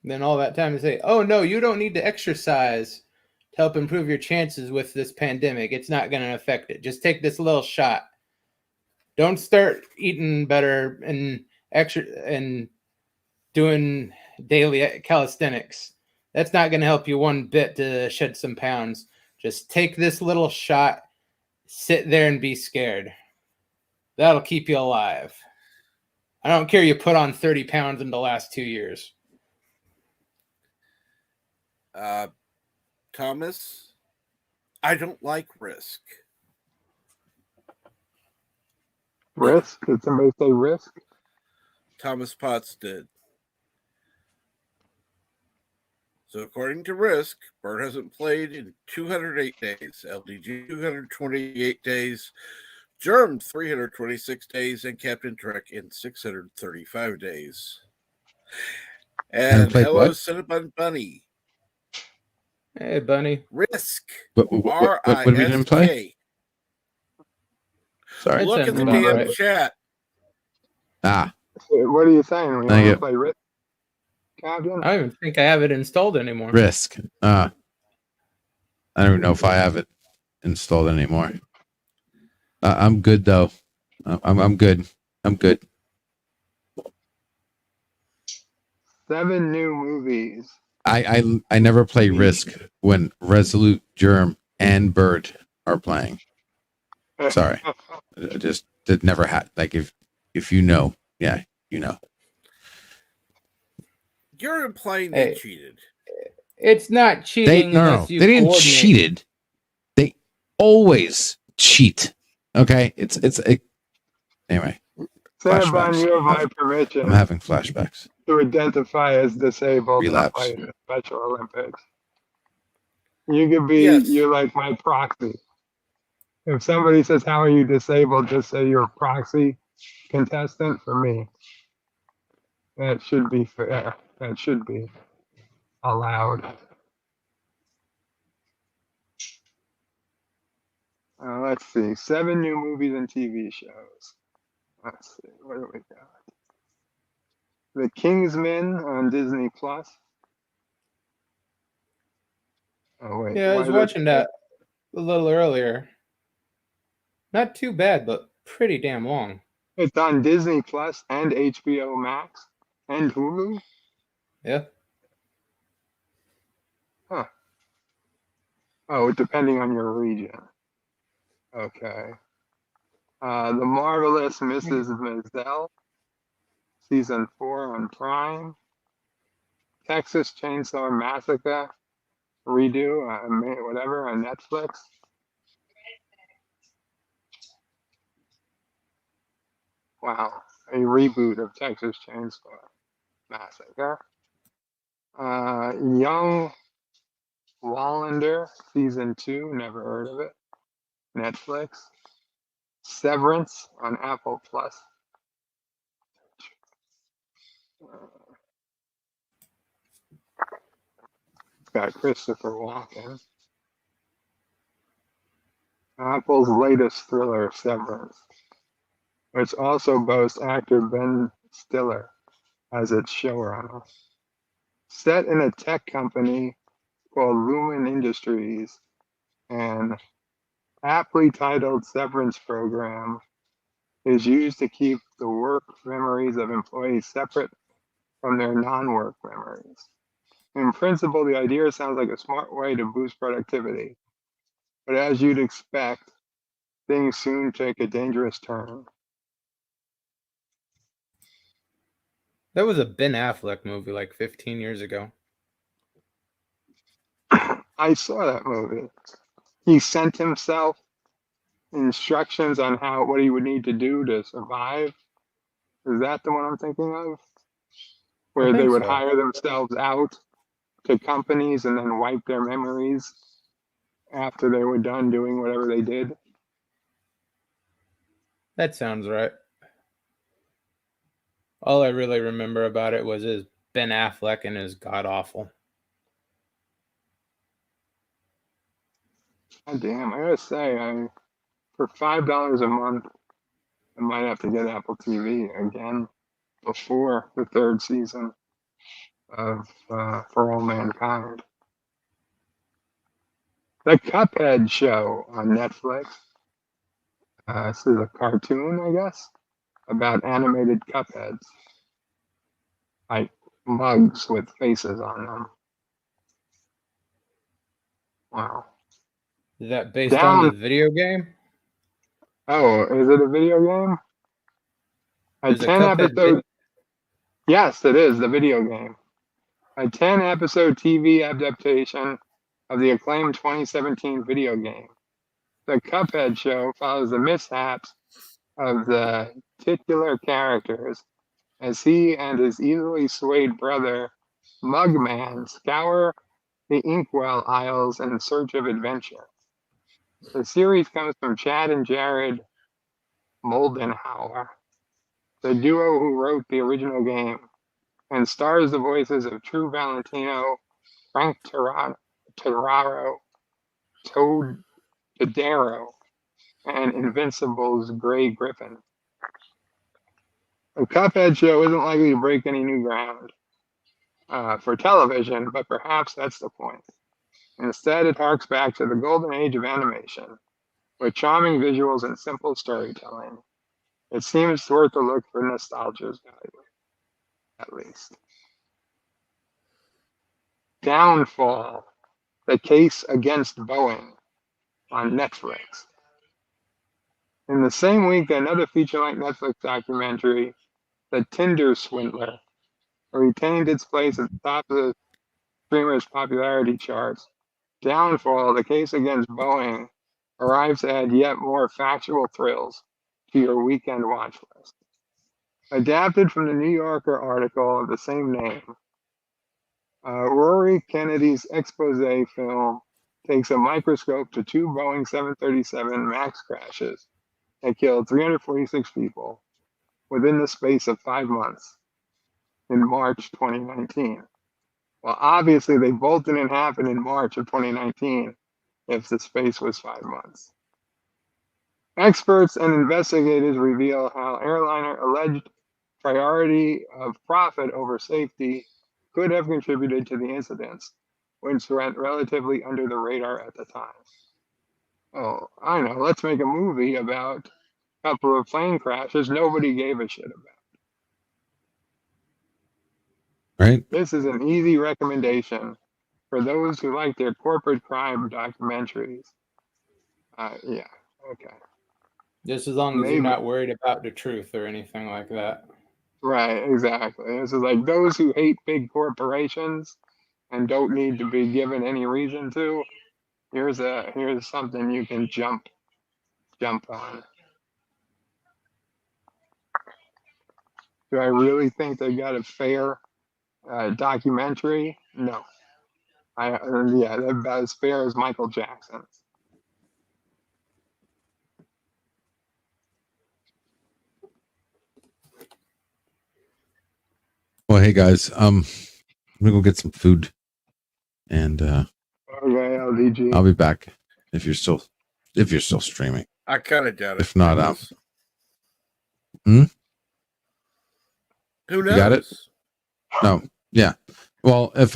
Then all that time to say, oh, no, you don't need to exercise to help improve your chances with this pandemic. It's not going to affect it. Just take this little shot. Don't start eating better and doing daily calisthenics. That's not going to help you one bit to shed some pounds. Just take this little shot, sit there and be scared. That'll keep you alive. I don't care you put on 30 pounds in the last 2 years. Thomas, I don't like risk. Risk? Did somebody say risk? Thomas Potts did. So according to Risk, Bert hasn't played in 208 days, LDG 228 days, Germ 326 days, and Captain Trek in 635 days. And hello, what? Cinnabon Bunny. Hey, Bunny. Risk. What we didn't play? Sorry. Look at the damn chat. Ah. What are you saying? We Thank want you. to play Risk? Captain? I don't even think I have it installed anymore. Risk. I don't even know if I have it installed anymore. I'm good though. I'm good. I'm good. 7 new movies. I never play Risk when Resolute, Germ, and Bird are playing. Sorry, it never had. Like if you know, yeah, you know. You're implying they cheated. It's not cheating. They didn't cheated. always cheat. Okay, anyway. Cinnabon, you have my I'm permission having flashbacks. to identify as disabled and Relapse. play in the Special Olympics. You could be, Yes. you're like my proxy. If somebody says, how are you disabled, just say you're a proxy contestant for me. That should be fair. That should be allowed. Let's see. 7 new movies and TV shows. Let's see. What do we got? The Kingsman on Disney Plus. Oh, wait. Yeah, I was watching that a little earlier. Not too bad, but pretty damn long. It's on Disney Plus and HBO Max and Hulu. Yeah. Huh. Oh, depending on your region. Okay. The Marvelous Mrs. Maisel, Season 4 on Prime. Texas Chainsaw Massacre, redo, whatever, on Netflix. Wow, a reboot of Texas Chainsaw Massacre. Young Wallander, Season 2, never heard of it. Netflix. Severance on Apple Plus. It's got Christopher Walken. Apple's latest thriller, Severance, which also boasts actor Ben Stiller as its showrunner. Set in a tech company called Lumen Industries, an aptly titled severance program is used to keep the work memories of employees separate from their non-work memories. In principle, the idea sounds like a smart way to boost productivity, but as you'd expect, things soon take a dangerous turn. That was a Ben Affleck movie like 15 years ago. I saw that movie. He sent himself instructions on what he would need to do to survive. Is that the one I'm thinking of? Where they would hire themselves out to companies and then wipe their memories after they were done doing whatever they did. That sounds right. All I really remember about it was his Ben Affleck and his god awful. God damn, I gotta say, for $5 a month, I might have to get Apple TV again before the 3rd season of For All Mankind. The Cuphead show on Netflix. This is a cartoon, I guess, about animated Cupheads. Like mugs with faces on them. Wow. Is that based on the video game? Oh, is it a video game? A 10-episode. Yes, it is the video game. A 10-episode TV adaptation of the acclaimed 2017 video game. The Cuphead show follows the mishaps of the titular characters as he and his easily swayed brother, Mugman, scour the Inkwell Isles in search of adventure. The series comes from Chad and Jared Moldenhauer, the duo who wrote the original game, and stars the voices of True Valentino, Frank Terraro, Toad Tadero, and Invincible's Gray Griffin. The Cuphead show isn't likely to break any new ground for television, but perhaps that's the point. Instead, it harks back to the golden age of animation, with charming visuals and simple storytelling. It seems worth a look for nostalgia's value, at least. Downfall, the case against Boeing on Netflix. In the same week, another feature-length Netflix documentary, The Tinder Swindler, retained its place at the top of the streamer's popularity charts. Downfall, the case against Boeing, arrives to add yet more factual thrills to your weekend watch list. Adapted from the New Yorker article of the same name, Rory Kennedy's expose film takes a microscope to two Boeing 737 MAX crashes that killed 346 people within the space of 5 months in March 2019. Well, obviously, they both didn't happen in March of 2019 if the space was 5 months. Experts and investigators reveal how airliner alleged priority of profit over safety could have contributed to the incidents, which went relatively under the radar at the time. Oh, I know. Let's make a movie about a couple of plane crashes nobody gave a shit about. Right? This is an easy recommendation for those who like their corporate crime documentaries. Yeah, okay. Just as long as Maybe. you're not worried about the truth or anything like that. Right, exactly. This is like those who hate big corporations and don't need to be given any reason to. Here's something you can jump on. Do I really think they got a fair documentary? No. Yeah, they're about as fair as Michael Jackson's. Well, hey guys, I'm gonna go get some food, and Okay, LDG. I'll be back if you're still streaming. I kind of doubt it. If not, Who knows? You got it? No, yeah. Well, if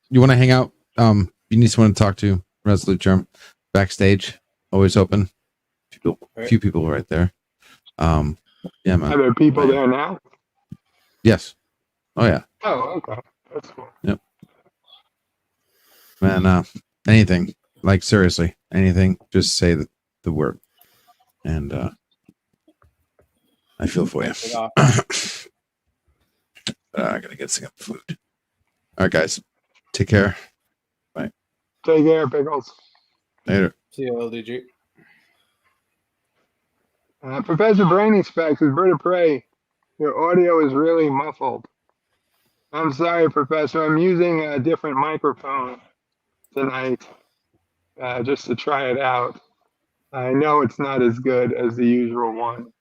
you want to hang out, you need someone to talk to. Resolute Germ, backstage, always open. Few people right there. Yeah, man. Are there people there now? Yes. Oh yeah. Oh, okay. That's cool. Yep. Man, anything. Like seriously, anything. Just say the word. And I feel for you. I gotta get some food. All right, guys. Take care. Bye. Take care, Pickles. Later. See you, LDG. Professor Brainy Specs is Bird of Prey. Your audio is really muffled. I'm sorry, Professor. I'm using a different microphone tonight just to try it out. I know it's not as good as the usual one.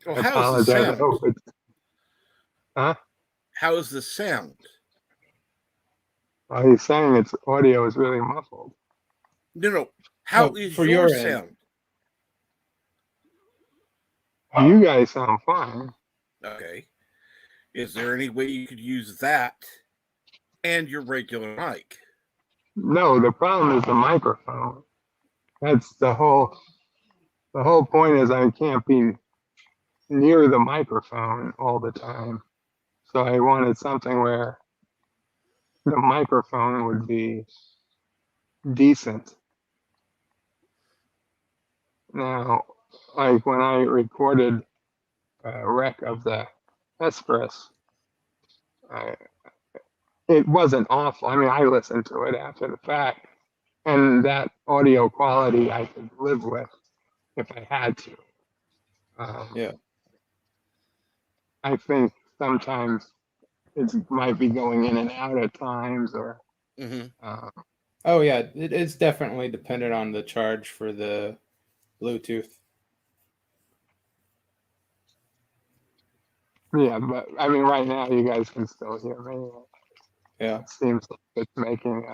Well, I how's the apologize. I sound? hope it's... Huh? How is the sound? Well, he's saying its audio is really muffled. No. How is for your your end. sound? You guys sound fine. Okay. Is there any way you could use that and your regular mic? No, the problem is the microphone. That's the whole point is I can't be near the microphone all the time. So I wanted something where the microphone would be decent. Now, like when I recorded a wreck of the Express, it wasn't awful. I mean, I listened to it after the fact, and that audio quality I could live with if I had to. Yeah. I think sometimes it might be going in and out at times, or Oh yeah, it's definitely dependent on the charge for the Bluetooth. yeah. But I mean, right now you guys can still hear me. Yeah. It seems like it's making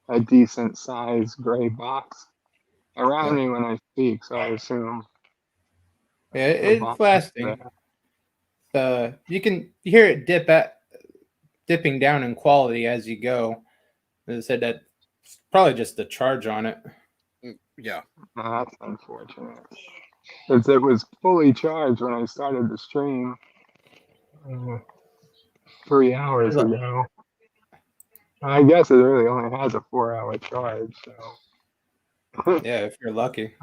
a decent size gray box around me when I speak, so I assume. Yeah, it's lasting. You can hear it dipping down in quality as you go. As I said, that's probably just the charge on it. Yeah. That's unfortunate. Since it was fully charged when I started the stream 3 hours ago. I guess it really only has a 4-hour charge, so. Yeah, if you're lucky.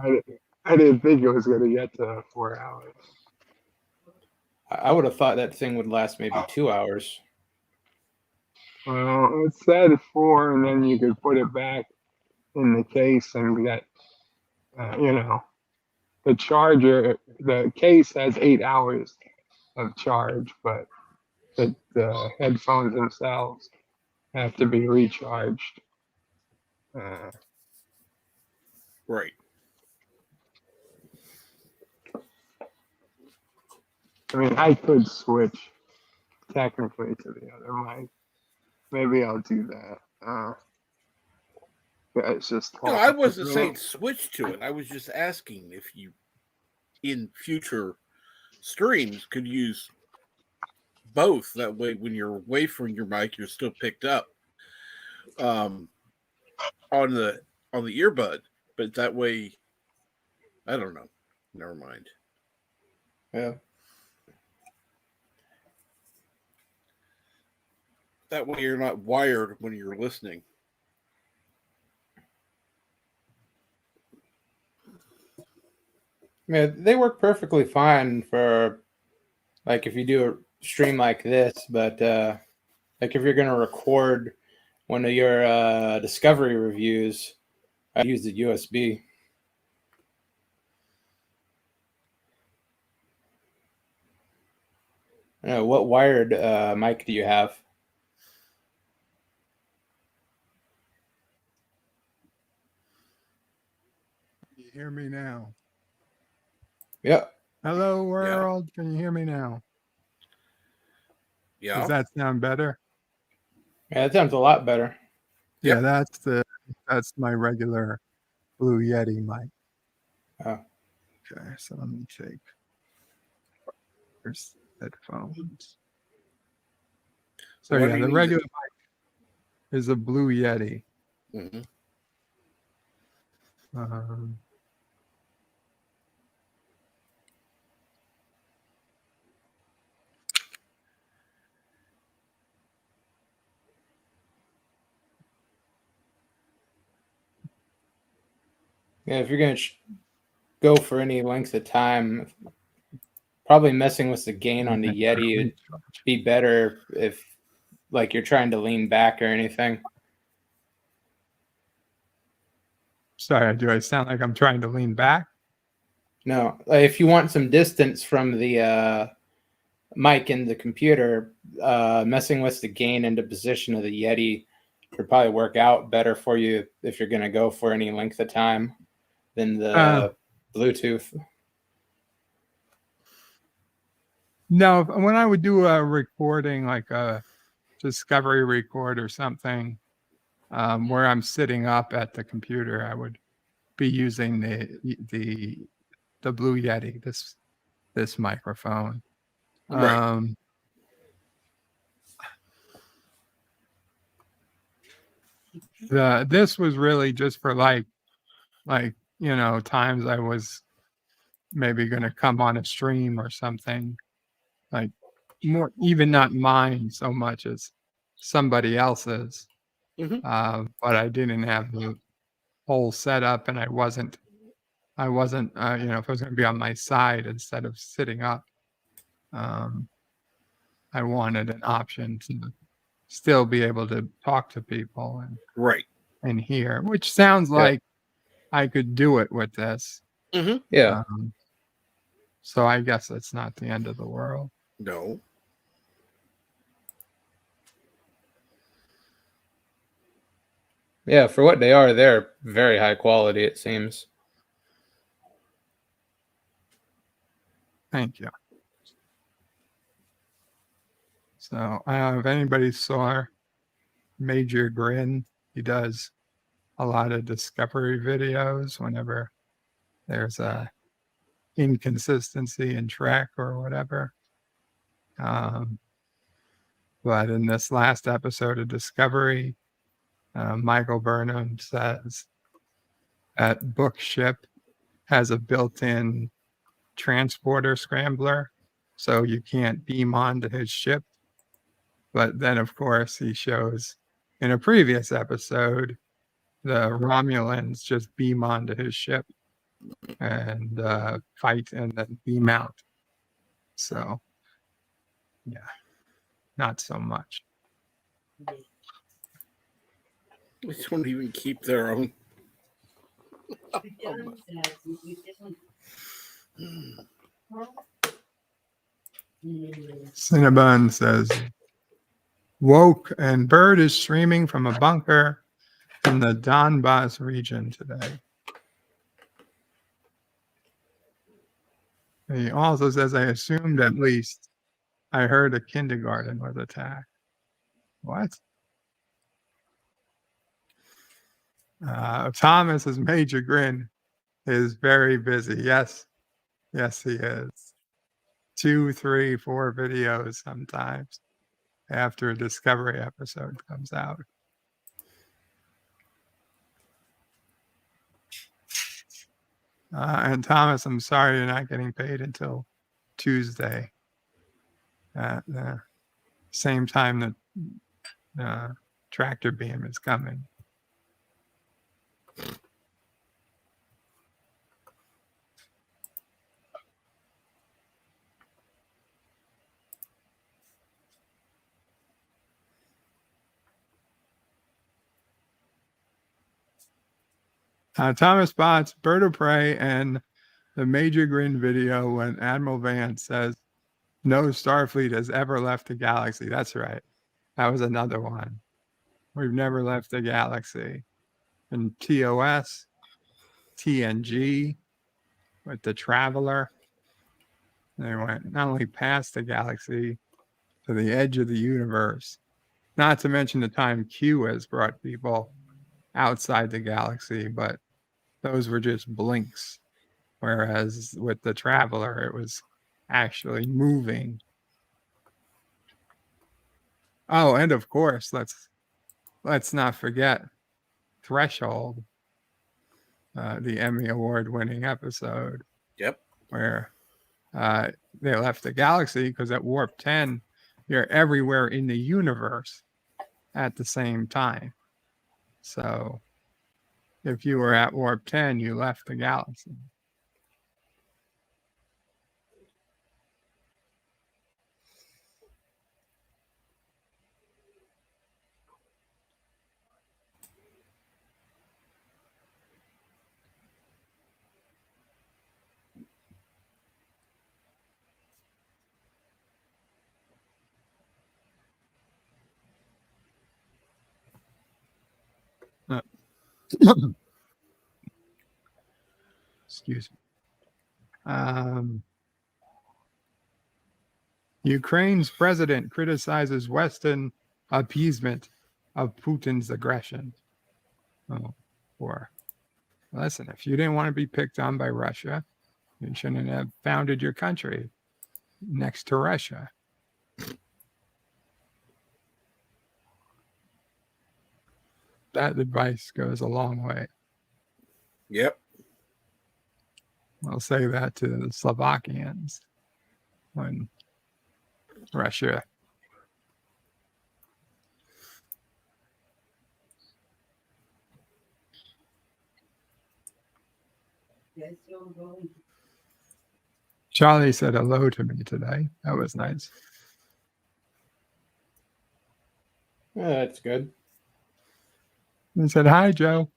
I didn't think it was going to get to 4 hours. I would have thought that thing would last maybe 2 hours. Well, it said 4, and then you could put it back in the case, and we got, the charger. The case has 8 hours of charge, but the headphones themselves have to be recharged. Right. I mean, I could switch technically to the other mic. Maybe I'll do that. Yeah, it's just No, I talking. wasn't saying switch to it. I was just asking if you, in future streams, could use both. That way, when you're away from your mic, you're still picked up on the earbud. But that way, I don't know. Never mind. Yeah. That way, you're not wired when you're listening. Yeah, they work perfectly fine for like if you do a stream like this, but like if you're gonna record one of your discovery reviews, I use the USB. What wired mic do you have? You hear me now? Yep. Hello, world. Yeah. Can you hear me now? Yeah. Does that sound better? Yeah, that sounds a lot better. Yeah, that's my regular Blue Yeti mic. Oh. Okay, so let me take. Here's headphones. So yeah, the regular mic is a Blue Yeti. Mm-hmm. Yeah, if you're going to go for any length of time, probably messing with the gain on the Yeti would be better if, like, you're trying to lean back or anything. Sorry, do I sound like I'm trying to lean back? No, if you want some distance from the mic in the computer, messing with the gain into position of the Yeti would probably work out better for you if you're going to go for any length of time than the Bluetooth. No, when I would do a recording, like a discovery record or something, where I'm sitting up at the computer, I would be using the Blue Yeti, this microphone. Right. This was really just for like times I was maybe going to come on a stream or something, like more, even not mine so much as somebody else's. Mm-hmm. But I didn't have the whole setup, and I wasn't if I was going to be on my side instead of sitting up, I wanted an option to still be able to talk to people and hear, which sounds like I could do it with this. Mm-hmm. Yeah. So I guess it's not the end of the world. No. Yeah, for what they are, they're very high quality, it seems. Thank you. So if anybody saw Major Grin, he does a lot of discovery videos whenever there's a inconsistency in track or whatever. But in this last episode of Discovery, Michael Burnham says that Bookship has a built-in transporter scrambler, so you can't beam onto his ship. But then, of course, he shows in a previous episode, the Romulans just beam onto his ship and fight and then beam out. So, yeah, not so much. They don't even keep their own Cinnabon says, woke and Bird is streaming from a bunker in the Donbass region today. He also says, I assumed at least I heard a kindergarten was attacked. What? Thomas's Major Grin is very busy. Yes. Yes, he is. 2, 3, 4 videos sometimes after a Discovery episode comes out. And Thomas, I'm sorry you're not getting paid until Tuesday at the same time that tractor beam is coming. Thomas Botts, Bird of Prey, and the Major Grin video when Admiral Vance says, no Starfleet has ever left the galaxy. That's right. That was another one. We've never left the galaxy. And TOS, TNG, with the Traveler. They went not only past the galaxy to the edge of the universe, not to mention the time Q has brought people outside the galaxy, but those were just blinks. Whereas with the Traveler, it was actually moving. Oh, and of course, let's not forget Threshold, the Emmy Award-winning episode. Yep. Where they left the galaxy because at Warp 10, you're everywhere in the universe at the same time. So if you were at Warp 10, you left the galaxy. Excuse me. Ukraine's president criticizes Western appeasement of Putin's aggression. Listen, if you didn't want to be picked on by Russia, you shouldn't have founded your country next to Russia. That advice goes a long way. Yep. I'll say that to the Slovakians when Russia Charlie said hello to me today. That was nice. Yeah, that's good. He said, hi, Joe.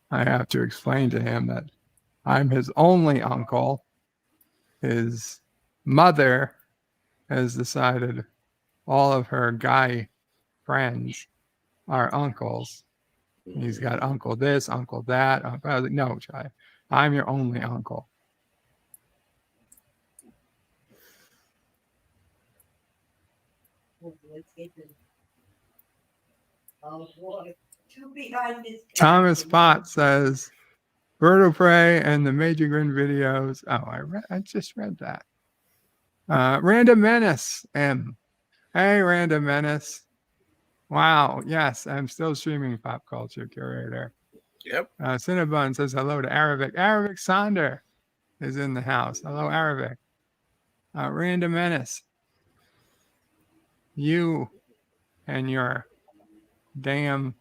I have to explain to him that I'm his only uncle. His mother has decided all of her guy friends are uncles. He's got uncle this, uncle that. I was like, no, Chai, I'm your only uncle. Thomas Pott says, Bird of Prey and the Major Grin videos. Oh, I just read that. Random Menace, M. Hey, Random Menace. Wow, yes, I'm still streaming Pop Culture Curator. Yep. Cinnabon says hello to Arabic. Arabic Sonder is in the house. Hello, Arabic. Random Menace. You and your damn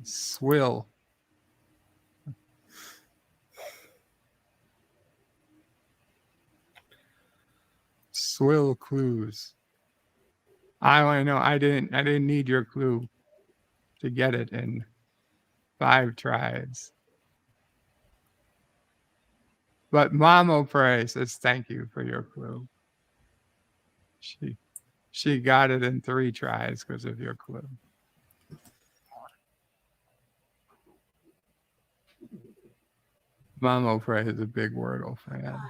swill. Swill clues. I know I didn't need your clue, to get it in 5 tries. But Mamo Prey says thank you for your clue. She got it in 3 tries because of your clue. Mamo Prey is a big Wordle fan.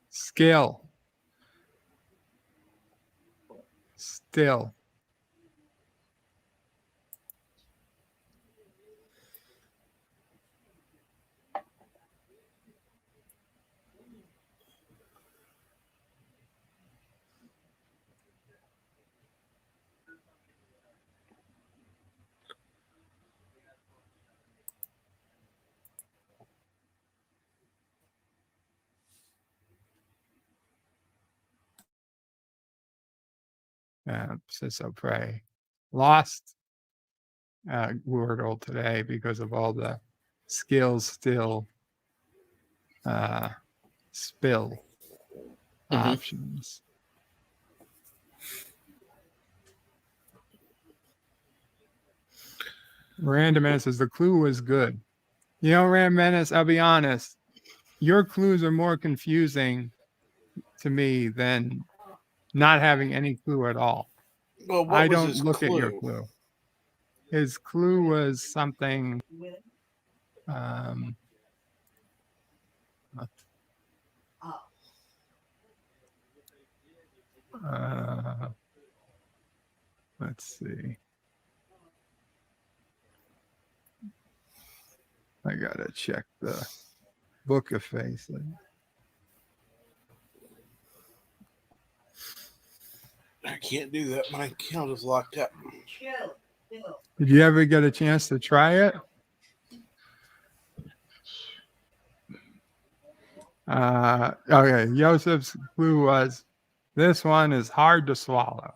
Skill. Still. So pray. Lost Wordle today because of all the skills still spill options. Random Menace says the clue was good. You know, Random Menace, I'll be honest, your clues are more confusing to me than not having any clue at all. Well, what I was don't his look at your clue? clue. His clue was something. Let's see. I gotta check the book of faces. I can't do that. My account is locked up. Did you ever get a chance to try it? Okay, Joseph's clue was this one is hard to swallow.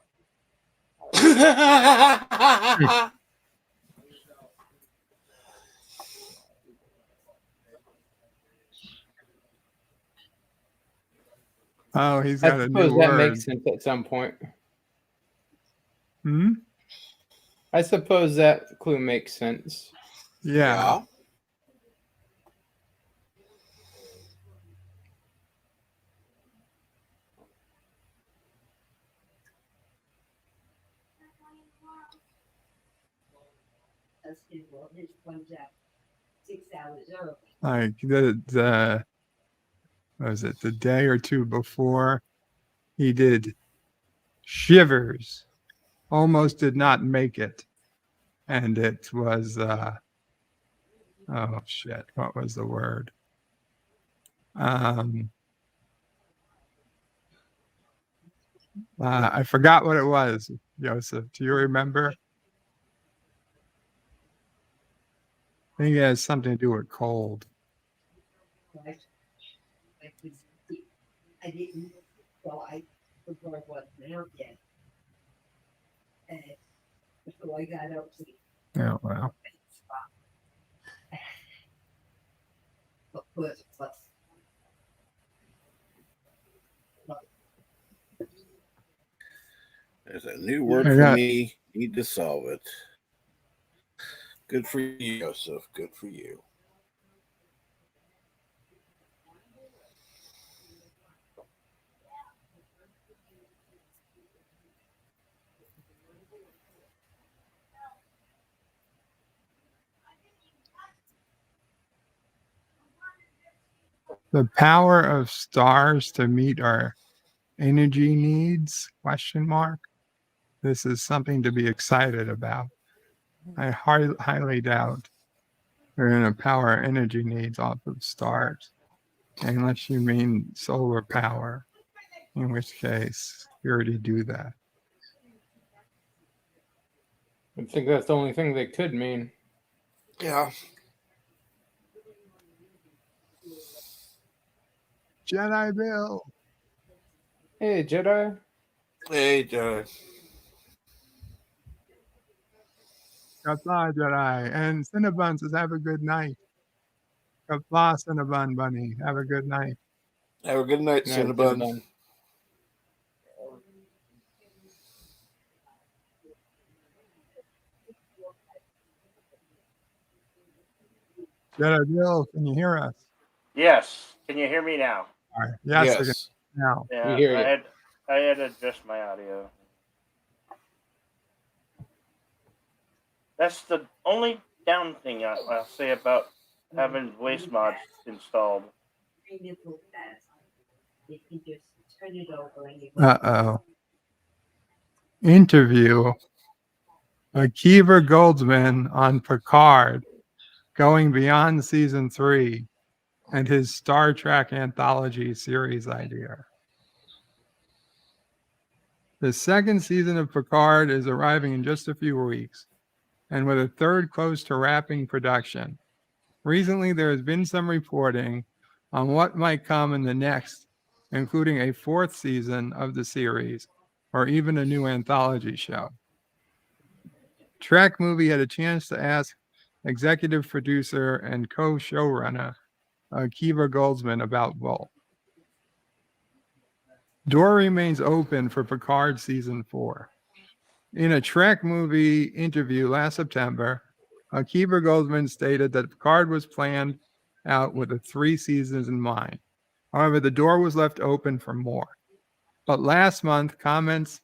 Oh, he's got a new that word. makes sense at some point. Hmm? I suppose that clue makes sense. Yeah. Like the was it the day or two before he did Shivers, almost did not make it, and it was oh shit, what was the word? I forgot what it was. Joseph, do you remember? I think it has something to do with cold. I didn't, so I the door wasn't out yet. And so I got up to Yeah, well. There's a new word for me. Need to solve it. Good for you, Joseph. Good for you. The power of stars to meet our energy needs? Question mark. This is something to be excited about. I highly doubt we're going to power our energy needs off of stars, unless you mean solar power, in which case we already do that. I think that's the only thing they could mean. Yeah. Jedi Bill. Hey, Jedi. Hey, Jedi. Qapla, Jedi. And Cinnabon says, have a good night. Qapla, Cinnabon Bunny. Have a good night. Have a good night, Cinnabon. Bill, can you hear us? Yes. Can you hear me now? All right. Yes, I can now. Yeah, We hear you. I had to adjust my audio. That's the only down thing I'll say about having voice mods installed. Uh-oh. Interview. Akiva Goldsman on Picard, going beyond season 3, and his Star Trek anthology series idea. The second season of Picard is arriving in just a few weeks, and with a third close to wrapping production. Recently, there has been some reporting on what might come in the next, including a 4th season of the series, or even a new anthology show. Trek Movie had a chance to ask executive producer and co-showrunner Akiva Goldsman about both. Door remains open for Picard season 4. In a Trek Movie interview last September, Akiva Goldsman stated that Picard was planned out with 3 seasons in mind. However, the door was left open for more. But last month, comments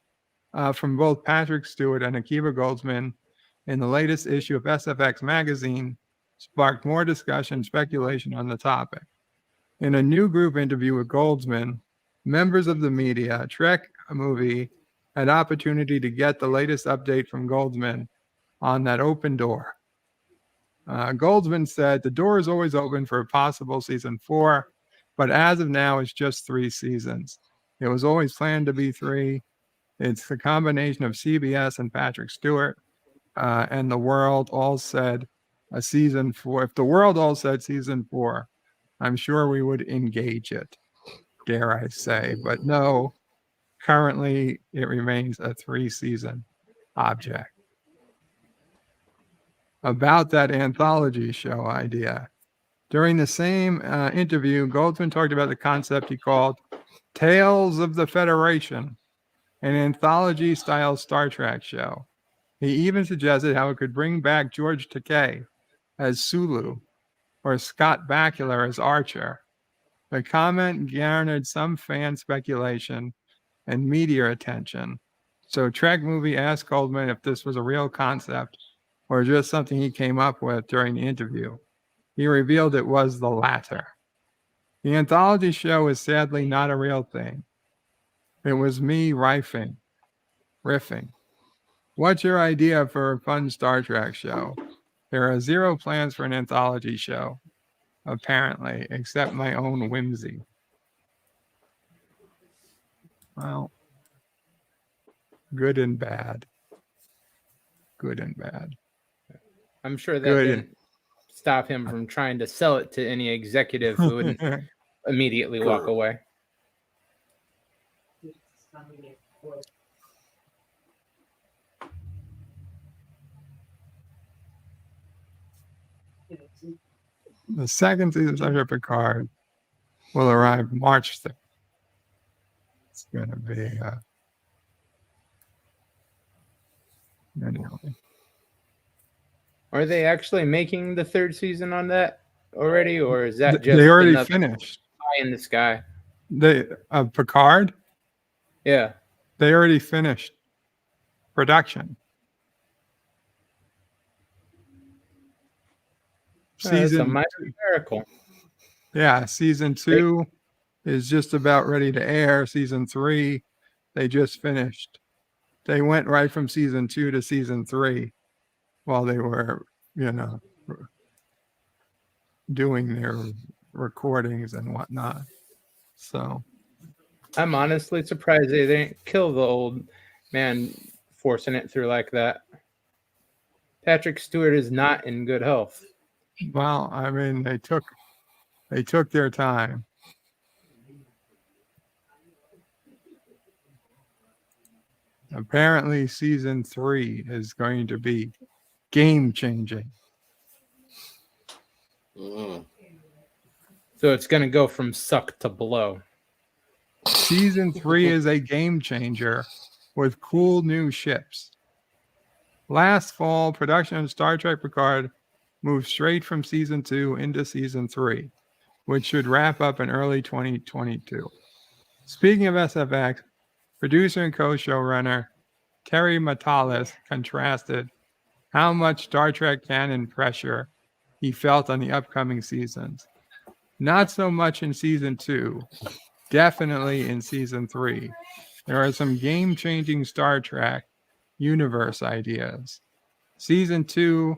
from both Patrick Stewart and Akiva Goldsman in the latest issue of SFX magazine sparked more discussion and speculation on the topic. In a new group interview with Goldsman, members of the media, Trek Movie had opportunity to get the latest update from Goldsman on that open door. Goldsman said, the door is always open for a possible season 4, but as of now, it's just 3 seasons. It was always planned to be 3. It's the combination of CBS and Patrick Stewart, and the world all said a season 4. If the world all said season 4, I'm sure we would engage it, dare I say. But no, currently it remains a 3-season object. About that anthology show idea. During the same interview, Goldsman talked about the concept he called Tales of the Federation, an anthology-style Star Trek show. He even suggested how it could bring back George Takei as Sulu or Scott Bakula as Archer. The comment garnered some fan speculation and media attention. So Trek Movie asked Goldman if this was a real concept or just something he came up with during the interview. He revealed it was the latter. The anthology show is sadly not a real thing. It was me riffing. What's your idea for a fun Star Trek show? There are 0 plans for an anthology show, apparently, except my own whimsy. Well, good and bad. Good and bad. I'm sure that didn't stop him from trying to sell it to any executive who wouldn't immediately walk away. The second season of Star Trek Picard will arrive March 3rd. It's going to be anyway. Are they actually making the 3rd season on that already, or is that just they already finished? Pie in the sky. Picard? Yeah. They already finished production. That's a minor miracle. Yeah, season 2 is just about ready to air. Season 3, they just finished. They went right from season 2 to season 3 while they were, doing their recordings and whatnot. So I'm honestly surprised they didn't kill the old man forcing it through like that. Patrick Stewart is not in good health. Well, I mean, they took their time. Apparently, season 3 is going to be game changing. So it's going to go from suck to blow. Season 3 is a game changer with cool new ships. Last fall, production of Star Trek Picard moved straight from Season 2 into Season 3, which should wrap up in early 2022. Speaking of SFX, producer and co-showrunner Terry Matalas contrasted how much Star Trek canon pressure he felt on the upcoming seasons. Not so much in Season 2, definitely in Season 3. There are some game-changing Star Trek universe ideas. Season 2,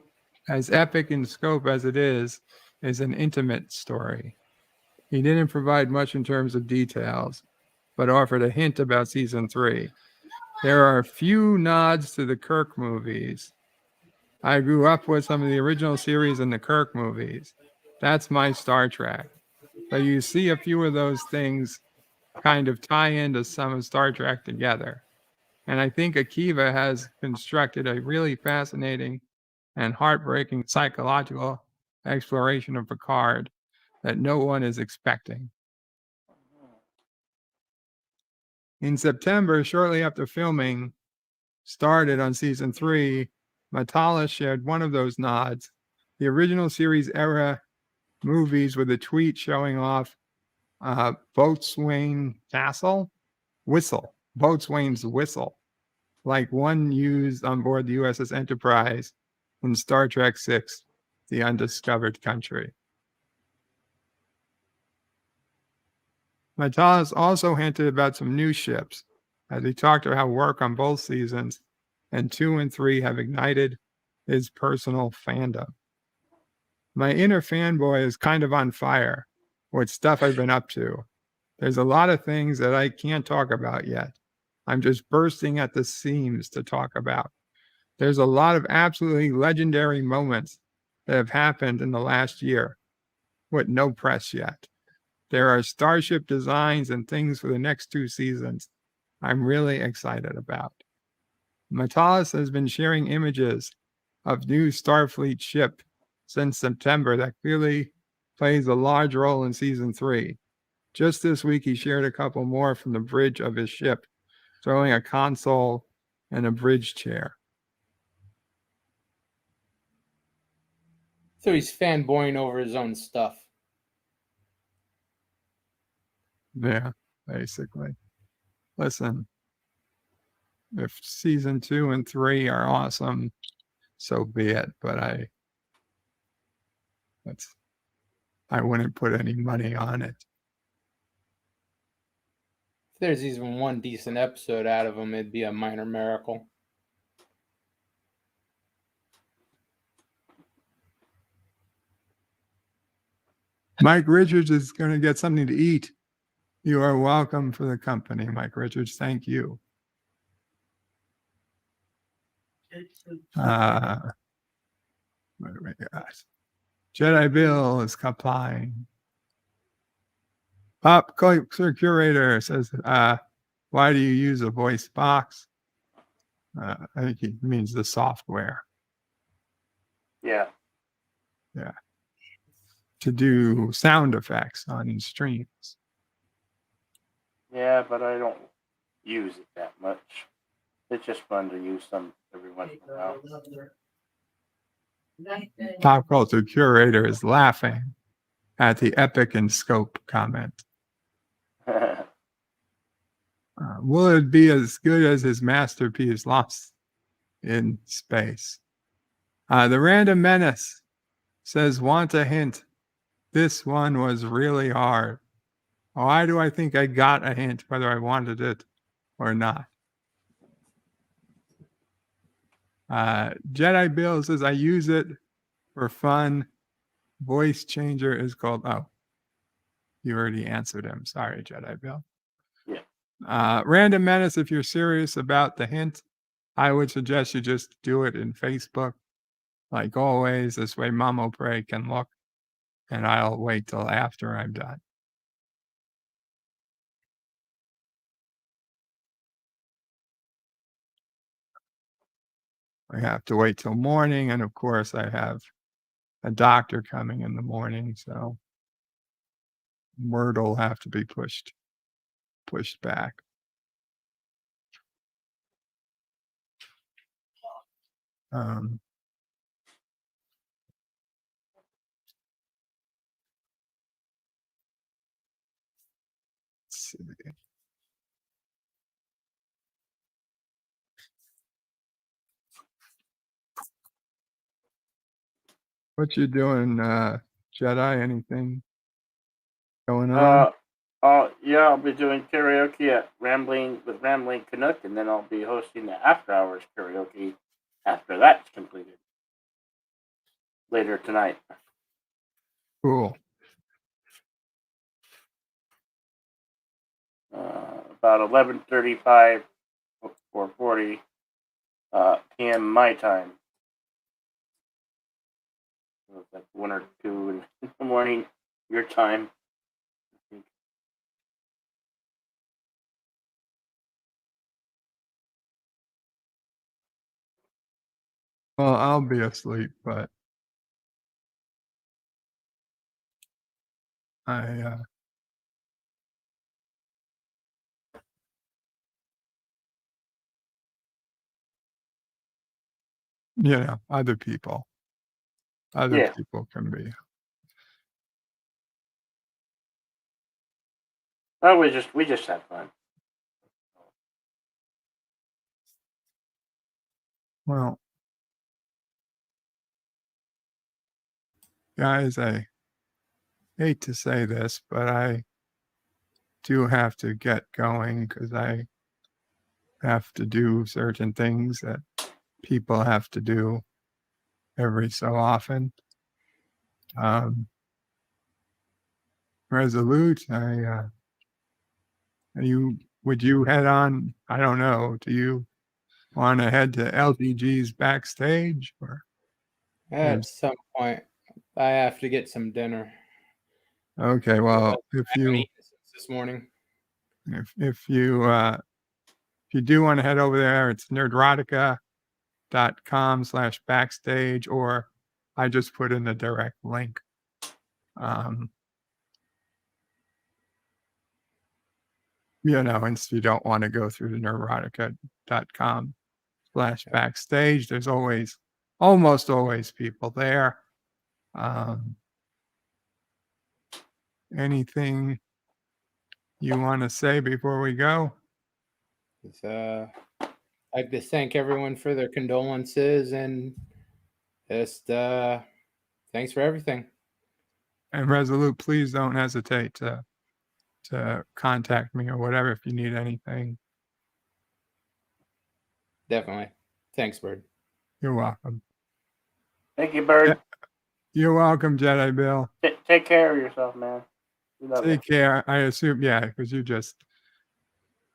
as epic in scope as it is an intimate story. He didn't provide much in terms of details, but offered a hint about Season 3. There are a few nods to the Kirk movies. I grew up with some of the original series and the Kirk movies. That's my Star Trek. So you see a few of those things kind of tie into some of Star Trek together. And I think Akiva has constructed a really fascinating and heartbreaking psychological exploration of Picard that no one is expecting. In September, shortly after filming started on Season 3, Matalas shared one of those nods, the original series era movies, with a tweet showing off Boatswain's whistle, like one used on board the USS Enterprise in Star Trek VI, The Undiscovered Country. Matalas also hinted about some new ships, as he talked about how work on both seasons and 2 and 3 have ignited his personal fandom. My inner fanboy is kind of on fire with stuff I've been up to. There's a lot of things that I can't talk about yet. I'm just bursting at the seams to talk about. There's a lot of absolutely legendary moments that have happened in the last year with no press yet. There are starship designs and things for the next 2 seasons I'm really excited about. Matalas has been sharing images of new Starfleet ship since September that clearly plays a large role in Season 3. Just this week, he shared a couple more from the bridge of his ship, showing a console and a bridge chair. So he's fanboying over his own stuff. Yeah, basically. Listen, if Season 2 and 3 are awesome, so be it. But I wouldn't put any money on it. If there's even one decent episode out of him, it'd be a minor miracle. Mike Richards is going to get something to eat. You are welcome for the company, Mike Richards. Thank you. What do we got? Jedi Bill is complying. Pop Culture Curator says, why do you use a voice box? I think he means the software. Yeah. Yeah. To do sound effects on streams. Yeah, but I don't use it that much. It's just fun to use some every once in a while. Pop Culture Curator is laughing at the epic and scope comment. Will it be as good as his masterpiece Lost in Space? The Random Menace says, want a hint. This one was really hard. Why do I think I got a hint, whether I wanted it or not? Jedi Bill says, I use it for fun. Voice changer is called, oh, you already answered him. Sorry, Jedi Bill. Yeah. Random Menace, if you're serious about the hint, I would suggest you just do it in Facebook. Like always, this way Mamo Prey can look, and I'll wait till after I'm done. I have to wait till morning, and of course I have a doctor coming in the morning, so word will have to be pushed back. Let's see. What you doing, Jedi? Anything going on? Yeah, I'll be doing karaoke at Rambling Canuck, and then I'll be hosting the after hours karaoke after that's completed later tonight. Cool. About 11:35 or 40 p.m. my time. So it's like 1 or 2 in the morning your time. Well, I'll be asleep, but I other people can be. Oh, we just had fun. Well, guys, I hate to say this, but I do have to get going because I have to do certain things that people have to do every so often. Resolute, would you head on? I don't know. Do you want to head to LDG's backstage or? At some point, I have to get some dinner. Okay, well, if I haven't you eaten since this morning. if you do want to head over there, it's nerdrotica.com/backstage, or I just put in the direct link. And if you don't want to go through the nerdrotica.com/backstage, there's almost always people there. Anything you want to say before we go? I'd like to thank everyone for their condolences and just thanks for everything. And Resolute, please don't hesitate to contact me or whatever if you need anything. Definitely. Thanks, Bird. You're welcome. Thank you, Bird. You're welcome, Jedi Bill. Take care of yourself, man. Take care. I assume, because you just...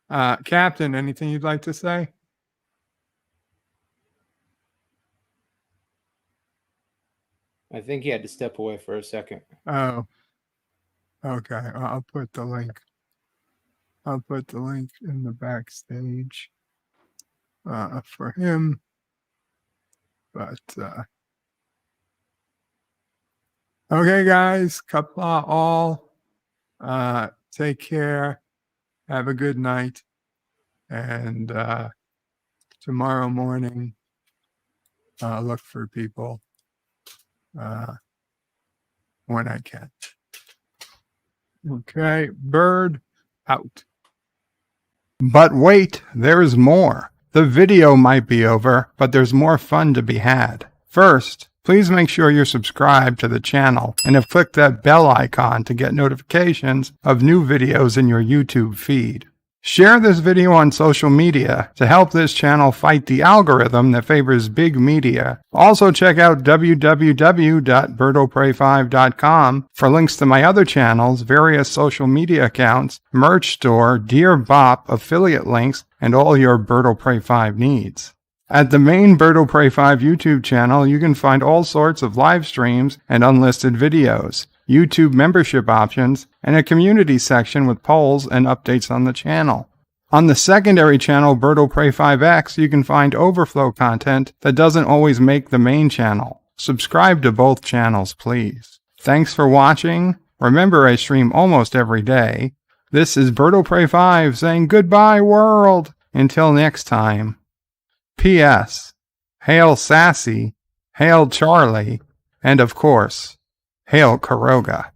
Captain, anything you'd like to say? I think he had to step away for a second. Oh, okay. I'll put the link. I'll put the link in the backstage for him. But okay, guys, Qapla all. Take care. Have a good night. And tomorrow morning, look for people when I can. Okay, Bird out. But wait, there's more. The video might be over, but there's more fun to be had. First, please make sure you're subscribed to the channel and have clicked that bell icon to get notifications of new videos in your YouTube feed. Share this video on social media to help this channel fight the algorithm that favors big media. Also check out www.birdoprey5.com for links to my other channels, various social media accounts, merch store, Dear Bop, affiliate links, and all your Birdo Prey 5 needs. At the main Birdo Prey 5 YouTube channel, you can find all sorts of live streams and unlisted videos, YouTube membership options, and a community section with polls and updates on the channel. On the secondary channel, Birdo Prey 5X, you can find overflow content that doesn't always make the main channel. Subscribe to both channels, please. Thanks for watching. Remember, I stream almost every day. This is Birdo Prey 5 saying goodbye, world. Until next time. P.S. Hail Sassy, hail Charlie, and of course, hail Karoga.